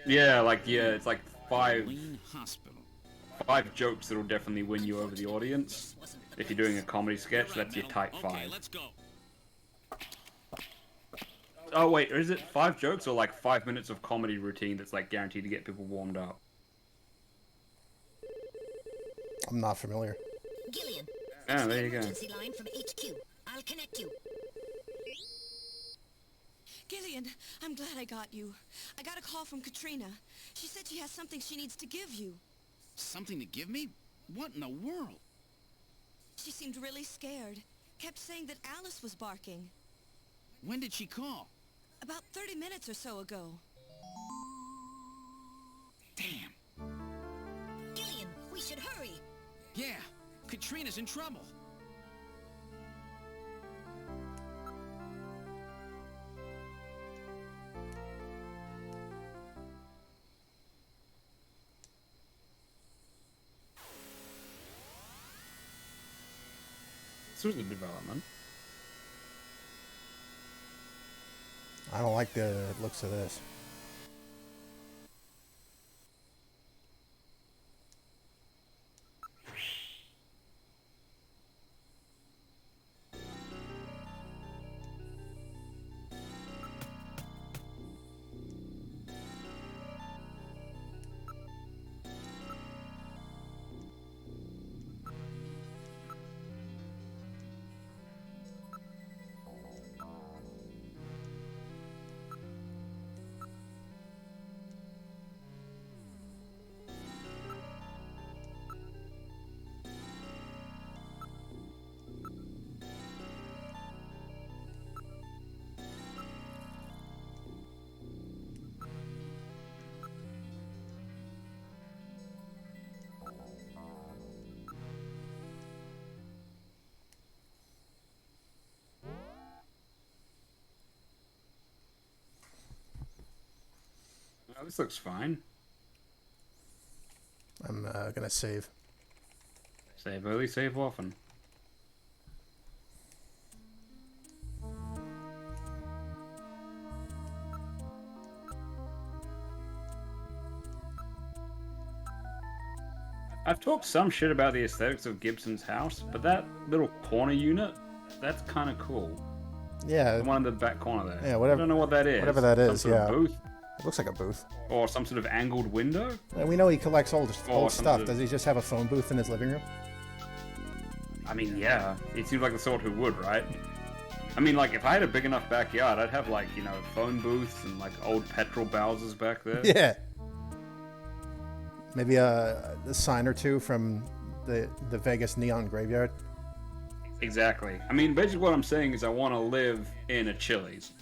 Yeah, it's like five 5 jokes that'll definitely win you over the audience. If you're doing a comedy sketch, that's your type 5. Okay, let's go. Oh wait, is it 5 jokes or like 5 minutes of comedy routine that's like guaranteed to get people warmed up? I'm not familiar. Gillian. Ah, there you go. Emergency line from HQ. I'll connect you. Gillian, I'm glad I got you. I got a call from Katrina. She said she has something she needs to give you. Something to give me? What in the world? She seemed really scared. Kept saying that Alice was barking. When did she call? About 30 minutes or so ago. Damn. Gillian, we should hurry. Yeah, Katrina's in trouble. This was a development. I don't like the looks of this. Oh, this looks fine. I'm gonna save. Save early, save often. I've talked some shit about the aesthetics of Gibson's house, but that little corner unit, that's kind of cool. Yeah. The one in the back corner there. Yeah, whatever. I don't know what that is. Whatever that is, Some sort of yeah. booth? It looks like a booth. Or some sort of angled window? And we know he collects old Or some stuff. sort of- Does he just have a phone booth in his living room? I mean, yeah. It seems like the sort who would, right? I mean, like, if I had a big enough backyard, I'd have, like, you know, phone booths and, like, old petrol Bowsers back there. Yeah. Maybe a sign or two from the Vegas Neon Graveyard. Exactly. I mean, basically what I'm saying is I want to live in a Chili's.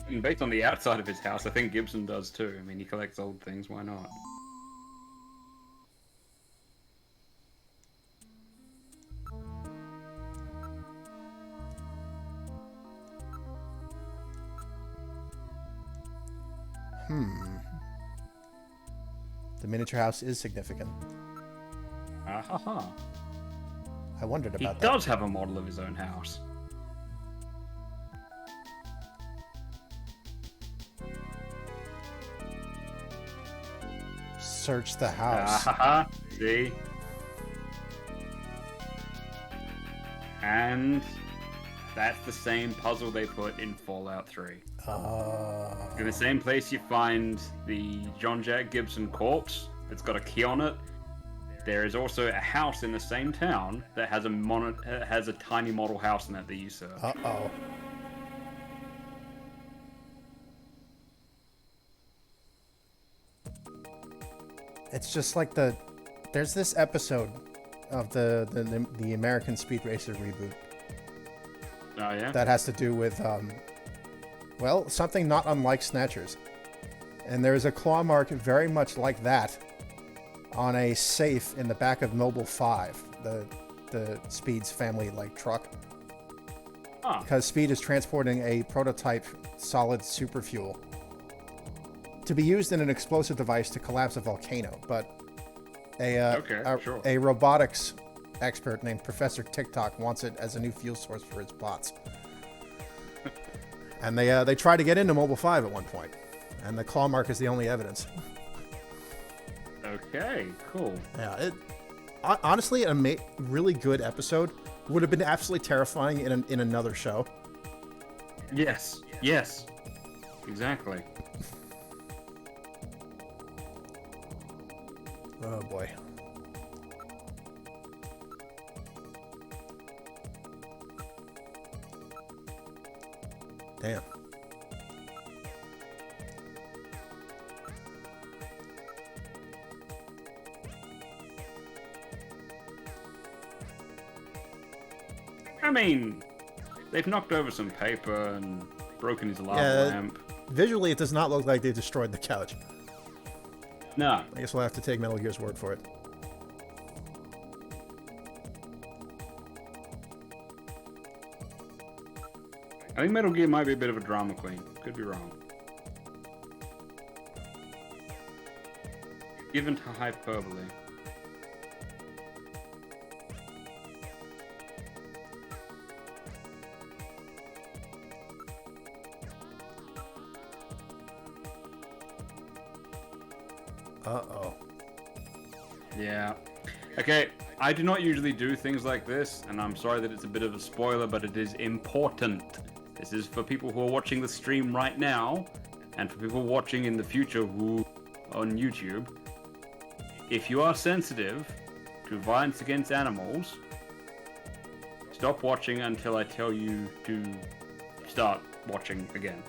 And based on the outside of his house, I think Gibson does too. I mean, he collects old things, why not? The miniature house is significant. Ah-ha-ha. I wondered He about that. does have a model of his own house. Search the house. Ah-ha-ha. See? And that's the same puzzle they put in Fallout 3. In the same place you find the John Jack Gibson corpse, it's got a key on it. There is also a house in the same town that has a tiny model house in it that you search. Uh-oh. It's just like there's this episode of the American Speed Racer reboot. Oh yeah? That has to do with, well, something not unlike Snatchers. And there's a claw mark very much like that on a safe in the back of Mobile 5, the Speed's family like truck. Huh. Because Speed is transporting a prototype solid super fuel to be used in an explosive device to collapse a volcano. But a robotics expert named Professor TikTok wants it as a new fuel source for its bots. And they tried to get into Mobile 5 at one point, and the claw mark is the only evidence. Okay, cool. Yeah, honestly, a really good episode. Would have been absolutely terrifying in another show. Yes, exactly. Oh boy. Damn. I mean, they've knocked over some paper and broken his lava lamp. Visually, it does not look like they destroyed the couch. No. I guess we'll have to take Metal Gear's word for it. I think Metal Gear might be a bit of a drama queen. Could be wrong. Given to hyperbole. Uh-oh. Yeah. Okay, I do not usually do things like this, and I'm sorry that it's a bit of a spoiler, but it is important. This is for people who are watching the stream right now, and for people watching in the future who on YouTube. If you are sensitive to violence against animals, stop watching until I tell you to start watching again.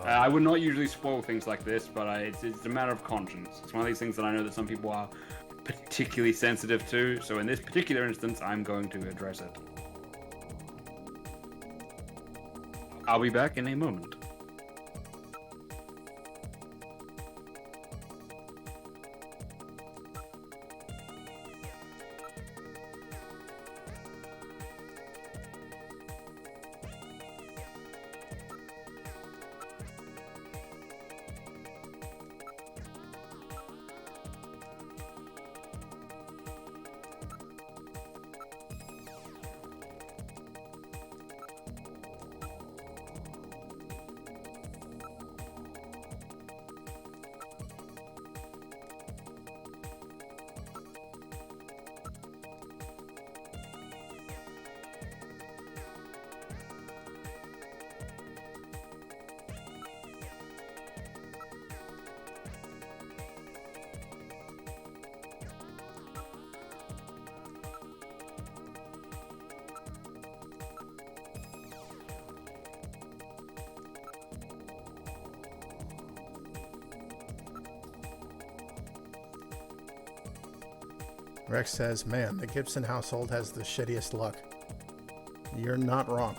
I would not usually spoil things like this, but it's a matter of conscience. It's one of these things that I know that some people are particularly sensitive to, so in this particular instance, I'm going to address it. I'll be back in a moment. Rex says, man, the Gibson household has the shittiest luck. You're not wrong.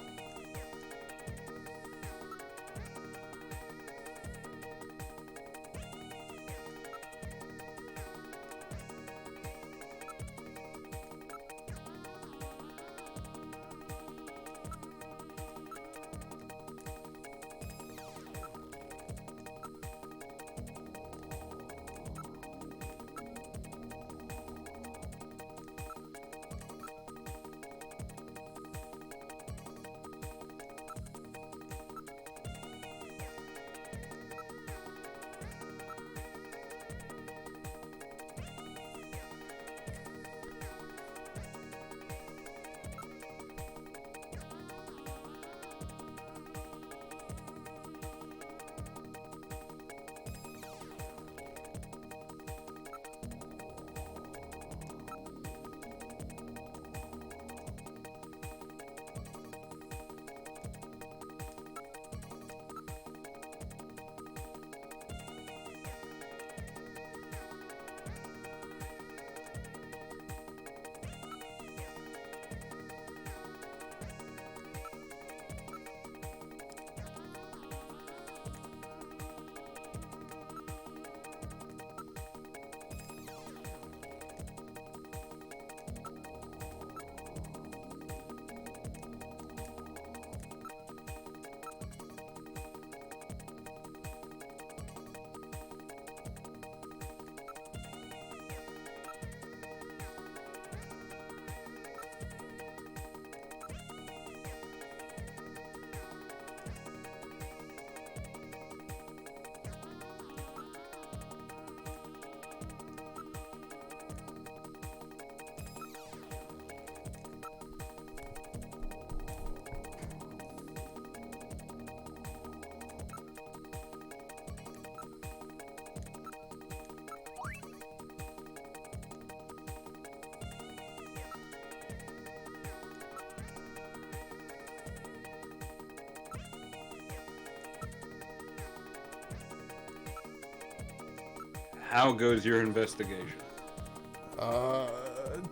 How goes your investigation?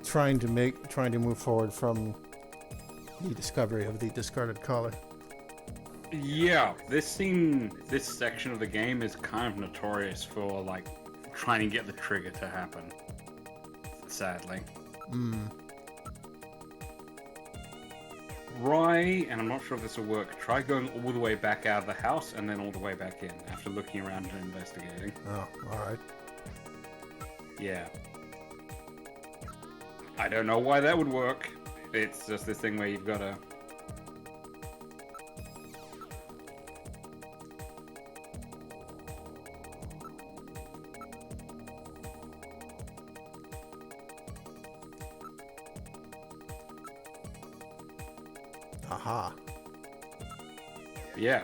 Trying to move forward from the discovery of the discarded collar. Yeah, this section of the game is kind of notorious for, like, trying to get the trigger to happen. Sadly. Try, and I'm not sure if this will work, try going all the way back out of the house and then all the way back in after looking around and investigating. Oh, alright. Yeah. I don't know why that would work. It's just this thing where you've got to... Aha. Yeah.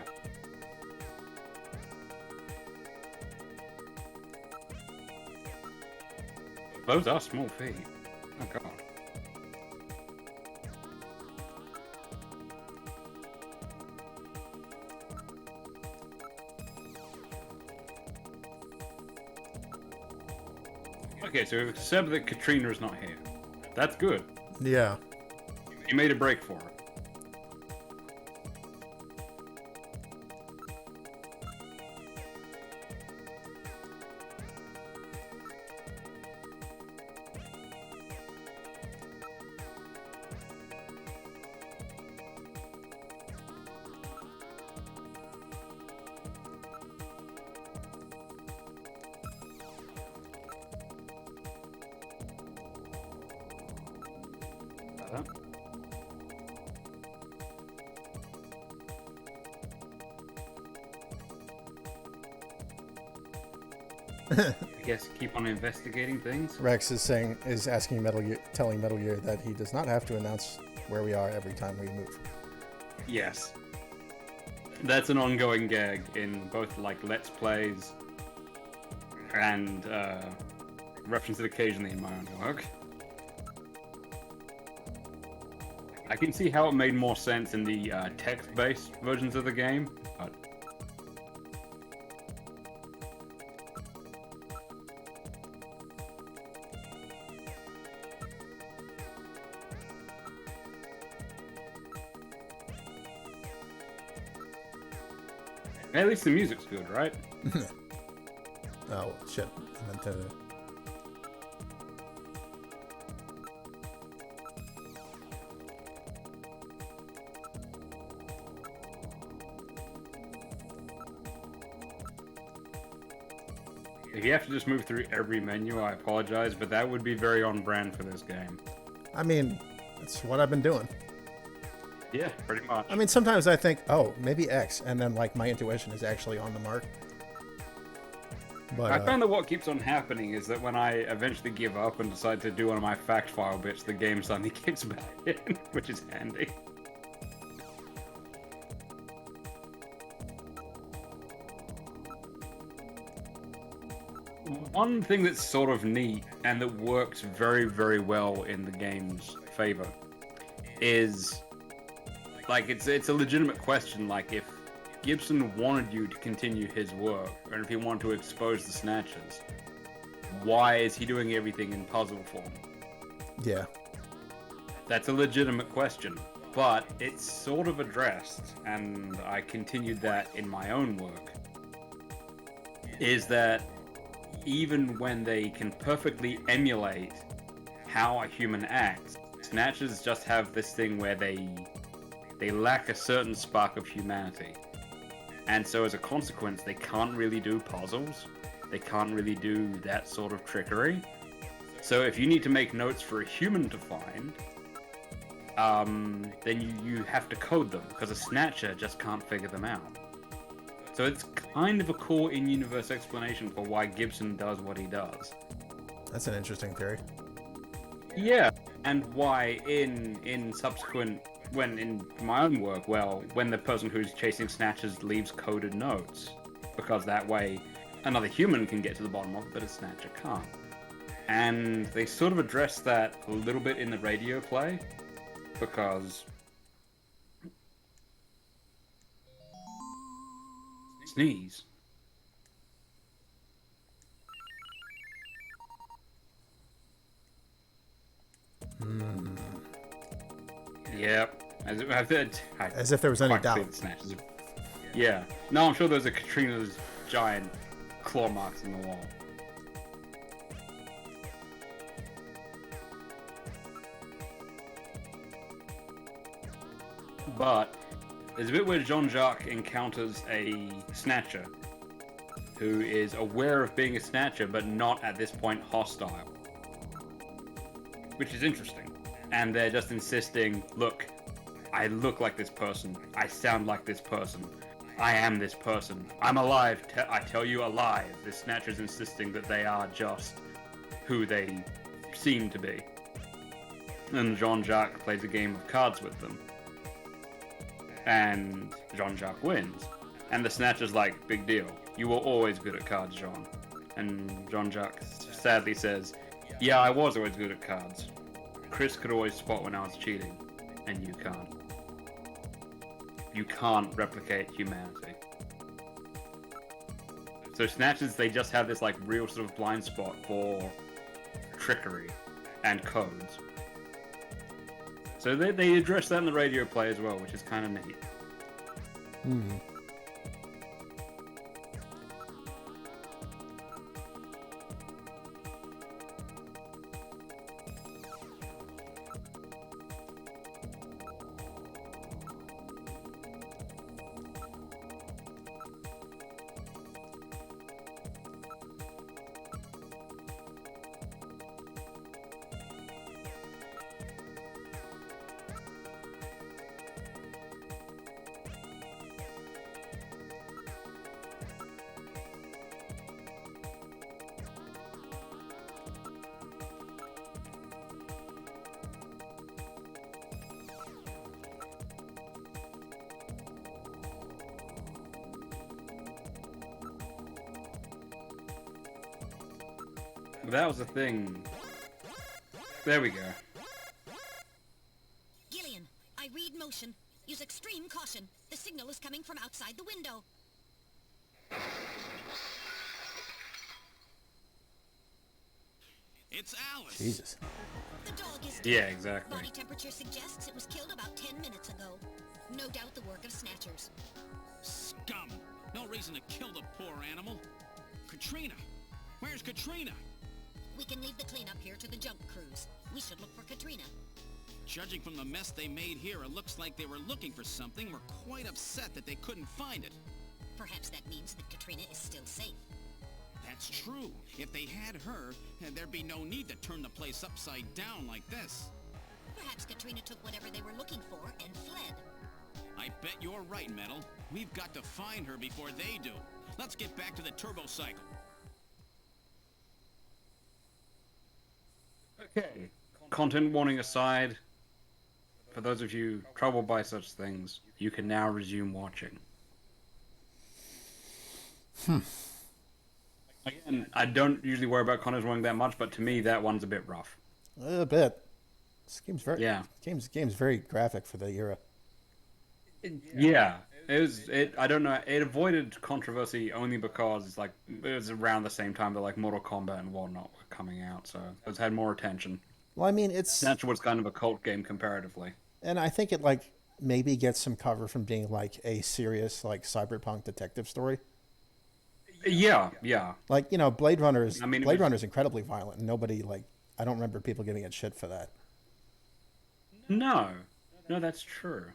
Those are small feet. Oh god. Okay, so we've accepted that Katrina is not here. That's good. Yeah. You made a break for her. I guess keep on investigating things. Rex is asking telling Metal Gear that he does not have to announce where we are every time we move. Yes. That's an ongoing gag in both, like, Let's Plays and referenced occasionally in my own work. I can see how it made more sense in the text-based versions of the game, but... At least the music's good, right? Oh, shit. I meant to... If you have to just move through every menu, I apologize, but that would be very on brand for this game. I mean, that's what I've been doing. Yeah, pretty much. I mean, sometimes I think, oh, maybe X, and then, like, my intuition is actually on the mark. But, I found that what keeps on happening is that when I eventually give up and decide to do one of my fact file bits, the game suddenly kicks back in, which is handy. One thing that's sort of neat and that works very, very well in the game's favor is, like, it's a legitimate question, like, if Gibson wanted you to continue his work, and if he wanted to expose the Snatchers, why is he doing everything in puzzle form? Yeah. That's a legitimate question, but it's sort of addressed, and I continued that in my own work, is that even when they can perfectly emulate how a human acts, Snatchers just have this thing where they lack a certain spark of humanity. And so as a consequence, they can't really do puzzles. They can't really do that sort of trickery. So if you need to make notes for a human to find, then you have to code them, because a Snatcher just can't figure them out. So it's kind of a cool in-universe explanation for why Gibson does what he does. That's an interesting theory. Yeah, and why in subsequent, when in my own work, well, when the person who's chasing Snatchers leaves coded notes, because that way another human can get to the bottom of it, but a Snatcher can't. And they sort of address that a little bit in the radio play, because... Sneeze. Yep. As if there was any quite doubt. clear the snatches. Yeah. No, I'm sure those are Katrina's giant claw marks in the wall. But there's a bit where Jean-Jacques encounters a snatcher who is aware of being a snatcher but not at this point hostile. Which is interesting. And they're just insisting, look, I look like this person. I sound like this person. I am this person. I'm alive. I tell you alive. The snatcher's insisting that they are just who they seem to be. And Jean-Jacques plays a game of cards with them. And Jean-Jacques wins. And the snatcher's like, big deal. You were always good at cards, Jean. And Jean-Jacques sadly says, yeah, I was always good at cards. Chris could always spot when I was cheating, and you can't. You can't replicate humanity. So snatchers, they just have this like real sort of blind spot for trickery and codes. So they address that in the radio play as well, which is kind of neat. That was the thing. There we go. Gillian, I read motion. Use extreme caution. The signal is coming from outside the window. It's Alice. Jesus. The dog is dead. Yeah, exactly. Body temperature suggests it was killed about 10 minutes ago. No doubt the work of snatchers. Scum. No reason to kill the poor animal. Katrina. Where's Katrina? We can leave the cleanup here to the junk crews. We should look for Katrina. Judging from the mess they made here, it looks like they were looking for something. We're quite upset that they couldn't find it. Perhaps that means that Katrina is still safe. That's true. If they had her, there'd be no need to turn the place upside down like this. Perhaps Katrina took whatever they were looking for and fled. I bet you're right, Metal. We've got to find her before they do. Let's get back to the turbo cycle. Okay. Content warning aside, for those of you troubled by such things, you can now resume watching. Again, I don't usually worry about content warning that much, but to me that one's a bit rough. A bit. This game's very Yeah. game's very graphic for the era. Yeah. I don't know, it avoided controversy only because it was around the same time that like Mortal Kombat and whatnot were coming out, so it's had more attention. Well, I mean, it's Snatcher was kind of a cult game comparatively. and I think it like maybe gets some cover from being like a serious like cyberpunk detective story. Yeah. Like, Blade Runner is Blade Runner's incredibly violent, and nobody I don't remember people giving it shit for that. No, that's true.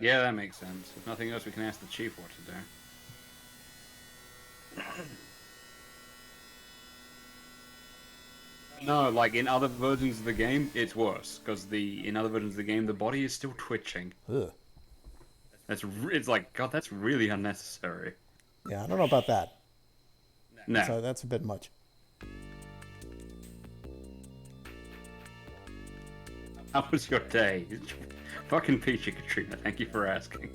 Yeah, that makes sense. If nothing else, we can ask the chief what to do. No, like in other versions of the game, it's worse because in other versions of the game, the body is still twitching. Ugh. It's like, God, that's really unnecessary. Yeah, I don't know about that. No. So that's a bit much. How was your day? Fucking peachy, Katrina. Thank you for asking.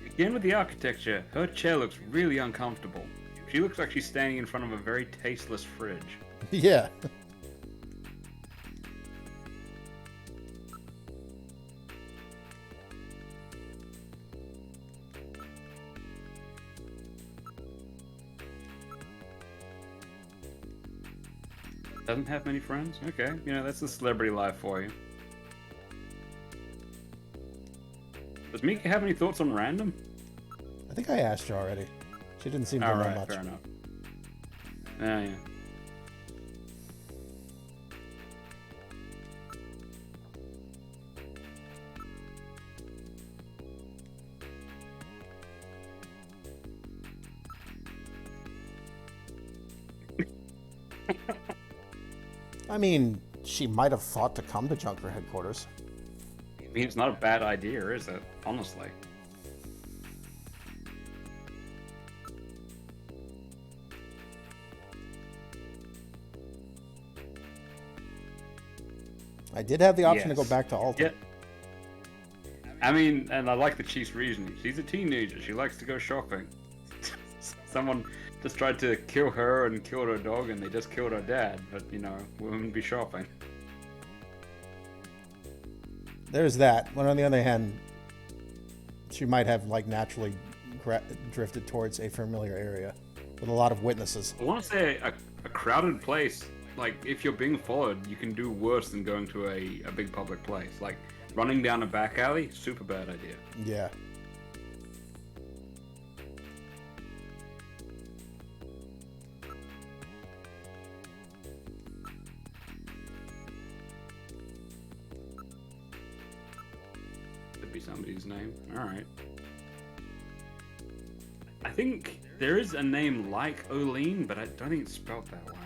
Again with the architecture, her chair looks really uncomfortable. She looks like she's standing in front of a very tasteless fridge. Yeah. Doesn't have many friends? Okay, you know, that's the celebrity life for you. Does Mika have any thoughts on random? I think I asked her already. She didn't seem to know Alright, much. fair enough. Yeah. I mean, she might have thought to come to Junker headquarters. I mean, it's not a bad idea, is it? Honestly. I did have the option to Yes. go back to Alton. Yeah. I mean, and I like the chief's reasoning. She's a teenager. She likes to go shopping. Someone just tried to kill her and killed her dog, and they just killed her dad. But, you know, women be shopping. There's that. But on the other hand, she might have like naturally drifted towards a familiar area with a lot of witnesses. I want to say a crowded place. Like, if you're being followed, you can do worse than going to a big public place. Like, running down a back alley, super bad idea. Yeah. Could be somebody's name. Alright. I think there is a name like Oline, but I don't think it's spelled that way.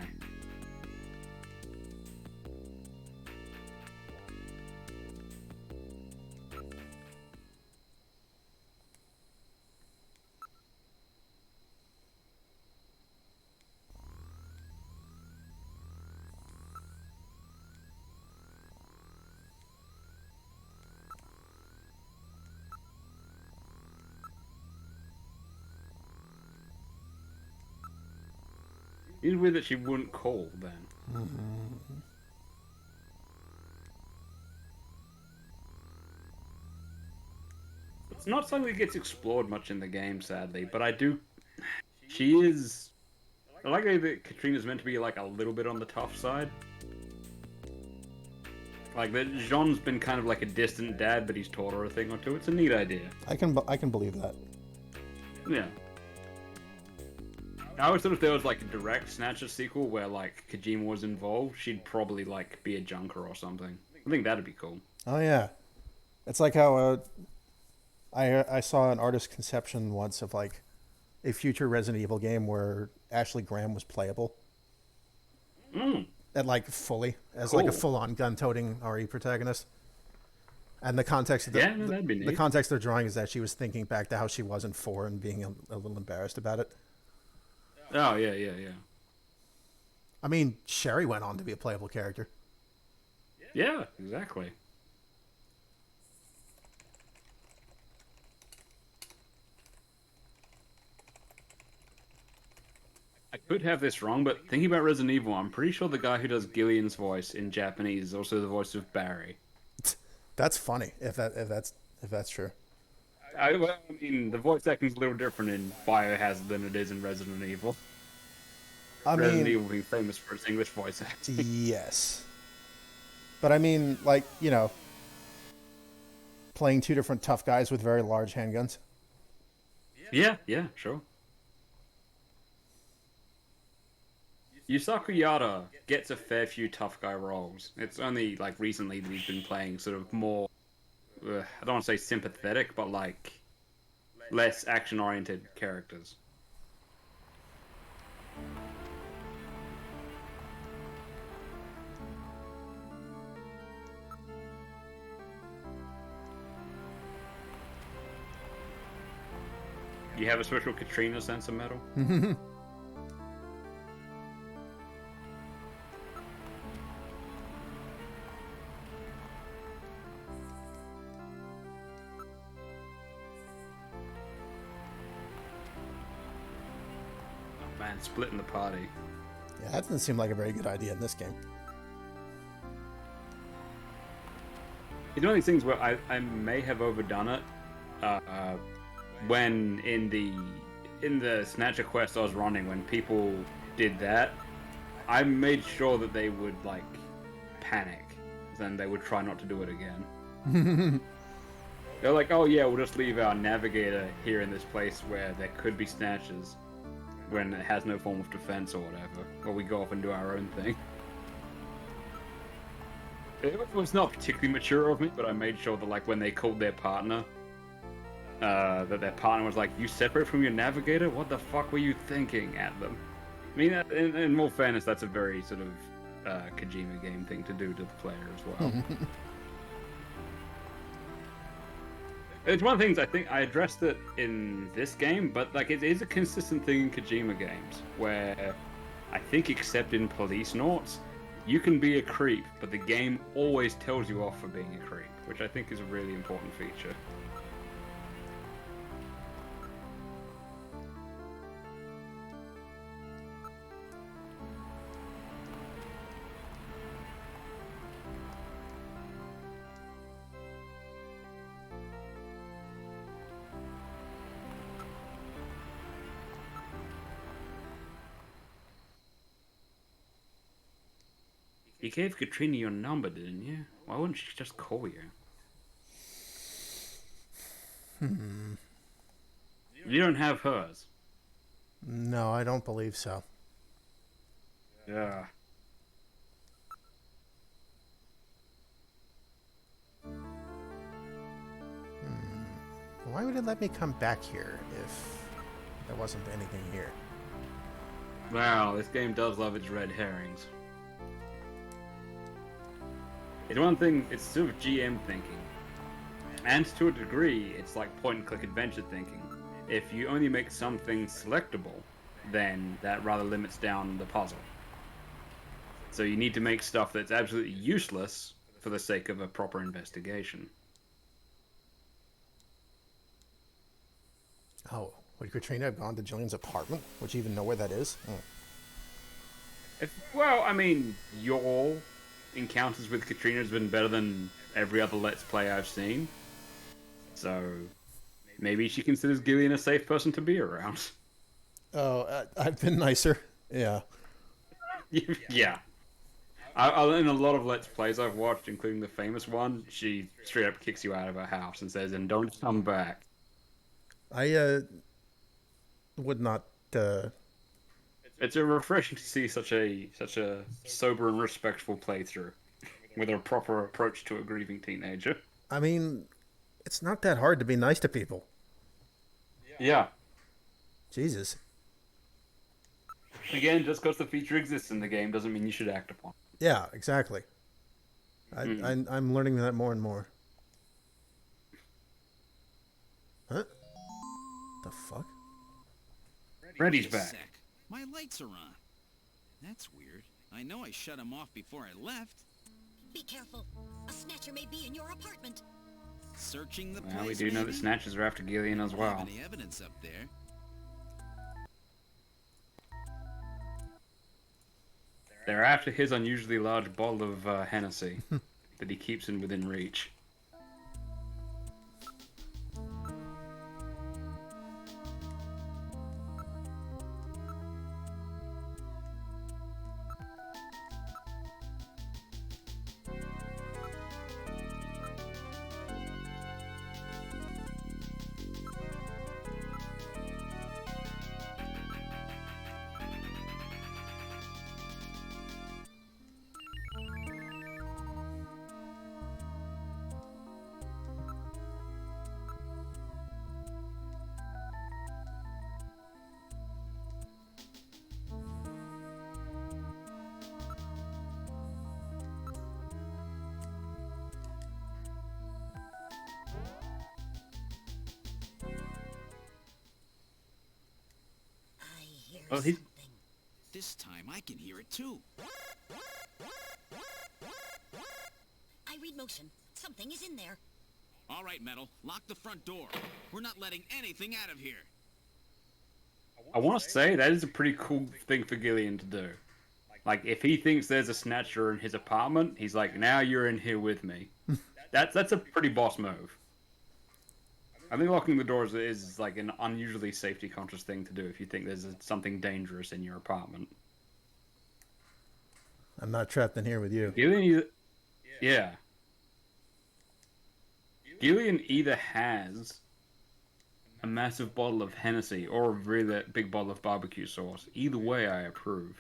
It's weird that she wouldn't call then. Mm-hmm. It's not something that gets explored much in the game, sadly, but I do. She is. I like that Katrina's meant to be like a little bit on the tough side. Like that Jean's been kind of like a distant dad, but he's taught her a thing or two. It's a neat idea. I can believe that. Yeah. I always thought if there was like a direct Snatcher sequel where like Kojima was involved, she'd probably like be a junker or something. I think that'd be cool. Oh yeah, it's like how I saw an artist conception once of like a future Resident Evil game where Ashley Graham was playable. At like fully as like a full-on gun-toting RE protagonist. And the context of that'd be neat. the context they're drawing is that she was thinking back to how she was in 4 and being a little embarrassed about it. Oh yeah. I mean, Sherry went on to be a playable character. Yeah, exactly. I could have this wrong, but thinking about Resident Evil, I'm pretty sure the guy who does Gillian's voice in Japanese is also the voice of Barry. That's funny if that's true. I mean, the voice acting's a little different in Biohazard than it is in Resident Evil. Resident Evil being famous for its English voice acting. Yes. But I mean, like, you know, playing two different tough guys with very large handguns. Yeah, sure. Yusaku Yada gets a fair few tough guy roles. It's only, like, recently that he's been playing sort of more, I don't want to say sympathetic, but, like, less action-oriented characters. You have a special Katrina sense of metal? and splitting the party. Yeah, that doesn't seem like a very good idea in this game. It's one of these things where I may have overdone it. When in the Snatcher quest I was running, when people did that, I made sure that they would like panic, then they would try not to do it again. They're like, oh yeah, we'll just leave our navigator here in this place where there could be snatchers when it has no form of defense or whatever, or we go off and do our own thing. It was not particularly mature of me, but I made sure that like when they called their partner, that their partner was like, you separate from your navigator? What the fuck were you thinking at them? I mean, in more fairness, that's a very sort of Kojima game thing to do to the player as well. It's one of the things I think I addressed it in this game, but like it is a consistent thing in Kojima games where I think except in Police Noughts, you can be a creep, but the game always tells you off for being a creep, which I think is a really important feature. You gave Katrina your number, didn't you? Why wouldn't she just call you? You don't have hers. No, I don't believe so. Yeah. Why would it let me come back here if there wasn't anything here? Wow, this game does love its red herrings. It's one thing, it's sort of GM thinking. And to a degree, it's like point-and-click adventure thinking. If you only make something selectable, then that rather limits down the puzzle. So you need to make stuff that's absolutely useless for the sake of a proper investigation. Oh, would Katrina have gone to Jillian's apartment? Would you even know where that is? Well, I mean, your encounters with Katrina has been better than every other Let's Play I've seen. So, maybe she considers Gillian a safe person to be around. Oh, I've been nicer. Yeah. Yeah. In a lot of Let's Plays I've watched, including the famous one, she straight up kicks you out of her house and says, and don't come back. I would not. It's a refreshing to see such a sober and respectful playthrough with a proper approach to a grieving teenager. I mean, it's not that hard to be nice to people. Yeah. Jesus. Again, just because the feature exists in the game doesn't mean you should act upon it. Yeah, exactly. I'm learning that more and more. Huh? The fuck? Freddy's back. My lights are on. That's weird. I know I shut them off before I left. Be careful. A snatcher may be in your apartment. Searching the place. Well, we do know that snatchers are after Gillian as well. Any evidence up there? They're after his unusually large bottle of Hennessy that he keeps in within reach. Well, this time I can hear it too. I read motion. Something is in there. All right, Metal. Lock the front door. We're not letting anything out of here. I want to say that is a pretty cool thing for Gillian to do. Like, if he thinks there's a snatcher in his apartment, he's like, now you're in here with me. That's a pretty boss move. I think locking the doors is like an unusually safety conscious thing to do if you think there's something dangerous in your apartment. I'm not trapped in here with you. Yeah. Gillian either has a massive bottle of Hennessy or a really big bottle of barbecue sauce. Either way, I approve.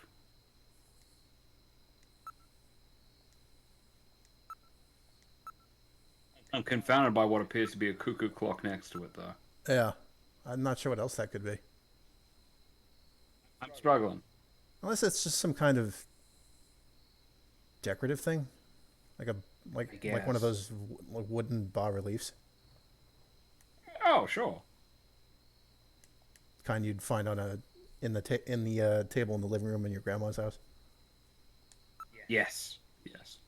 I'm confounded by what appears to be a cuckoo clock next to it, though. Yeah. I'm not sure what else that could be. I'm struggling. Unless it's just some kind of decorative thing, like one of those wooden bas reliefs. Oh, sure. Kind you'd find on in the table in the living room in your grandma's house. Yes. Yes.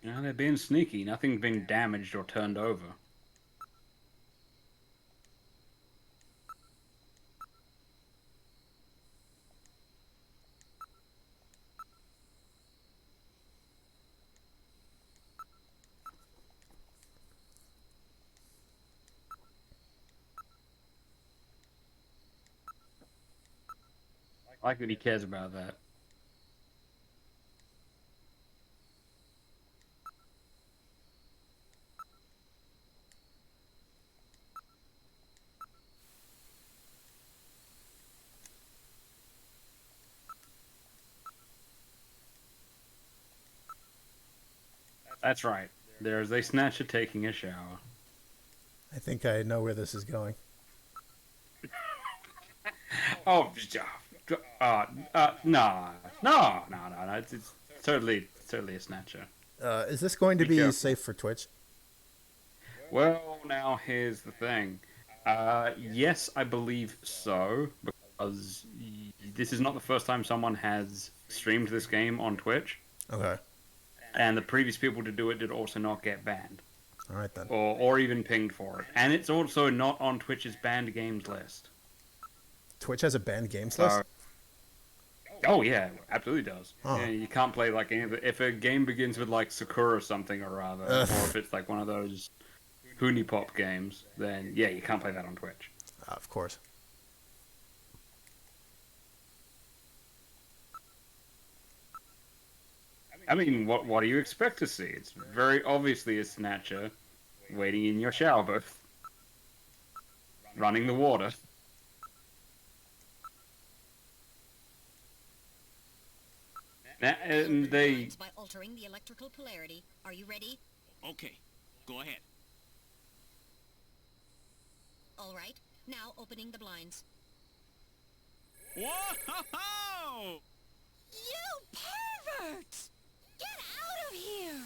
No, they're being sneaky. Nothing's being damaged or turned over. I like that he cares about that. That's right. There's a snatcher taking a shower. I think I know where this is going. Oh, no. It's totally a snatcher. Is this going to be safe for Twitch? Well, now here's the thing. Yes, I believe so, because this is not the first time someone has streamed this game on Twitch. Okay. And the previous people to do it did also not get banned. All right, then. Or even pinged for it. And it's also not on Twitch's banned games list. Twitch has a banned games list? Oh, yeah, absolutely does. Oh. Yeah, you can't play like any of the... If a game begins with like Sakura or something or other, or if it's like one of those Hoonie Pop games, then yeah, you can't play that on Twitch. Of course. I mean, what do you expect to see? It's very obviously a snatcher waiting in your shower booth, running the water. And they... By altering the electrical polarity. Are you ready? Okay, go ahead. All right. Now opening the blinds. Whoa! You pervert! Get out of here!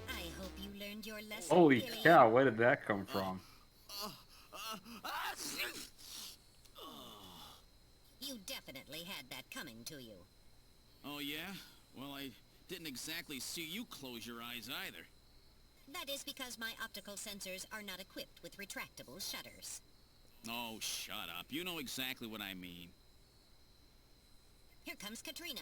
I hope you learned your lesson. Holy Billy. cow, where did that come from? You definitely had that coming to you. Oh, yeah? Well, I didn't exactly see you close your eyes either. That is because my optical sensors are not equipped with retractable shutters. Oh, shut up. You know exactly what I mean. Here comes Katrina.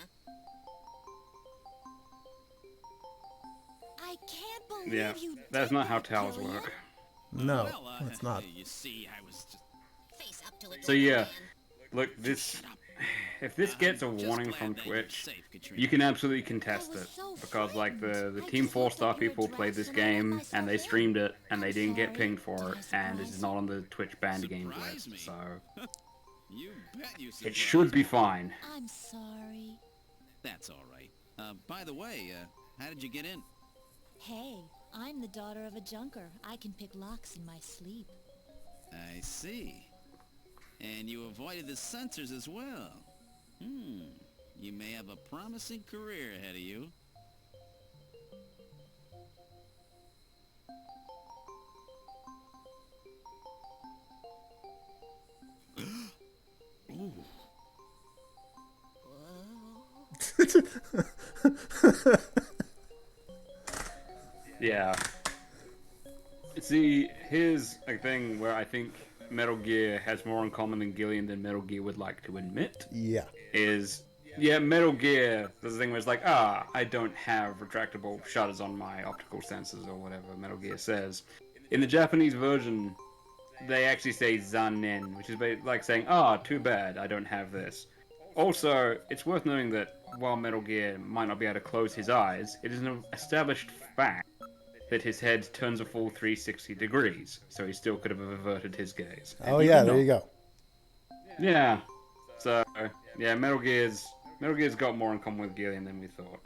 I can't believe Yeah, you that's did not how that, towers Gillian. work. No, Well, it's not. You see, I was just... Face up to it. So yeah, man. look, this... If this gets a I'm just warning glad from that you're Twitch, safe, Katrina. you can absolutely contest I was it. so Because, like, the frightened. I Team just 4-star looked at your people played dress this and I let game, myself and they in. streamed it, and they I'm didn't get sorry. pinged for Did it, I and this is surprise not on the Twitch banned games Surprise list, me. so... You bet you It surprised should be me. fine. I'm sorry. That's all right. By the way, how did you get in? Hey, I'm the daughter of a junker. I can pick locks in my sleep. I see. And you avoided the censors as well. You may have a promising career ahead of you. Ooh. Yeah. See, here's a thing where I think Metal Gear has more in common than Gillian than Metal Gear would like to admit. Yeah. Metal Gear, there's a thing where it's like, I don't have retractable shutters on my optical sensors or whatever Metal Gear says. In the Japanese version, they actually say zanen, which is like saying, too bad, I don't have this. Also, it's worth noting that while Metal Gear might not be able to close his eyes, it is an established fact that his head turns a full 360 degrees, so he still could have averted his gaze. Oh yeah, there you go. Yeah. So, yeah, Metal Gear's got more in common with Gillian than we thought.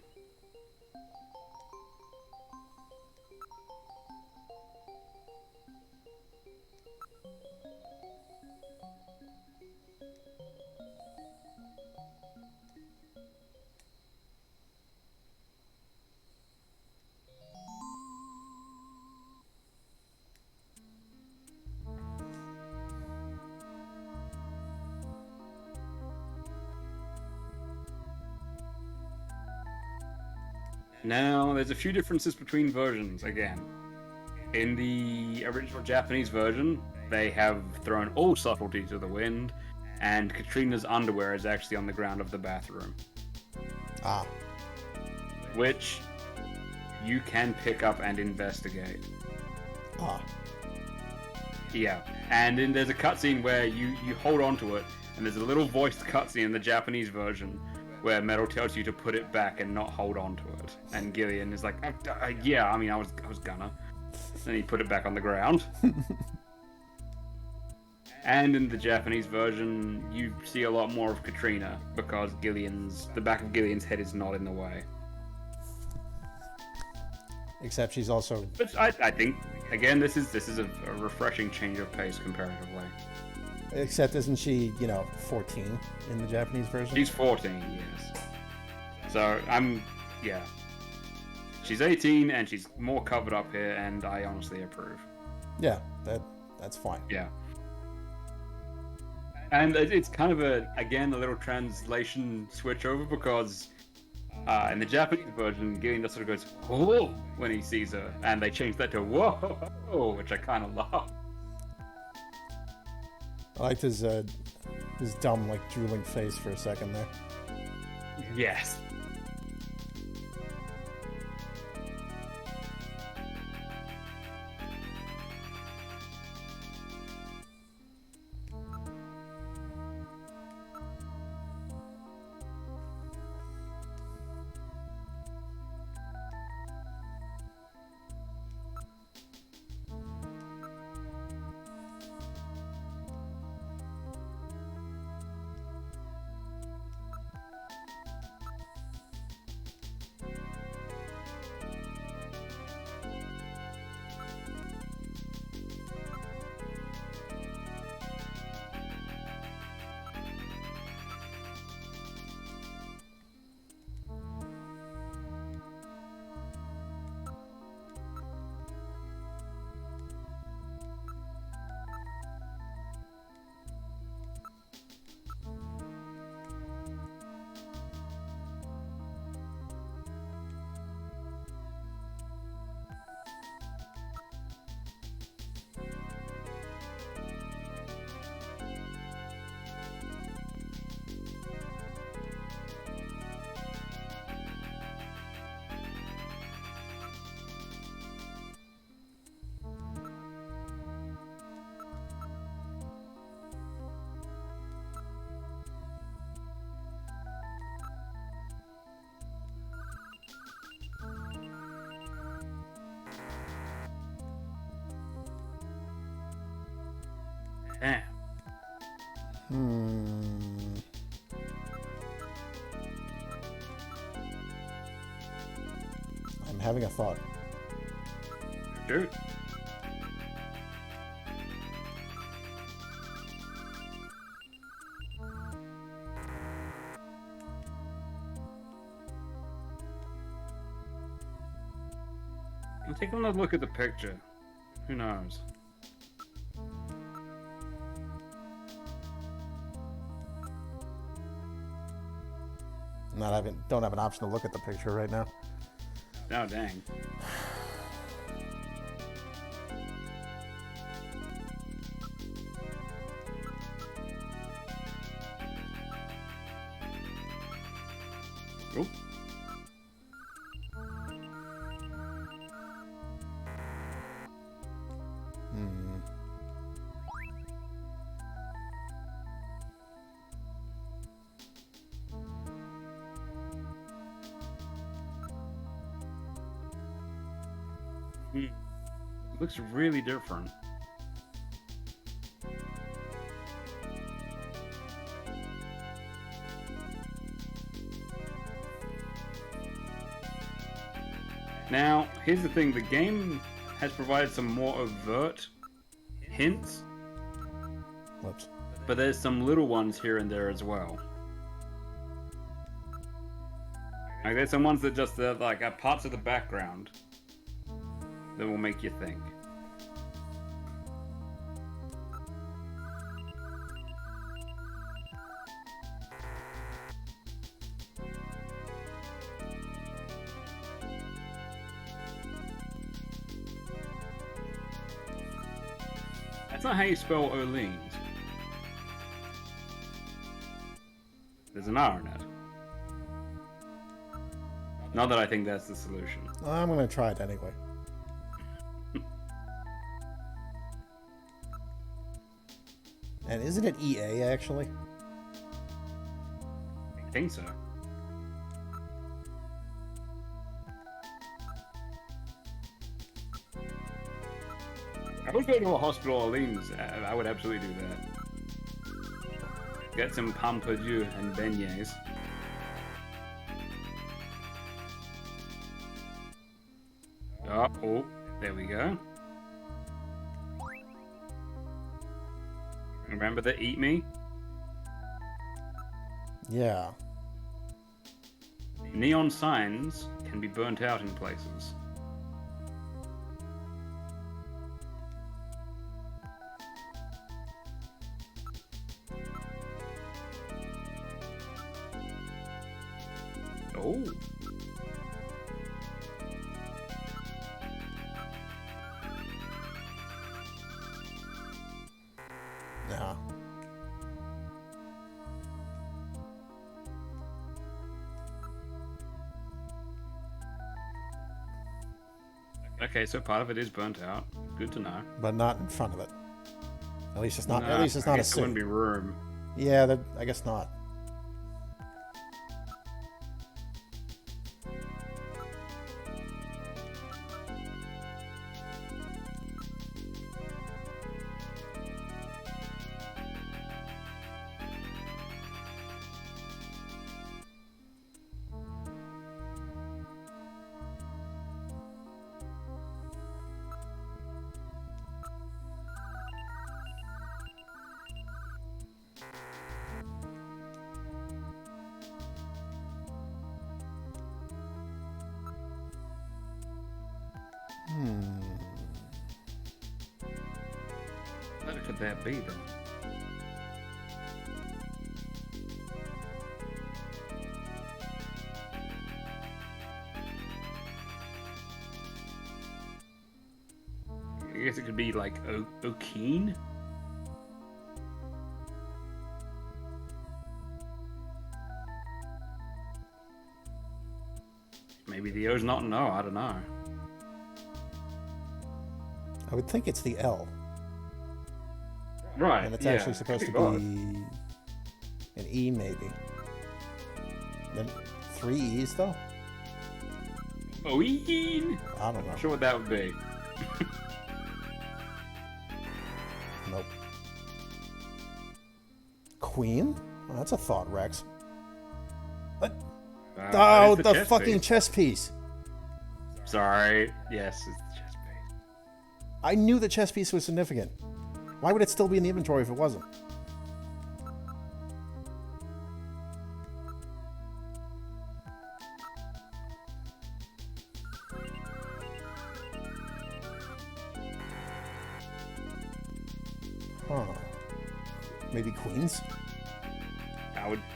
Now, there's a few differences between versions, again. In the original Japanese version, they have thrown all subtlety to the wind, and Katrina's underwear is actually on the ground of the bathroom. Which you can pick up and investigate. Yeah, and then there's a cutscene where you hold onto it, and there's a little voiced cutscene in the Japanese version where Metal tells you to put it back and not hold on to it. And Gillian is like, yeah, I mean, I was gonna. And he put it back on the ground. And in the Japanese version, you see a lot more of Katrina because the back of Gillian's head is not in the way. Except she's also. But I think again, this is a refreshing change of pace comparatively. Except isn't she, 14 in the Japanese version? She's 14, yes. So she's 18 and she's more covered up here, and I honestly approve. Yeah, that's fine. Yeah. And it's kind of a little translation switch over because in the Japanese version, Gillian just sort of goes, whoa, when he sees her, and they changed that to whoa, which I kind of love. I liked his dumb, drooling face for a second there. Yes. Damn. I'm having a thought. Dude. I'm taking a look at the picture. Who knows? Don't have an option to look at the picture right now. Oh, dang. Oh. It looks really different. Now, here's the thing, the game has provided some more overt hints. Whoops. But there's some little ones here and there as well. Like there's some ones that just like are parts of the background that will make you think. That's not how you spell Orleans. There's an R in it. Not that I think that's the solution. I'm gonna try it anyway. And isn't it EA actually? I think so. I would go to a hospital Orleans. I would absolutely do that. Get some Pompidou and beignets. Oh, there we go. Remember the eat me? Yeah. Neon signs can be burnt out in places. Oh. Yeah. Okay, so part of it is burnt out. Good to know. But not in front of it. At least it's not. Nah, at least it's I not a guess there wouldn't suit. be room. Yeah, I guess not. What could that be then? I guess it could be like Okeen? Maybe the O's not an O, I don't know. I would think it's the L. Right. And it's yeah, actually supposed to be an E, maybe. Then 3 E's, though? Oeen? I don't know. Not sure what that would be. Nope. Queen? Oh, that's a thought, Rex. What? Oh, the fucking chess piece. Sorry. Yes, it's the chess piece. I knew the chess piece was significant. Why would it still be in the inventory if it wasn't? Huh. Maybe Queens?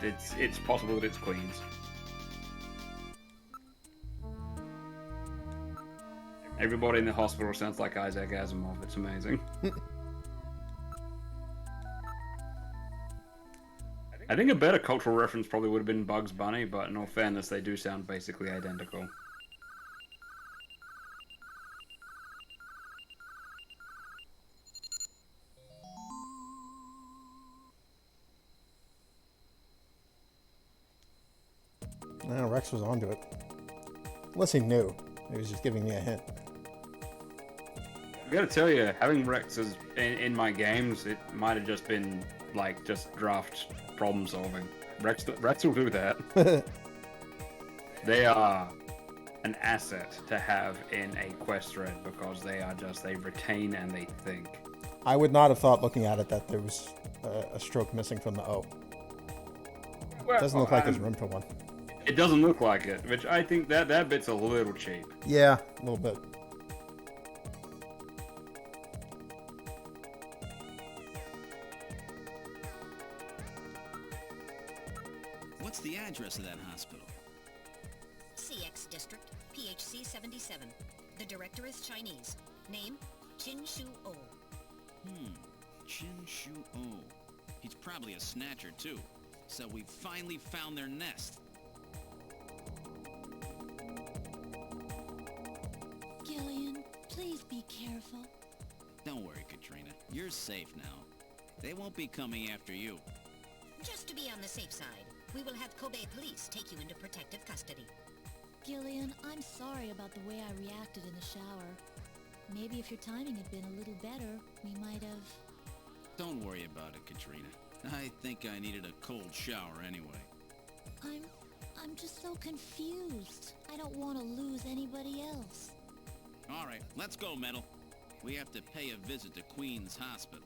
It's possible that it's Queens. Everybody in the hospital sounds like Isaac Asimov. It's amazing. I think a better cultural reference probably would have been Bugs Bunny, but in all fairness, they do sound basically identical. No, Rex was onto it. Unless he knew. He was just giving me a hint. I gotta tell you, having Rex in my games, it might have just been like just draft problem solving. Rex will do that. They are an asset to have in a quest thread because they retain and they think. I would not have thought looking at it that there was a stroke missing from the O. It doesn't look like there's room for one. It doesn't look like it, which I think that bit's a little cheap. Yeah, a little bit. What's the address of that hospital? CX District, PHC 77. The director is Chinese. Name, Chin Shu O. Chin Shu O. He's probably a snatcher, too. So we finally found their nest. Gillian, please be careful. Don't worry, Katrina. You're safe now. They won't be coming after you. Just to be on the safe side, we will have Kobe police take you into protective custody. Gillian, I'm sorry about the way I reacted in the shower. Maybe if your timing had been a little better, we might have... Don't worry about it, Katrina. I think I needed a cold shower anyway. I'm just so confused. I don't want to lose anybody else. All right, let's go, Metal. We have to pay a visit to Queen's Hospital.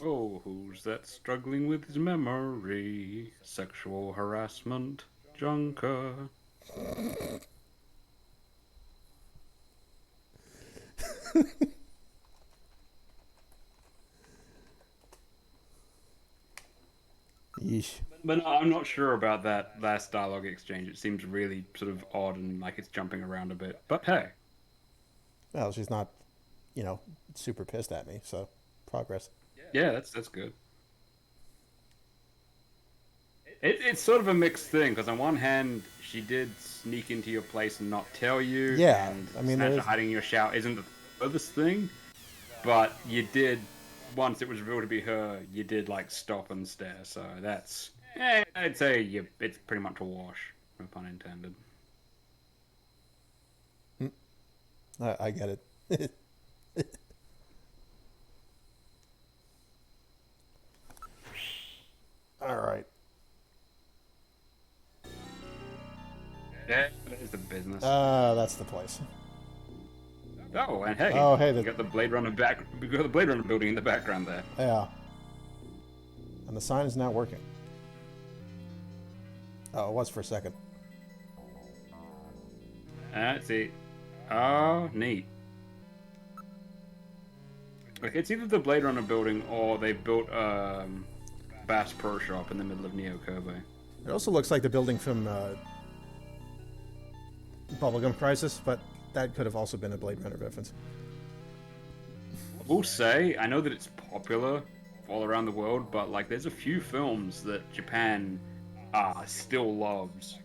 Oh, who's that struggling with his memory? Sexual harassment, Junker. Yeesh. But no, I'm not sure about that last dialogue exchange. It seems really sort of odd and like it's jumping around a bit. But hey. Well, she's not, super pissed at me, so progress. Yeah, that's good. It's sort of a mixed thing, because on one hand, she did sneak into your place and not tell you. Yeah, and I mean, Snatcher hiding in your shower isn't the furthest thing, but you did, once it was revealed to be her, you did, stop and stare, so that's, I'd say it's pretty much a wash, no pun intended. I get it. All right. Yeah, that is the business. That's the place. Oh, and hey, you got the Blade Runner we got the Blade Runner building in the background there. Yeah. And the sign is not working. Oh, it was for a second. Let's see. Oh, neat. Okay, it's either the Blade Runner building or they built Bass Pro Shop in the middle of Neo Kobe. It also looks like the building from Bubblegum Crisis, but that could have also been a Blade Runner reference. I will say, I know that it's popular all around the world, but there's a few films that Japan still loves,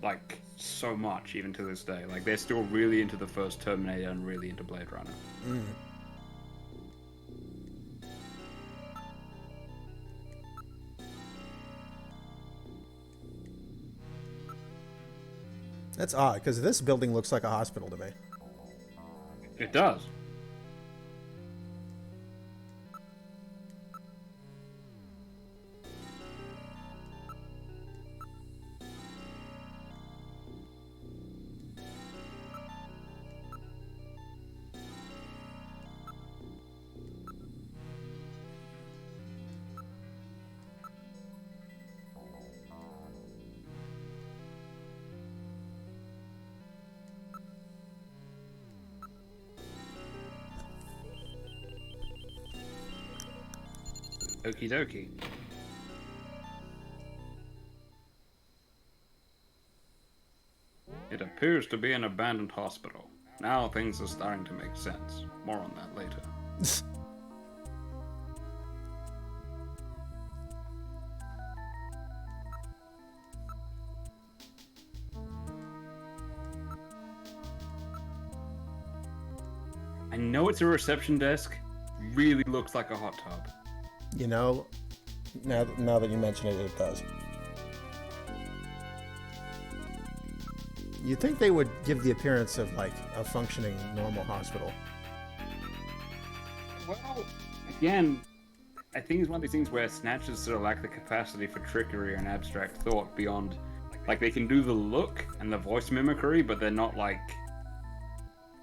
so much, even to this day. They're still really into the first Terminator and really into Blade Runner. Mm. That's odd, because this building looks like a hospital to me. It does. Okie dokie. It appears to be an abandoned hospital. Now things are starting to make sense. More on that later. I know it's a reception desk. Really looks like a hot tub. You know, now that you mention it, it does. You'd think they would give the appearance of like a functioning normal hospital. Well, again, I think it's one of these things where Snatchers sort of lack the capacity for trickery and abstract thought beyond, like, they can do the look and the voice mimicry, but they're not like.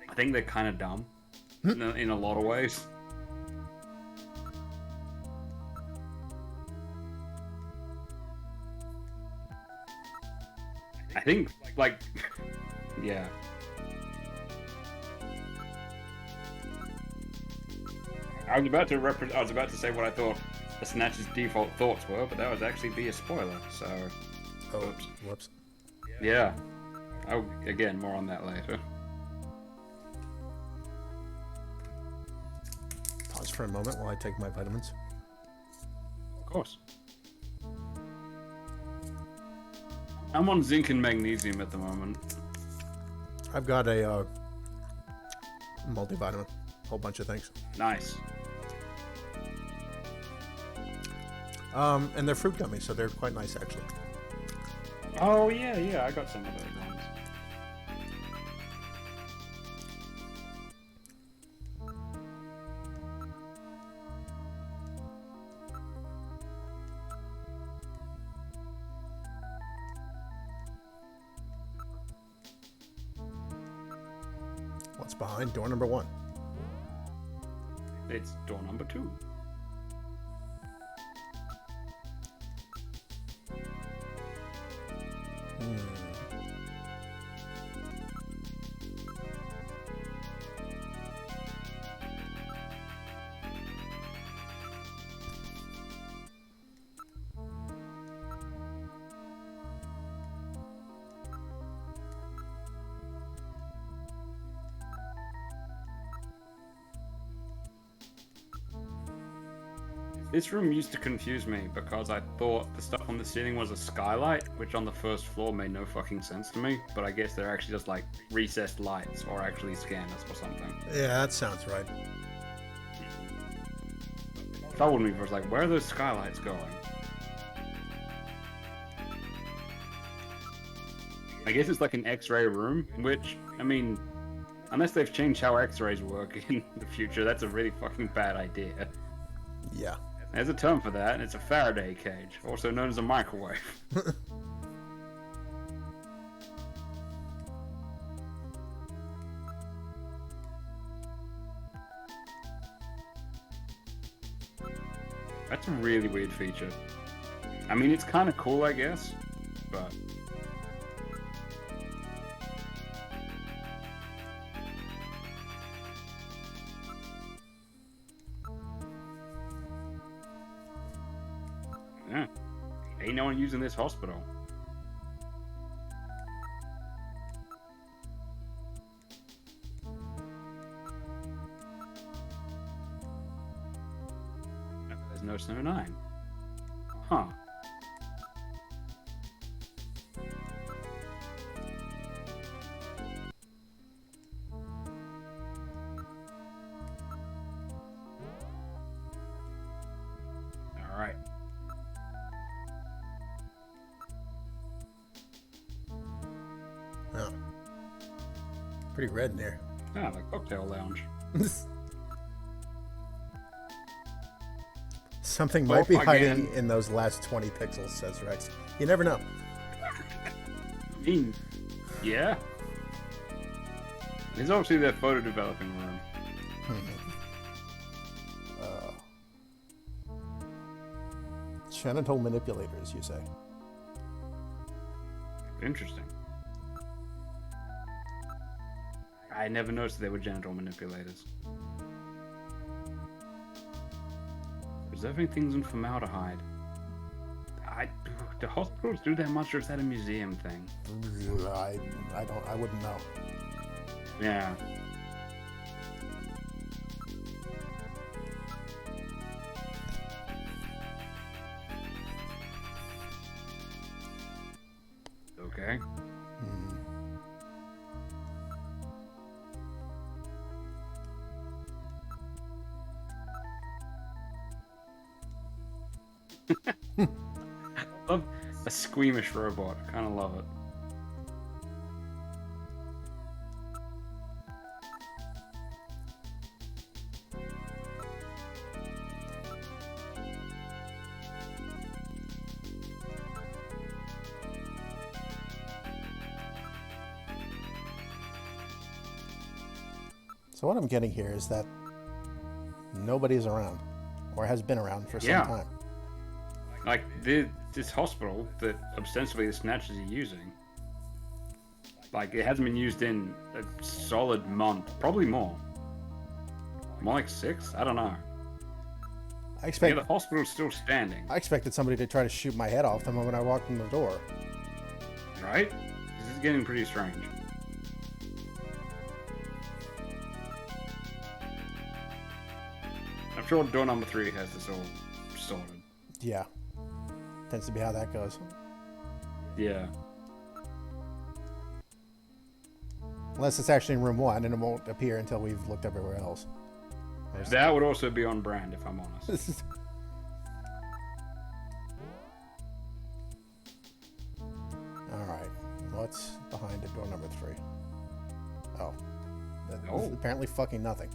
I think they're kind of dumb in a lot of ways. I think, like, yeah. I was about to say what I thought the Snatcher's default thoughts were, but that would actually be a spoiler. So, Oh, whoops. yeah. Oh, again, more on that later. Pause for a moment while I take my vitamins. Of course. I'm on zinc and magnesium at the moment. I've got a multivitamin, whole bunch of things. Nice. And they're fruit gummies, so they're quite nice actually. Oh yeah, I got some of those ones. What's behind door number 1? It's door number 2. This room used to confuse me because I thought the stuff on the ceiling was a skylight, which on the first floor made no fucking sense to me, but I guess they're actually just like recessed lights or actually scanners or something. Yeah, that sounds right. Troubled me, was like, where are those skylights going? I guess it's like an X-ray room, which, I mean, unless they've changed how X-rays work in the future, that's a really fucking bad idea. Yeah. There's a term for that, and it's a Faraday cage, also known as a microwave. That's a really weird feature. I mean, it's kind of cool, I guess, but... yeah. Ain't no one using this hospital. There's no Snow 9. Huh. Alright. Oh. Pretty red in there. Ah, the cocktail lounge. Something might be hiding again. in those last 20 pixels, says Rex. You never know. I mean, yeah. It's obviously their photo developing room. Genital manipulators, you say? Interesting. I never noticed they were genital manipulators. Preserving things in formaldehyde. Do hospitals do that much, or is that a museum thing? I wouldn't know. Yeah. Okay. Love a squeamish robot. Kind of love it. So what I'm getting here is that nobody's around, or has been around for some time. Like, this hospital that ostensibly the Snatchers are using, like, it hasn't been used in a solid month, probably more. More like 6? I don't know. Yeah, the hospital's still standing. I expected somebody to try to shoot my head off the moment I walked in the door. Right? This is getting pretty strange. I'm sure door number 3 has this all sorted. Yeah. Tends to be how that goes. Yeah. Unless it's actually in room 1 and it won't appear until we've looked everywhere else. That would also be on brand, if I'm honest. Alright. What's behind door number 3? Oh. Oh. Apparently fucking nothing.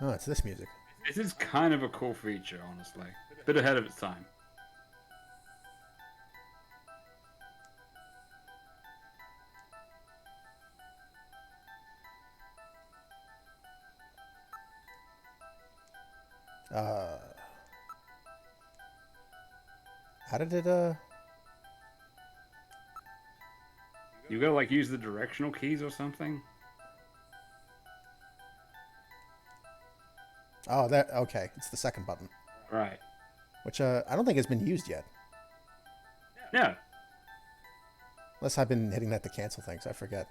Oh, it's this music. This is kind of a cool feature, honestly. Bit ahead of its time. How did it, You gotta, like, use the directional keys or something? Oh, okay. It's the second button. Right. Which, I don't think has been used yet. Yeah. Unless I've been hitting that to cancel things. I forget.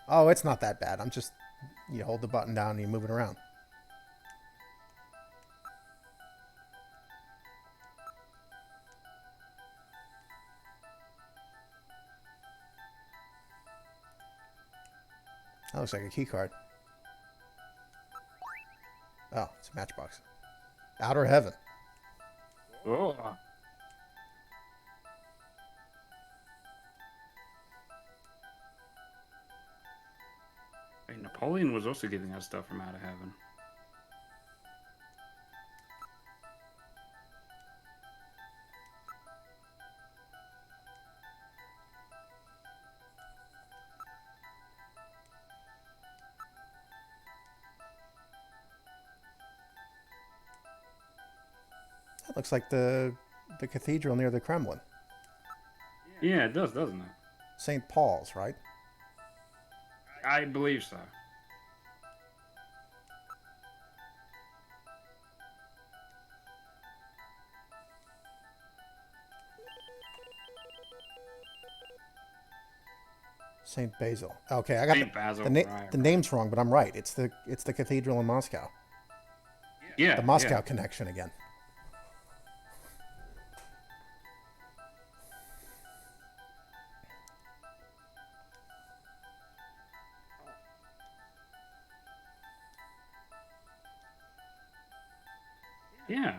Oh, it's not that bad. I'm just... You hold the button down and you move it around. That looks like a key card. Oh, it's a matchbox. Outer Heaven. Oh. Hey, Napoleon was also giving us stuff from Outer Heaven. That looks like the cathedral near the Kremlin. Yeah, it does, doesn't it? St. Paul's, right? I believe so. St. Basil. Okay, I got St. Basil, the name's wrong, but I'm right. It's the cathedral in Moscow. Yeah. The Moscow connection again. Yeah.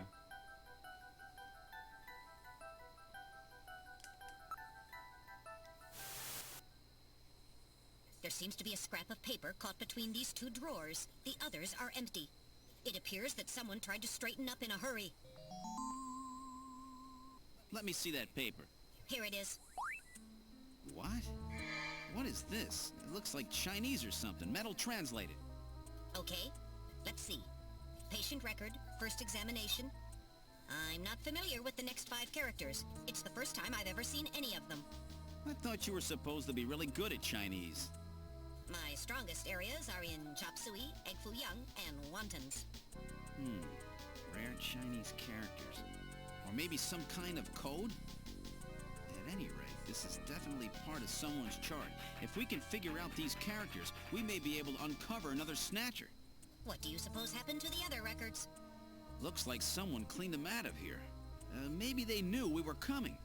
There seems to be a scrap of paper caught between these 2 drawers. The others are empty. It appears that someone tried to straighten up in a hurry. Let me see that paper. Here it is. What? What is this? It looks like Chinese or something. Metal translated. Okay, let's see. patient record, first examination. I'm not familiar with the next 5 characters. It's the first time I've ever seen any of them. I thought you were supposed to be really good at Chinese. My strongest areas are in chop suey, egg foo young, and wontons. Rare Chinese characters. Or maybe some kind of code? At any rate, this is definitely part of someone's chart. If we can figure out these characters, we may be able to uncover another Snatcher. What do you suppose happened to the other records? Looks like someone cleaned them out of here. Maybe they knew we were coming.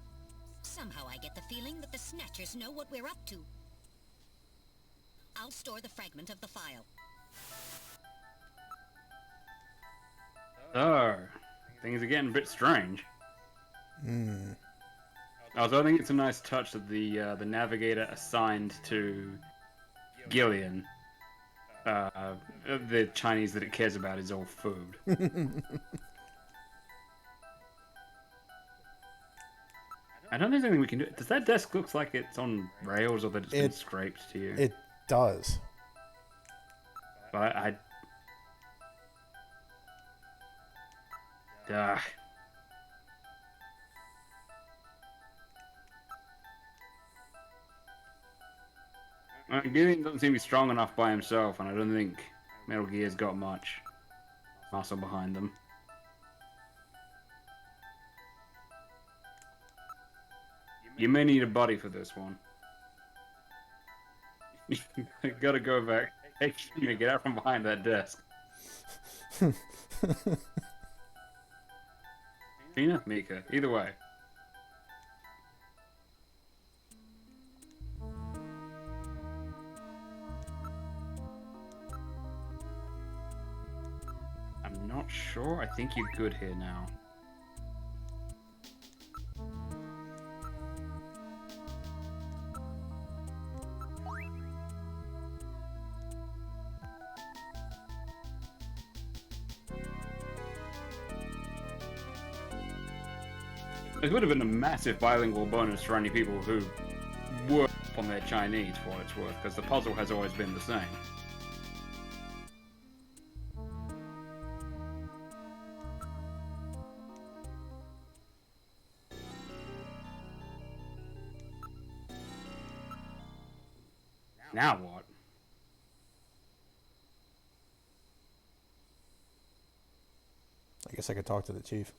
Somehow I get the feeling that the Snatchers know what we're up to. I'll store the fragment of the file. Oh, things are getting a bit strange. Also, I think it's a nice touch that the navigator assigned to Gillian, the Chinese that it cares about is all food. I don't think there's anything we can do. Does that desk look like it's on rails or that it's been scraped to you? It does. But Gillian doesn't seem to be strong enough by himself, and I don't think Metal Gear's got much muscle behind them. You may need a buddy for this one. You gotta go back. Hey, get out from behind that desk. Tina? Mika. Either way. I'm not sure. I think you're good here now. It would have been a massive bilingual bonus for any people who work on their Chinese, for what it's worth, because the puzzle has always been the same. Now what? I guess I could talk to the chief.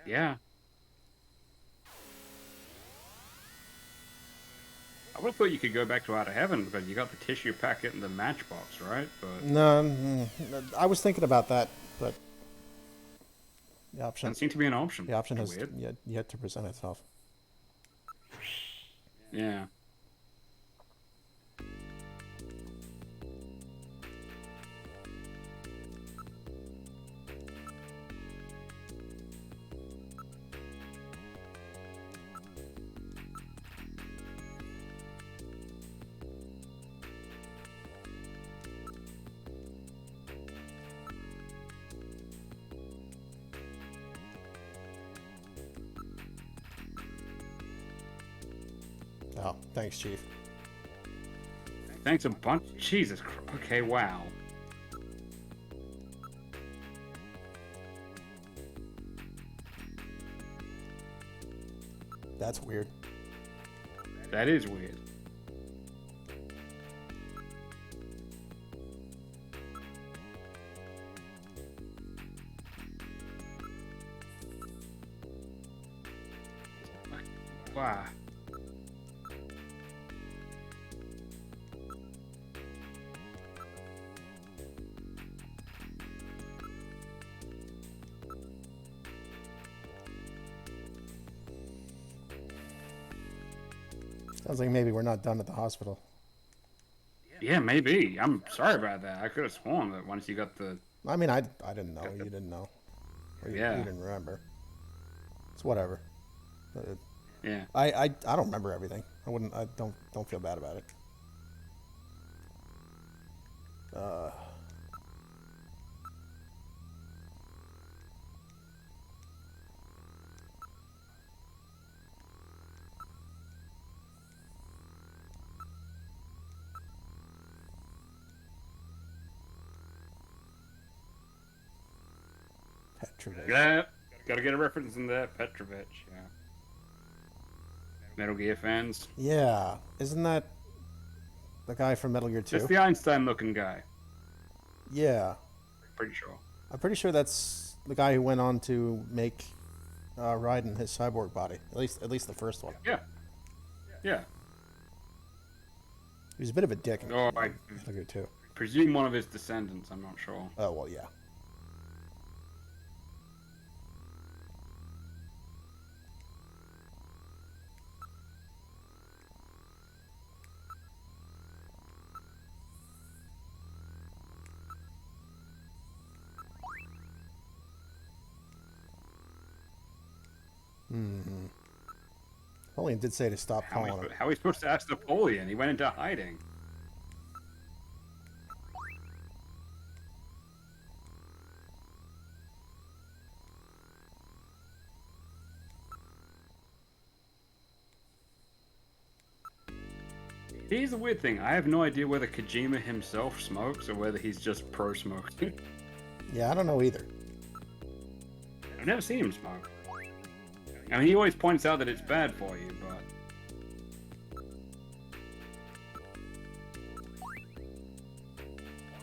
Yeah. I would have thought you could go back to Outer Heaven because you got the tissue packet and the matchbox, right? But No, I was thinking about that, but the option doesn't seem to be an option. The option has Weird. yet to present itself. Yeah. Oh, thanks, Chief. Thanks a bunch. Jesus Christ. Okay, wow. That's weird. That is weird. Wow. Sounds like maybe we're not done at the hospital. Yeah, maybe. I'm sorry about that. I could have sworn that once you got the... I mean, I didn't know. You didn't know. Or you didn't remember. It's whatever. Yeah. I don't remember everything. I don't feel bad about it. Petrovich. Yeah, gotta get a reference in there. Petrovich, yeah. Metal Gear fans. Yeah, isn't that the guy from Metal Gear 2? Just the Einstein-looking guy. Yeah. Pretty sure. I'm pretty sure that's the guy who went on to make Raiden his cyborg body. At least the first one. Yeah. Yeah. He was a bit of a dick in Oh, Metal Gear 2. presume one of his descendants, I'm not sure. Oh, well, yeah. Mm-hmm. Napoleon did say to stop calling him. How are we supposed to ask Napoleon? He went into hiding. Here's the weird thing. I have no idea whether Kojima himself smokes or whether he's just pro-smoking. Yeah, I don't know either. I've never seen him smoke. I mean, he always points out that it's bad for you, but...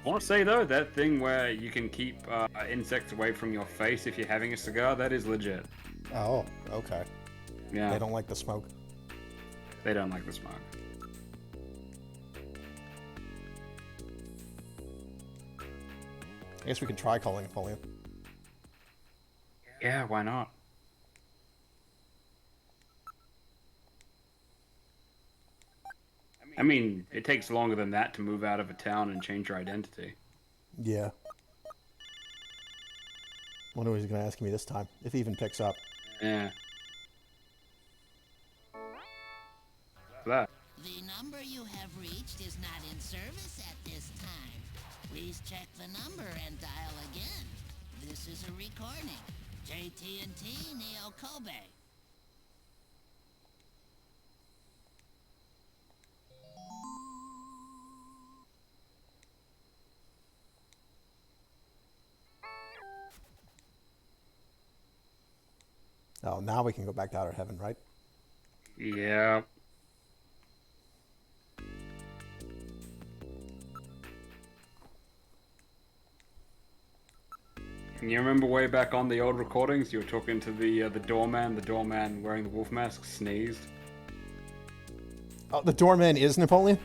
I want to say, though, that thing where you can keep insects away from your face if you're having a cigar, that is legit. Oh, okay. Yeah. They don't like the smoke? They don't like the smoke. I guess we can try calling Napoleon. Yeah, why not? I mean, it takes longer than that to move out of a town and change your identity. Yeah. Wonder what he's going to ask me this time, if he even picks up. Yeah. What's that? The number you have reached is not in service at this time. Please check the number and dial again. This is a recording. JT&T Neo Kobe. Oh, now we can go back to outer heaven, right? Yeah. Can you remember way back on the old recordings, you were talking to the doorman wearing the wolf mask sneezed? Oh, the doorman is Napoleon?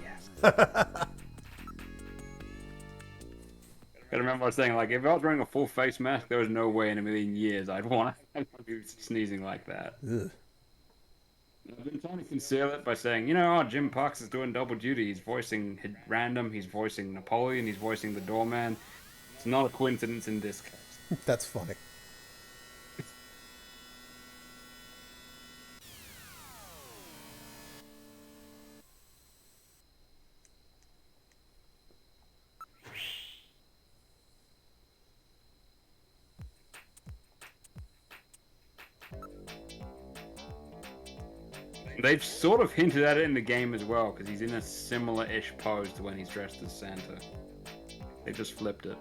Yes. I remember I was saying, like, if I was wearing a full face mask, there was no way in a million years I'd want to be sneezing like that. Ugh. I've been trying to conceal it by saying, you know, Jim Parks is doing double duty. He's voicing Random, he's voicing Napoleon, he's voicing the doorman. It's not a coincidence in this case. That's funny. They've sort of hinted at it in the game as well, because he's in a similar-ish pose to when he's dressed as Santa. They just flipped it.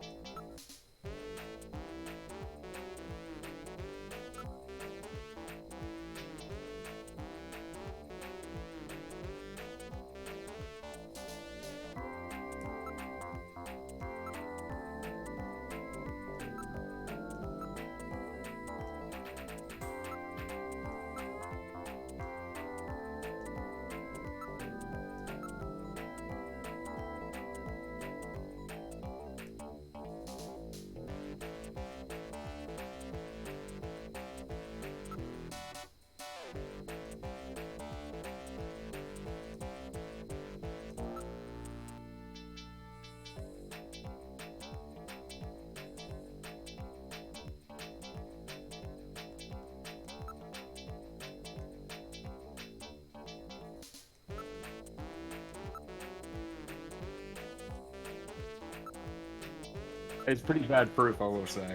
It's pretty bad proof, I will say.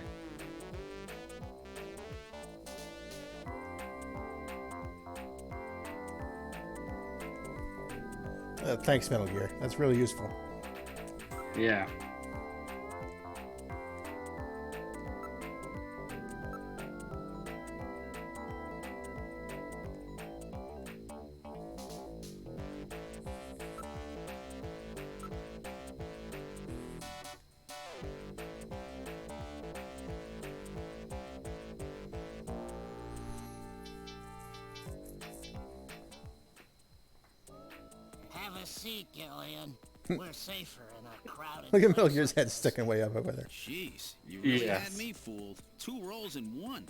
Thanks, Metal Gear. That's really useful. Yeah. a seat, Gillian. We're safer in a crowded Look at place Miller's like head this. sticking way up over there. Jeez, you really Yes. had me fooled. 2 rolls in 1.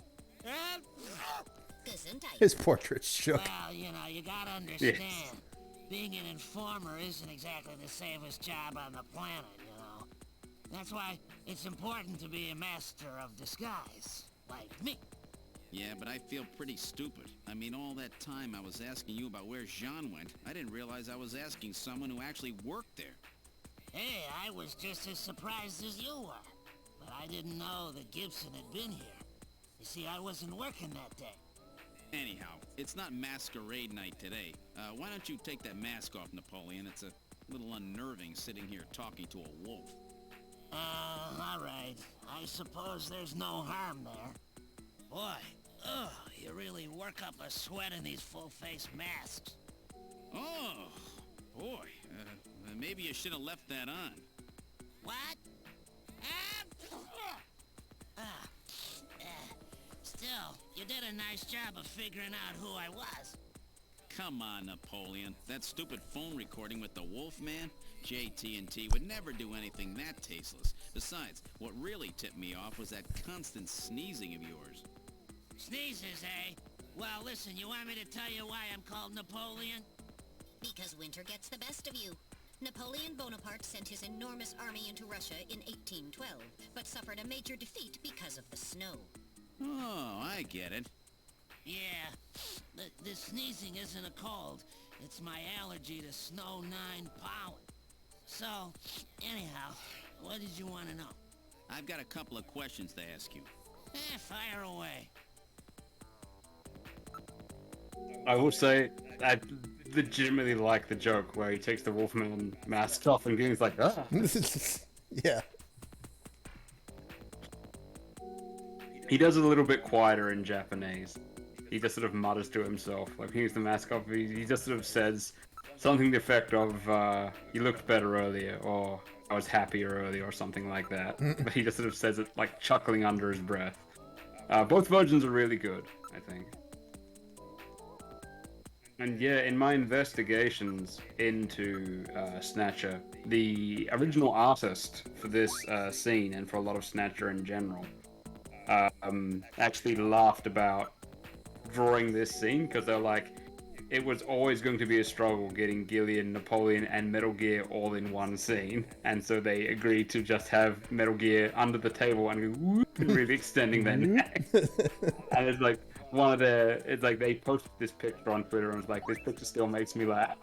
Gesundheit. His portrait's shook. Well, you know, you gotta understand. Being an informer isn't exactly the safest job on the planet, you know. That's why it's important to be a master of disguise, like me. Yeah, but I feel pretty stupid. I mean, all that time I was asking you about where Jean went, I didn't realize I was asking someone who actually worked there. Hey, I was just as surprised as you were. But I didn't know that Gibson had been here. You see, I wasn't working that day. Anyhow, it's not masquerade night today. Why don't you take that mask off, Napoleon? It's a little unnerving sitting here talking to a wolf. All right. I suppose there's no harm there. Boy, you really work up a sweat in these full-face masks. Oh, boy. Maybe you should have left that on. What? Still, you did a nice job of figuring out who I was. Come on, Napoleon. That stupid phone recording with the wolf man? JT&T would never do anything that tasteless. Besides, what really tipped me off was that constant sneezing of yours. Sneezes, eh? Well, listen, you want me to tell you why I'm called Napoleon? Because winter gets the best of you. Napoleon Bonaparte sent his enormous army into Russia in 1812, but suffered a major defeat because of the snow. Oh, I get it. Yeah, the sneezing isn't a cold. It's my allergy to snow 9 pollen. So, anyhow, what did you want to know? I've got a couple of questions to ask you. Fire away. I will say, I legitimately like the joke where he takes the Wolfman mask off and he's like, ah. Yeah. He does it a little bit quieter in Japanese. He just sort of mutters to himself. Like, he takes the mask off, he just sort of says something to the effect of, you looked better earlier, or I was happier earlier, or something like that. But he just sort of says it, like, chuckling under his breath. Both versions are really good, I think. And yeah, in my investigations into Snatcher, the original artist for this scene, and for a lot of Snatcher in general, actually laughed about drawing this scene, because they're like, it was always going to be a struggle getting Gillian, Napoleon, and Metal Gear all in one scene, and so they agreed to just have Metal Gear under the table and go, whoop, and really extending their neck. And it's like, it's like they posted this picture on Twitter and was like, this picture still makes me laugh.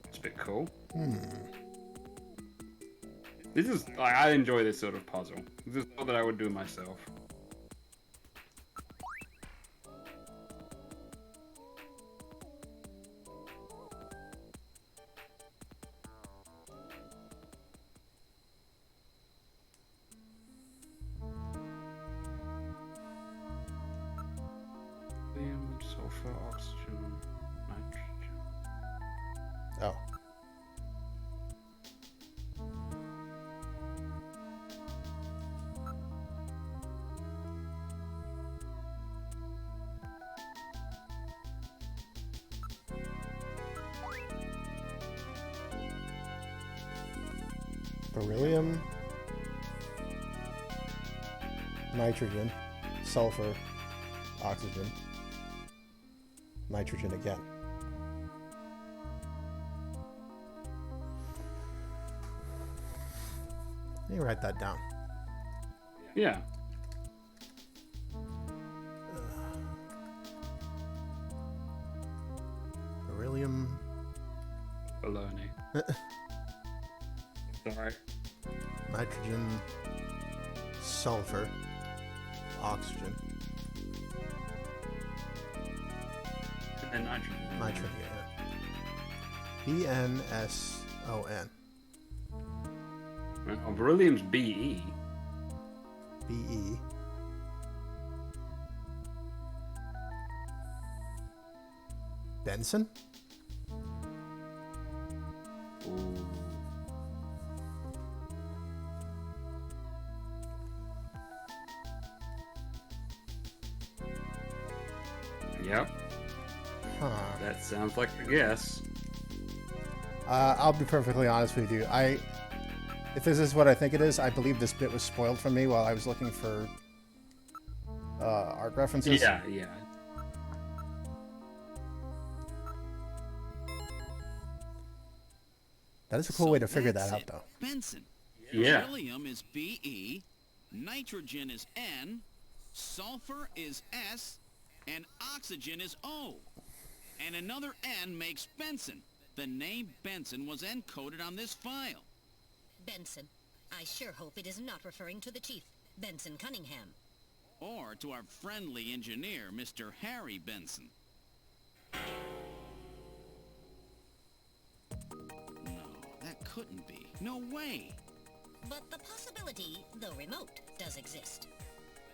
It's a bit cool. This is, like, I enjoy this sort of puzzle. This is all that I would do myself. Sulfur, oxygen, nitrogen. Oh. Beryllium, nitrogen, sulfur, oxygen, nitrogen again. Let me write that down. Yeah. Beryllium. Baloney. Sorry. Nitrogen, sulfur, oxygen. And nitrogen. Nitrogen, yeah. BNSON. Oh, beryllium's BE. BE. Benson? Yep. Huh. That sounds like a guess. I'll be perfectly honest with you. If this is what I think it is, I believe this bit was spoiled from me while I was looking for art references. Yeah, yeah. That is a cool way to figure that out, though. Benson. Yeah. Beryllium is Be, nitrogen is N, sulfur is S, and oxygen is O. And another N makes Benson. The name Benson was encoded on this file. Benson. I sure hope it is not referring to the chief, Benson Cunningham. Or to our friendly engineer, Mr. Harry Benson. No, that couldn't be. No way. But the possibility, though remote, does exist.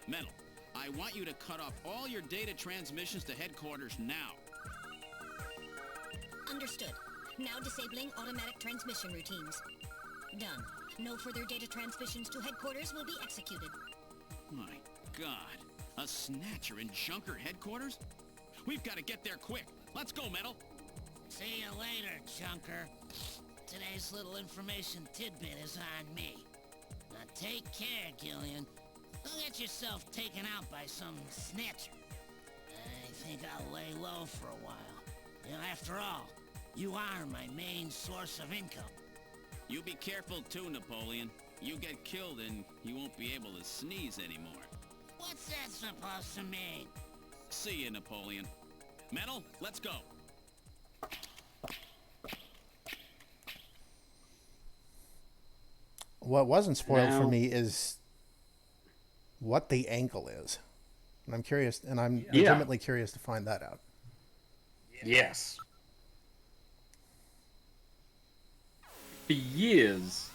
Metal, I want you to cut off all your data transmissions to headquarters now. Understood. Now disabling automatic transmission routines. Done. No further data transmissions to headquarters will be executed. My God. A Snatcher in Junker headquarters? We've got to get there quick. Let's go, Metal. See you later, Junker. Today's little information tidbit is on me. Now take care, Gillian. Don't get yourself taken out by some snatcher. I think I'll lay low for a while. You know, after all, you are my main source of income. You be careful too, Napoleon. You get killed and you won't be able to sneeze anymore. What's that supposed to mean? See you, Napoleon. Metal, let's go. What wasn't spoiled for me is what the angle is. And I'm curious, and I'm legitimately curious to find that out. Yes. For years,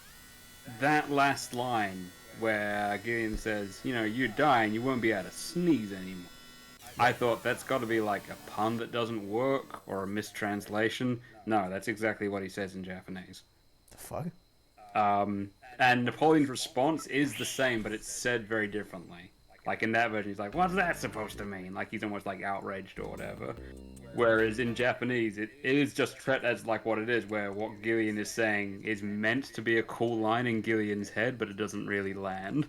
that last line where Gillian says, you know, you die and you won't be able to sneeze anymore. I thought that's got to be like a pun that doesn't work or a mistranslation. No, that's exactly what he says in Japanese. The fuck? And Napoleon's response is the same, but it's said very differently. Like in that version, he's like, what's that supposed to mean? Like he's almost like outraged or whatever. Whereas in Japanese, it is just treated as like what it is, where what Gillian is saying is meant to be a cool line in Gillian's head, but it doesn't really land.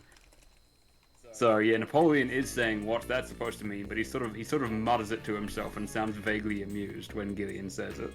So yeah, Napoleon is saying what's that supposed to mean, but he sort of mutters it to himself and sounds vaguely amused when Gillian says it.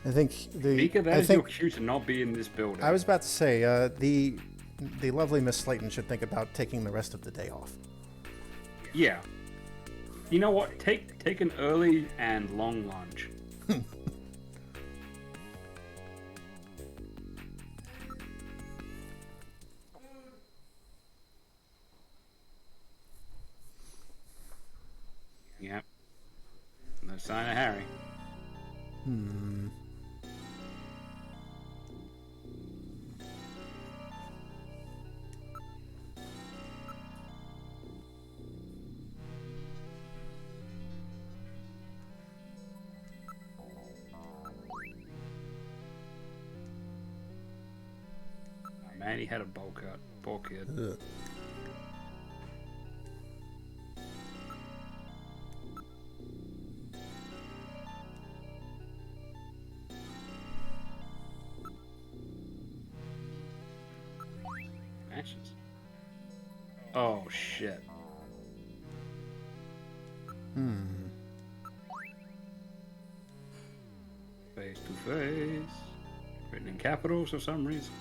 I think Mika, that is your cue to not be in this building. I was about to say, the lovely Miss Slayton should think about taking the rest of the day off. Yeah. You know what? Take an early and long lunch. Yep. No sign of Harry. Man, he had a bowl cut. Poor kid. Ugh. Matches. Oh shit. Face to face. Written in capitals for some reason.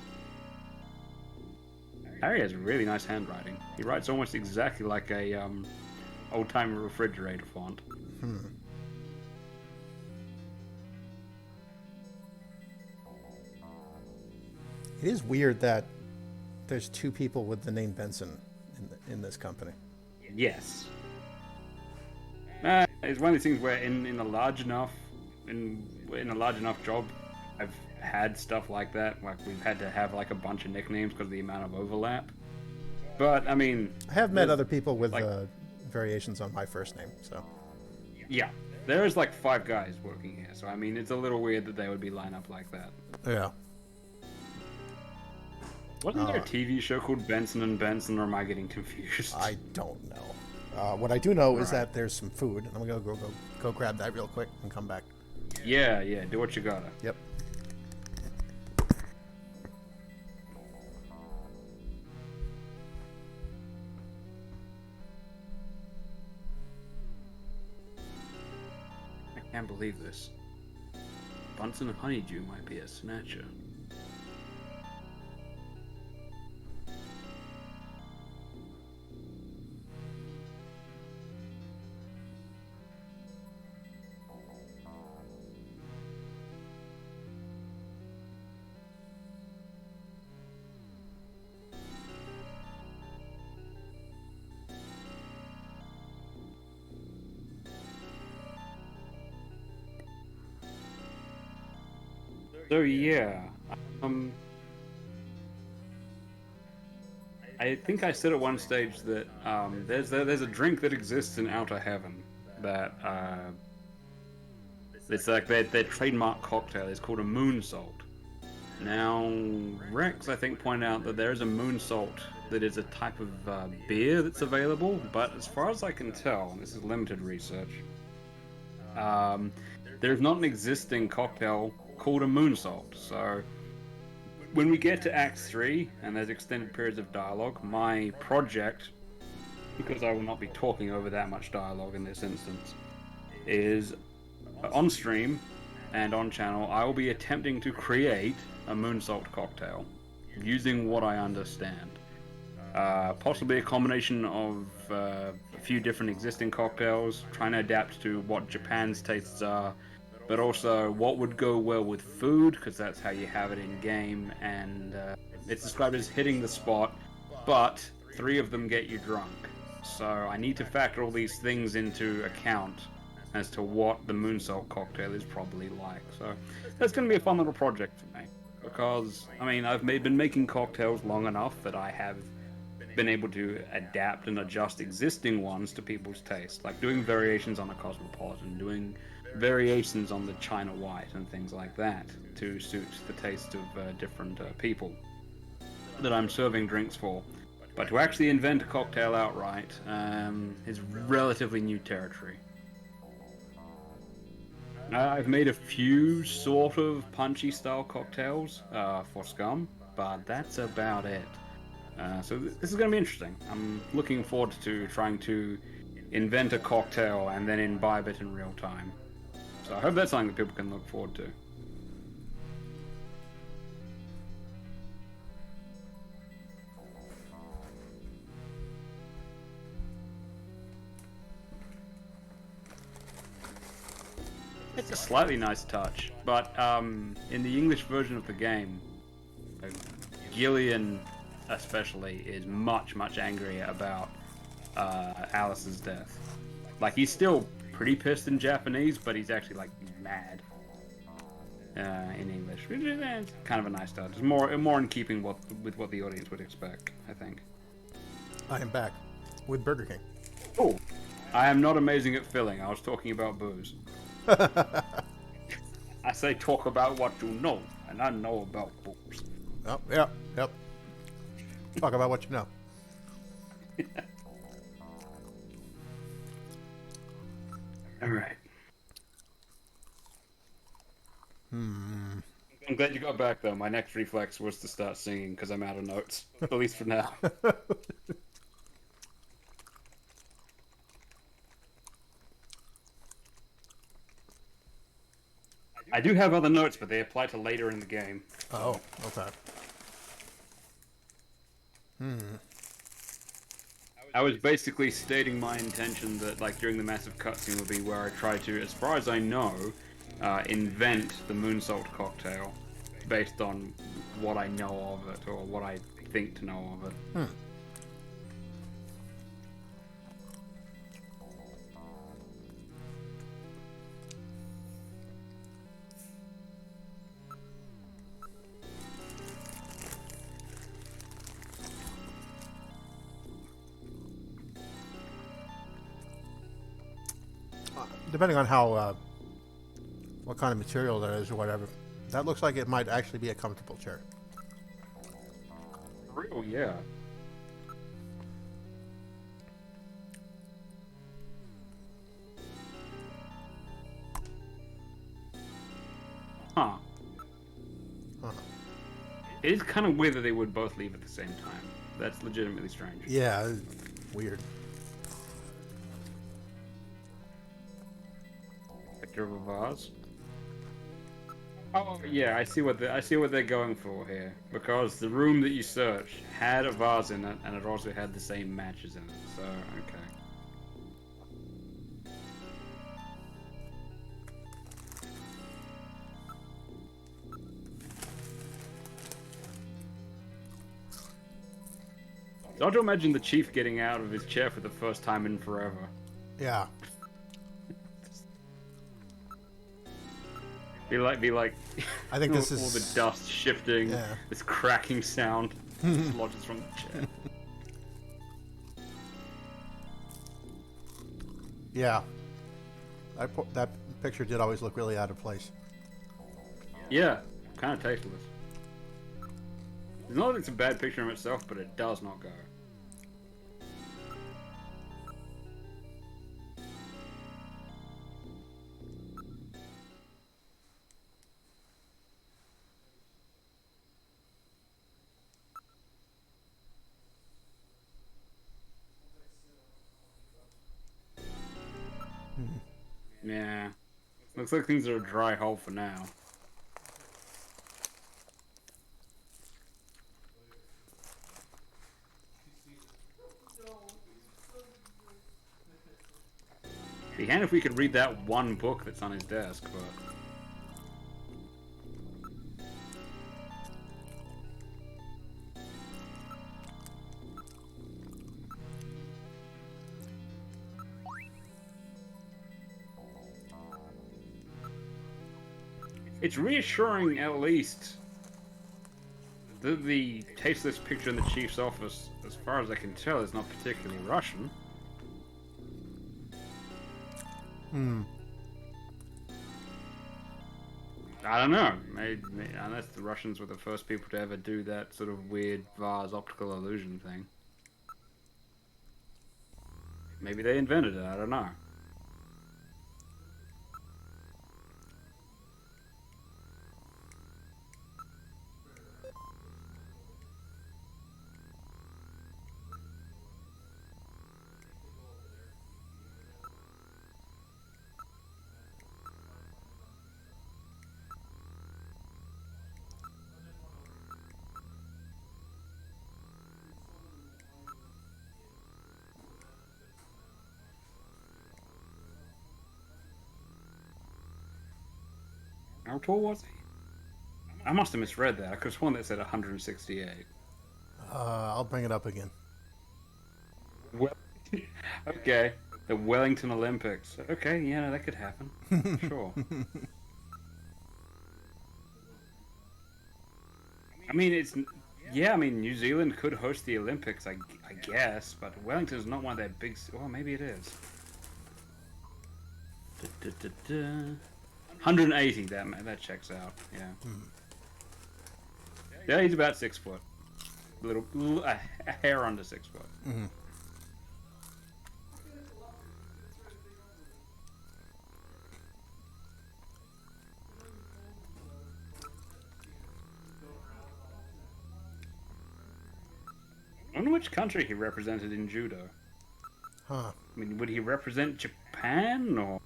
Harry has really nice handwriting. He writes almost exactly like a old-time refrigerator font. It is weird that there's 2 people with the name Benson in this company. Yes. It's one of these things where in a large enough job, I've had stuff like that. Like we've had to have like a bunch of nicknames because of the amount of overlap. But I mean, I have met other people with variations on my first name. So yeah, there is like 5 guys working here. So I mean, it's a little weird that they would be lined up like that. Yeah. Wasn't there a TV show called Benson and Benson, or am I getting confused? I don't know. What I do know is that there's some food, and I'm gonna go grab that real quick and come back. Yeah, do what you gotta. Yep. I can't believe this. Bunsen Honeydew might be a snatcher. So yeah, I think I said at one stage that there's a drink that exists in Outer Heaven that it's like their trademark cocktail is called a moon salt. Now Rex I think pointed out that there is a moon salt that is a type of beer that's available, but as far as I can tell, and this is limited research, there's not an existing cocktail called a moon salt. So when we get to Act 3 and there's extended periods of dialogue, my project, because I will not be talking over that much dialogue in this instance, is on stream and on channel I will be attempting to create a moon salt cocktail using what I understand. Possibly a combination of a few different existing cocktails, trying to adapt to what Japan's tastes are, but also what would go well with food, because that's how you have it in game, and it's described as hitting the spot, but 3 of them get you drunk. So I need to factor all these things into account as to what the moon salt cocktail is probably like. So that's going to be a fun little project for me, because I mean I've been making cocktails long enough that I have been able to adapt and adjust existing ones to people's taste, like doing variations on a Cosmopolitan, doing variations on the China White and things like that to suit the taste of different people that I'm serving drinks for. But to actually invent a cocktail outright is relatively new territory. I've made a few sort of punchy style cocktails for Scum, but that's about it. So this is going to be interesting. I'm looking forward to trying to invent a cocktail and then imbibe it in real time. So I hope that's something that people can look forward to. It's a slightly nice touch, but in the English version of the game, Gillian especially is much angrier about Alice's death. Like, he's still pretty pissed in Japanese, but he's actually like mad in English, which is kind of a nice touch. It's more in keeping with what the audience would expect, I think. I am back with Burger King. Oh, I am not amazing at filling. I was talking about booze. I say talk about what you know, and I know about booze. Oh, yep. Talk about what you know. All right. I'm glad you got back, though. My next reflex was to start singing because I'm out of notes, at least for now. I do have other notes, but they apply to later in the game. Oh, I was basically stating my intention that, like, during the massive cutscene would be where I try to, as far as I know, invent the moon salt cocktail based on what I know of it, or what I think to know of it. Depending on how, what kind of material that is or whatever, that looks like it might actually be a comfortable chair. Real, yeah. Huh. It is kind of weird that they would both leave at the same time. That's legitimately strange. Yeah, weird. Picture of a vase. Oh yeah, I see what they're going for here. Because the room that you searched had a vase in it, and it also had the same matches in it. So okay. It's hard to imagine the chief getting out of his chair for the first time in forever. Yeah. Be like. I think this is all the dust shifting. Yeah. This cracking sound lodges from the chair. Yeah. That picture did always look really out of place. Yeah, kind of tasteless. It's not that it's a bad picture in itself, but it does not go. Yeah. Looks like things are a dry hole for now. Be handy if we could read that one book that's on his desk, but... It's reassuring, at least, that the tasteless picture in the chief's office, as far as I can tell, is not particularly Russian. I don't know. Maybe, unless the Russians were the first people to ever do that sort of weird vase optical illusion thing. Maybe they invented it, I don't know. How tall was he? I must have misread that. I could have sworn that said 168. I'll bring it up again. Well, okay. The Wellington Olympics. Okay, yeah, that could happen. Sure. I mean, it's... Yeah, I mean, New Zealand could host the Olympics, I guess, but Wellington's not one of their big... Well, maybe it is. 180, that checks out, yeah. Yeah, he's about 6 foot. A hair under 6 foot. I wonder which country he represented in judo. Huh. I mean, would he represent Japan, or...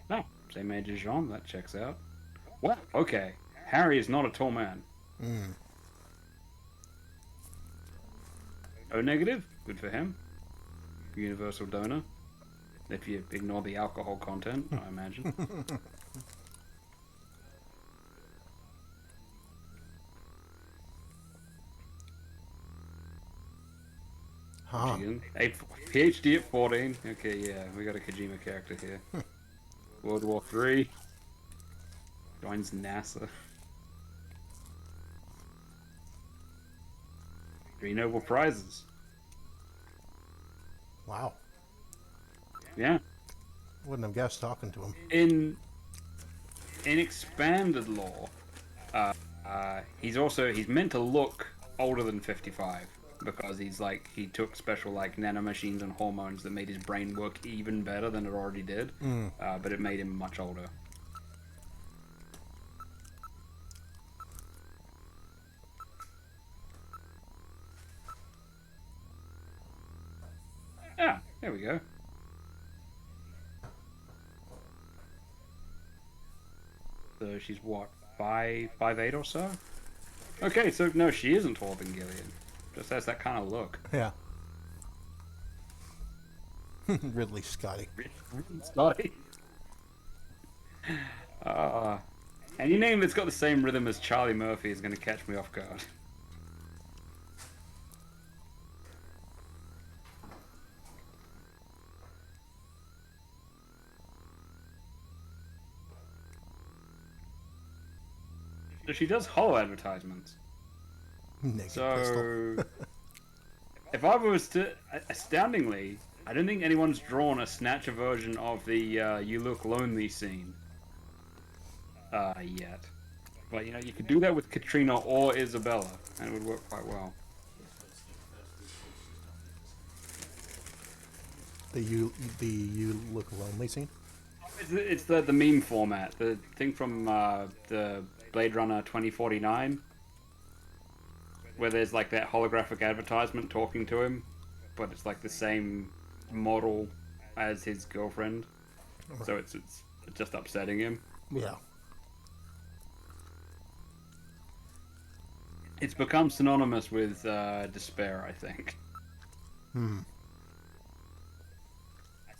No, same age as Jean, that checks out. Well, okay. Harry is not a tall man. O negative, good for him. Universal donor. If you ignore the alcohol content, I imagine. Huh. PhD at 14. Okay, yeah, we got a Kojima character here. World War III. Joins NASA. 3 Nobel Prizes. Wow. Yeah. Wouldn't have guessed talking to him. In expanded lore, he's meant to look older than 55 because he took special like nanomachines and hormones that made his brain work even better than it already did, but it made him much older. Yeah, there we go. So she's what, 5'8" or so? Okay, so no, she isn't taller than Gillian. Just has that kind of look. Yeah. Ridley Scotty. Scotty. Any name that's got the same rhythm as Charlie Murphy is going to catch me off guard. So she does holo advertisements. Naked So, pistol. if I was to, astoundingly, I don't think anyone's drawn a Snatcher version of the "You Look Lonely" scene yet. But you know, you could do that with Katrina or Isabella, and it would work quite well. The you look lonely scene. It's the meme format, the thing from the Blade Runner 2049, where there's like that holographic advertisement talking to him, but it's like the same model as his girlfriend, so it's just upsetting him. Yeah. It's become synonymous with despair, I think.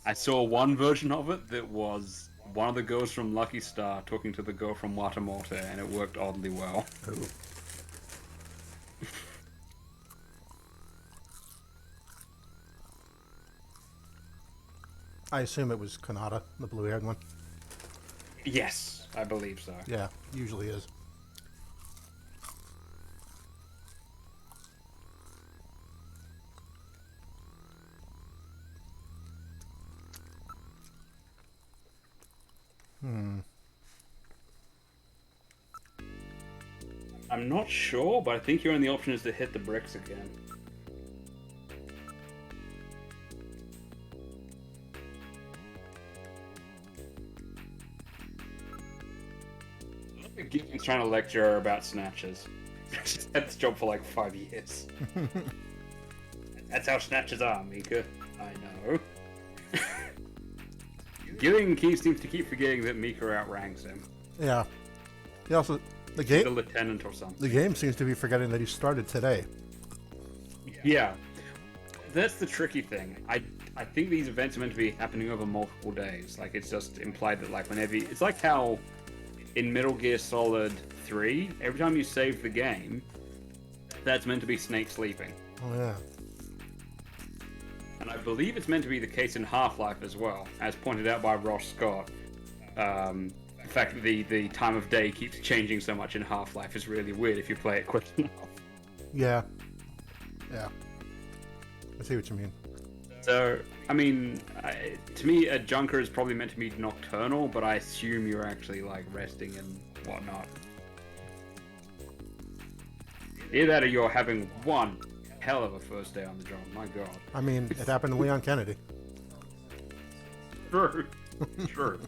I saw one version of it that was one of the girls from Lucky Star talking to the girl from Wata Morte, and it worked oddly well. Ooh. I assume it was Kanata, the blue-haired one. Yes, I believe so. Yeah, usually is. I'm not sure, but I think your only option is to hit the bricks again. Gibson's trying to lecture her about snatches. She's had this job for like 5 years. That's how snatches are, Mika. I know. Gillian seems to keep forgetting that Mika outranks him. Yeah. He also the He's a game. lieutenant or something. The game seems to be forgetting that he started today. Yeah. That's the tricky thing. I think these events are meant to be happening over multiple days. Like, it's just implied that, like, whenever it's like how in Metal Gear Solid 3, every time you save the game, that's meant to be Snake sleeping. Oh yeah. And I believe it's meant to be the case in Half-Life as well, as pointed out by Ross Scott. The fact that the time of day keeps changing so much in Half-Life is really weird if you play it quick enough. Yeah. Yeah. I see what you mean. So, I mean, to me, a junker is probably meant to be nocturnal, but I assume you're actually, like, resting and whatnot. Either that or you're having one hell of a first day on the job, my god. I mean, it happened to Leon Kennedy. True. True.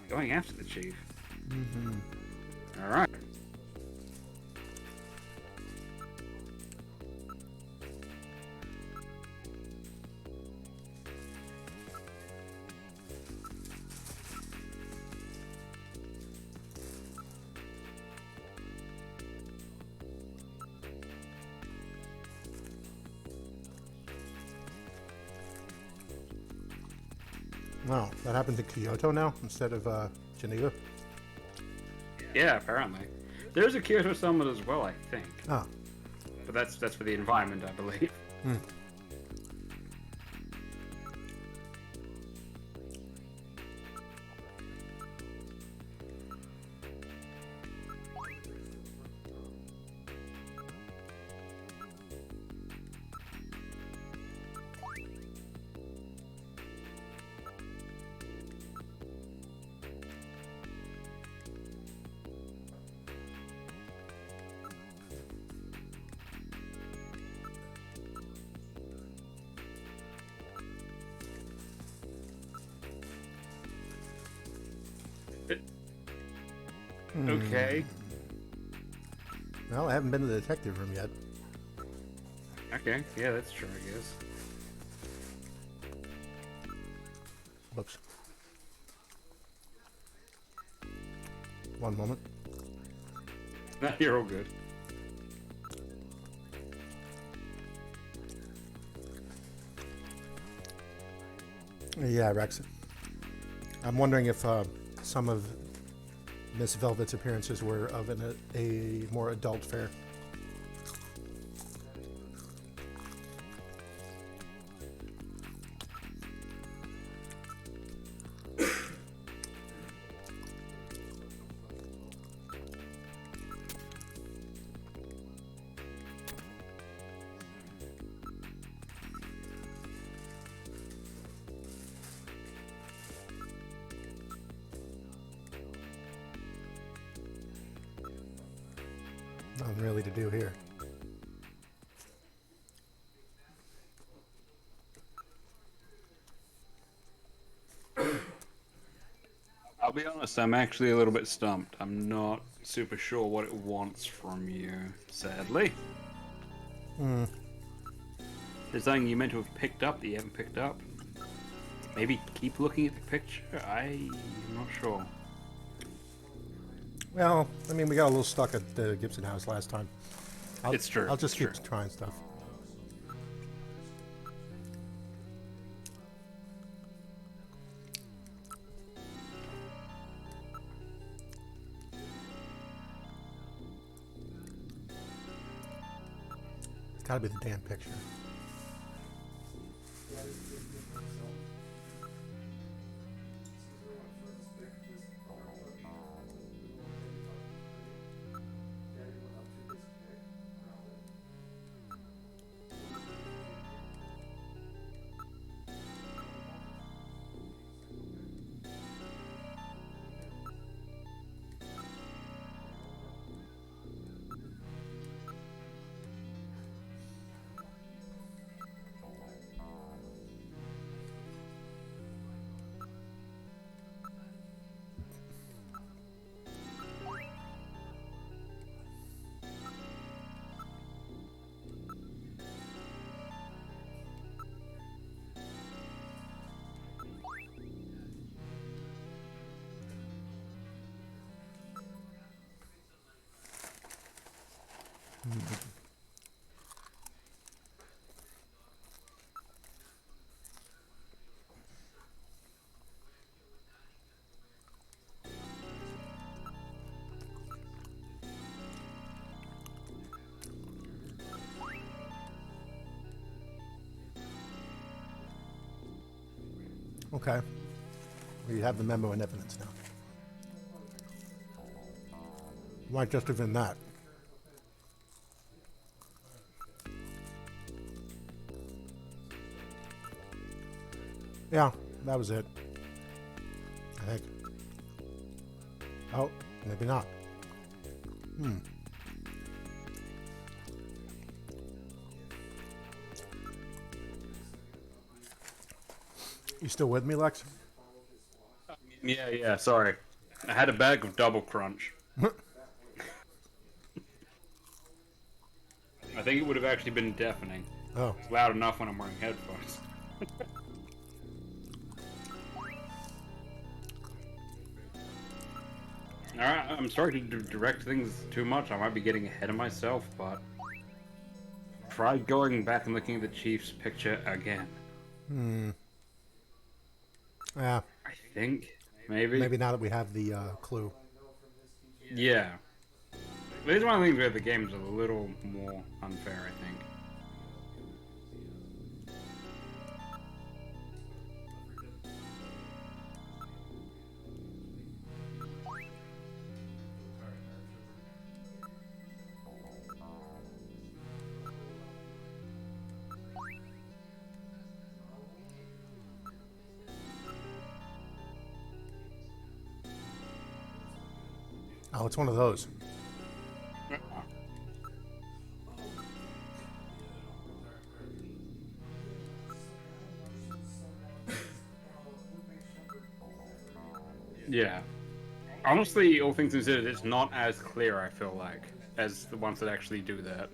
Going after the chief. Mm-hmm. All right. Wow, that happens in Kyoto now instead of Geneva? Yeah, apparently. There's a Kyoto summit as well, I think. Ah. But that's for the environment, I believe. Hmm. Okay. Well, I haven't been to the detective room yet. Okay, yeah, that's true, I guess. Whoops. One moment. No, you're all good. Yeah, Rex. I'm wondering if some of Miss Velvet's appearances were of a more adult fare. Nothing really to do here. I'll be honest, I'm actually a little bit stumped. I'm not super sure what it wants from you, sadly. Hmm. There's something you meant to have picked up that you haven't picked up. Maybe keep looking at the picture? I'm not sure. Well, I mean, we got a little stuck at the Gibson house last time. It's true. I'll just keep trying stuff. It's gotta be the damn picture. Okay. We have the memo and evidence now. Might just have been that. Yeah, that was it. I think. Oh, maybe not. You still with me, Lex? Yeah, sorry. I had a bag of double crunch. I think it would have actually been deafening. Oh. It's loud enough when I'm wearing headphones. Alright, I'm sorry to direct things too much. I might be getting ahead of myself, but try going back and looking at the Chief's picture again. Yeah. I think maybe. Maybe now that we have the clue. Yeah. But it's one of the things where the game's a little more unfair, I think. Oh, it's one of those. Yeah. Honestly, all things considered, it's not as clear, I feel like, as the ones that actually do that.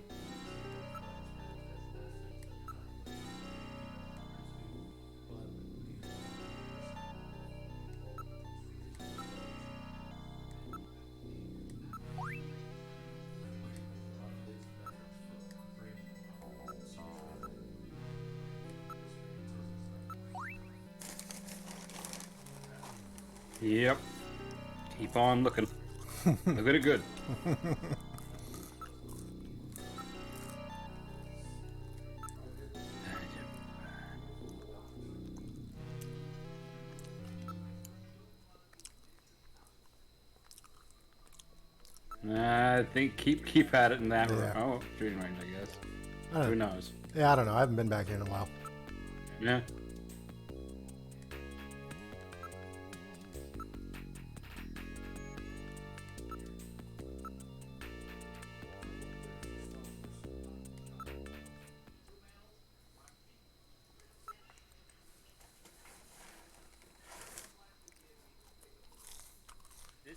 Yep. Keep on looking. Look at it good. I think keep at it in that room. Oh, shooting range, I guess. Who knows? Yeah, I don't know. I haven't been back here in a while. Yeah.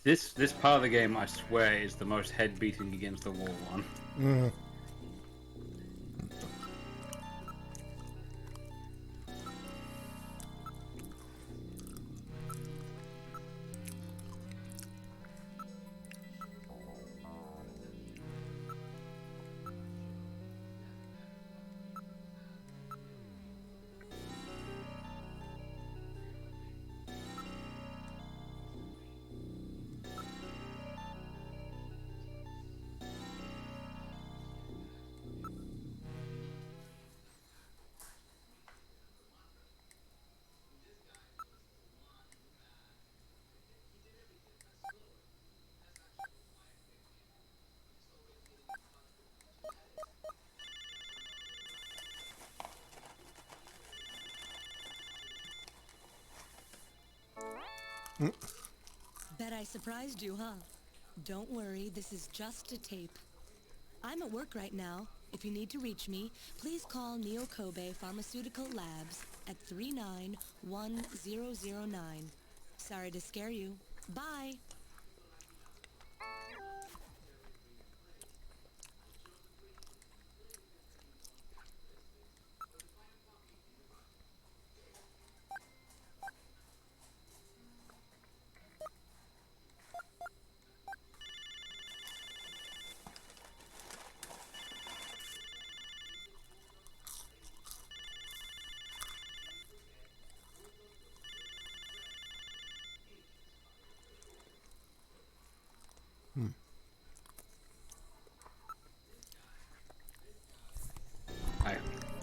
This part of the game, I swear, is the most head beating against the wall one. Mm. Bet I surprised you, huh? Don't worry, this is just a tape. I'm at work right now. If you need to reach me, please call Neo Kobe Pharmaceutical Labs at 391009. Sorry to scare you. Bye!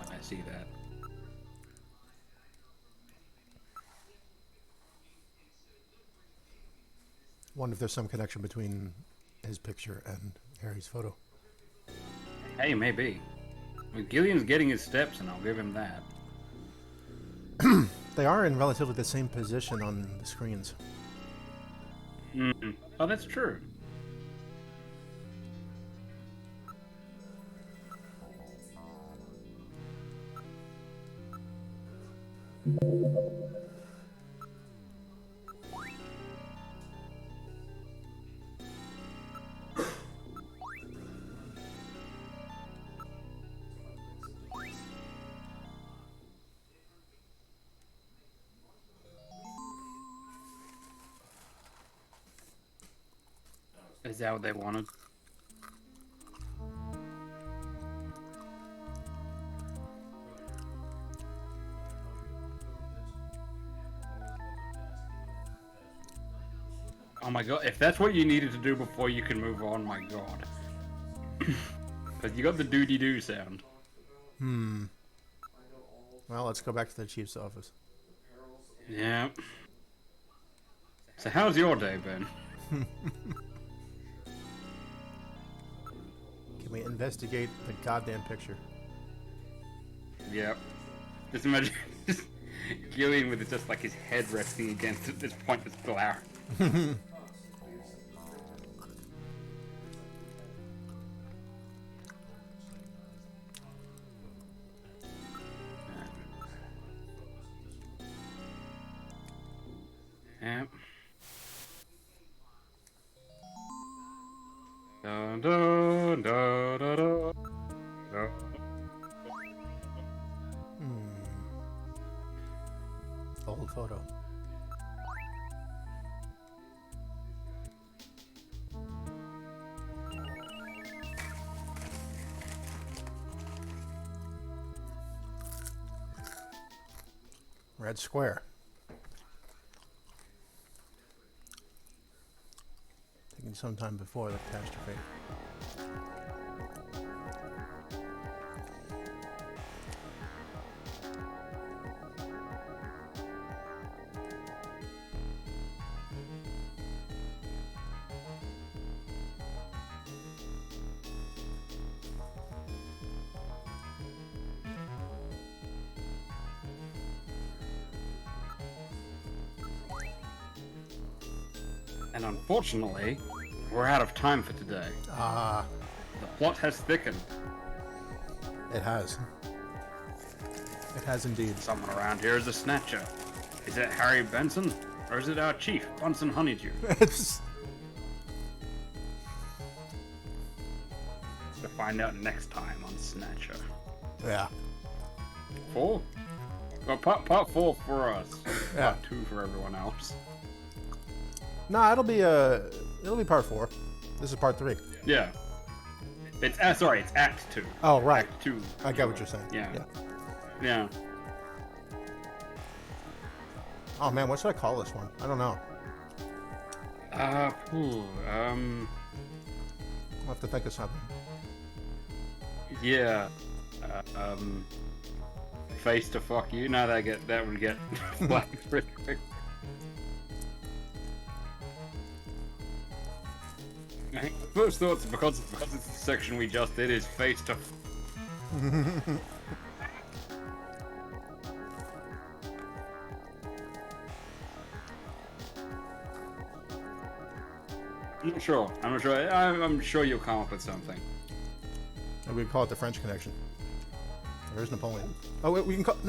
I see that. Wonder if there's some connection between his picture and Harry's photo. Hey, maybe. I mean, Gillian's getting his steps, and I'll give him that. They are in relatively the same position on the screens. Oh, that's true. Is that what they wanted? Oh my god, if that's what you needed to do before you can move on, my god. But you got the doody-doo sound. Well, let's go back to the chief's office. Yeah. So how's your day been? Can we investigate the goddamn picture? Yep. Just imagine just Gillian with just like his head resting against this pointless flower. Yep. Dun, dun, dun, dun, dun, dun. Old photo. Red square. Taken sometime before the catastrophe. And unfortunately, we're out of time for today. Ah, The plot has thickened. it has. It has indeed. Someone around here is a snatcher. Is it Harry Benson? Or is it our chief, Bunsen Honeydew? It's To find out next time on Snatcher. yeah. 4? Well, part 4 for us. Yeah. Part 2 for everyone else. No, it'll be part 4. This is part 3. Yeah. It's sorry, it's Act 2. Oh, right. Act 2. I get what you're saying. Yeah. Yeah. Yeah. Oh man, what should I call this one? I don't know. I'll I'll have to think of something. Yeah. Face to fuck you. No, that would get flagged pretty quick. I think the first thoughts, because it's the section we just did, is face to. I'm not sure. I'm sure you'll come up with something. Maybe we call it the French Connection. There's Napoleon. Oh, wait, we can call it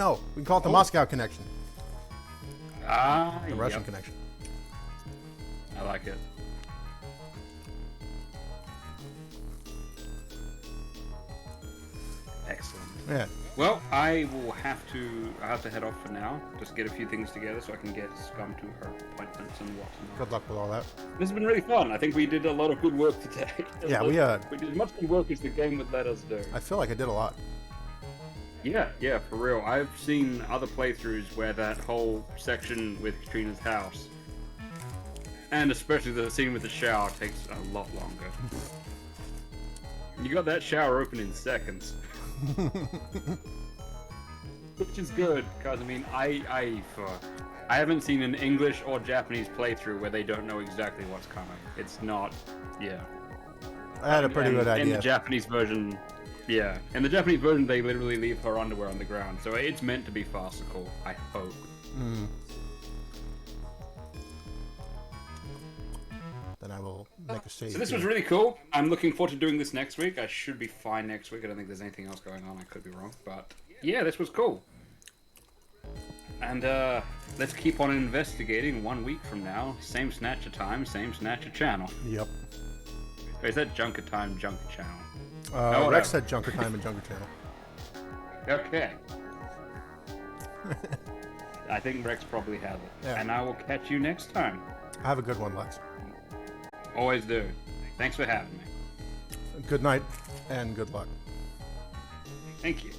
the Moscow Connection. Ah, The Russian Connection. I like it. Excellent. Yeah. Well, I have to head off for now. Just get a few things together so I can get Scum to her appointments and whatnot. Good luck with all that. This has been really fun. I think we did a lot of good work today. Yeah, we did as much good work as the game would let us do. I feel like I did a lot. Yeah, for real. I've seen other playthroughs where that whole section with Katrina's house, and especially the scene with the shower, takes a lot longer. You got that shower open in seconds. Which is good, because I mean, I haven't seen an English or Japanese playthrough where they don't know exactly what's coming. It's not, yeah. I had a pretty good idea. In the Japanese version, yeah. In the Japanese version, they literally leave her underwear on the ground, so it's meant to be farcical, I hope. Then I will make a save. So this was really cool. I'm looking forward to doing this next week. I should be fine next week. I don't think there's anything else going on. I could be wrong, but yeah, this was cool. And let's keep on investigating 1 week from now. Same Snatcher time, same Snatcher channel. Yep. Wait, is that Junker time, Junker channel? Rex said Junker Time and Junker Channel. Okay. I think Rex probably has it. Yeah. And I will catch you next time. Have a good one, Lex. Always do. Thanks for having me. Good night and good luck. Thank you.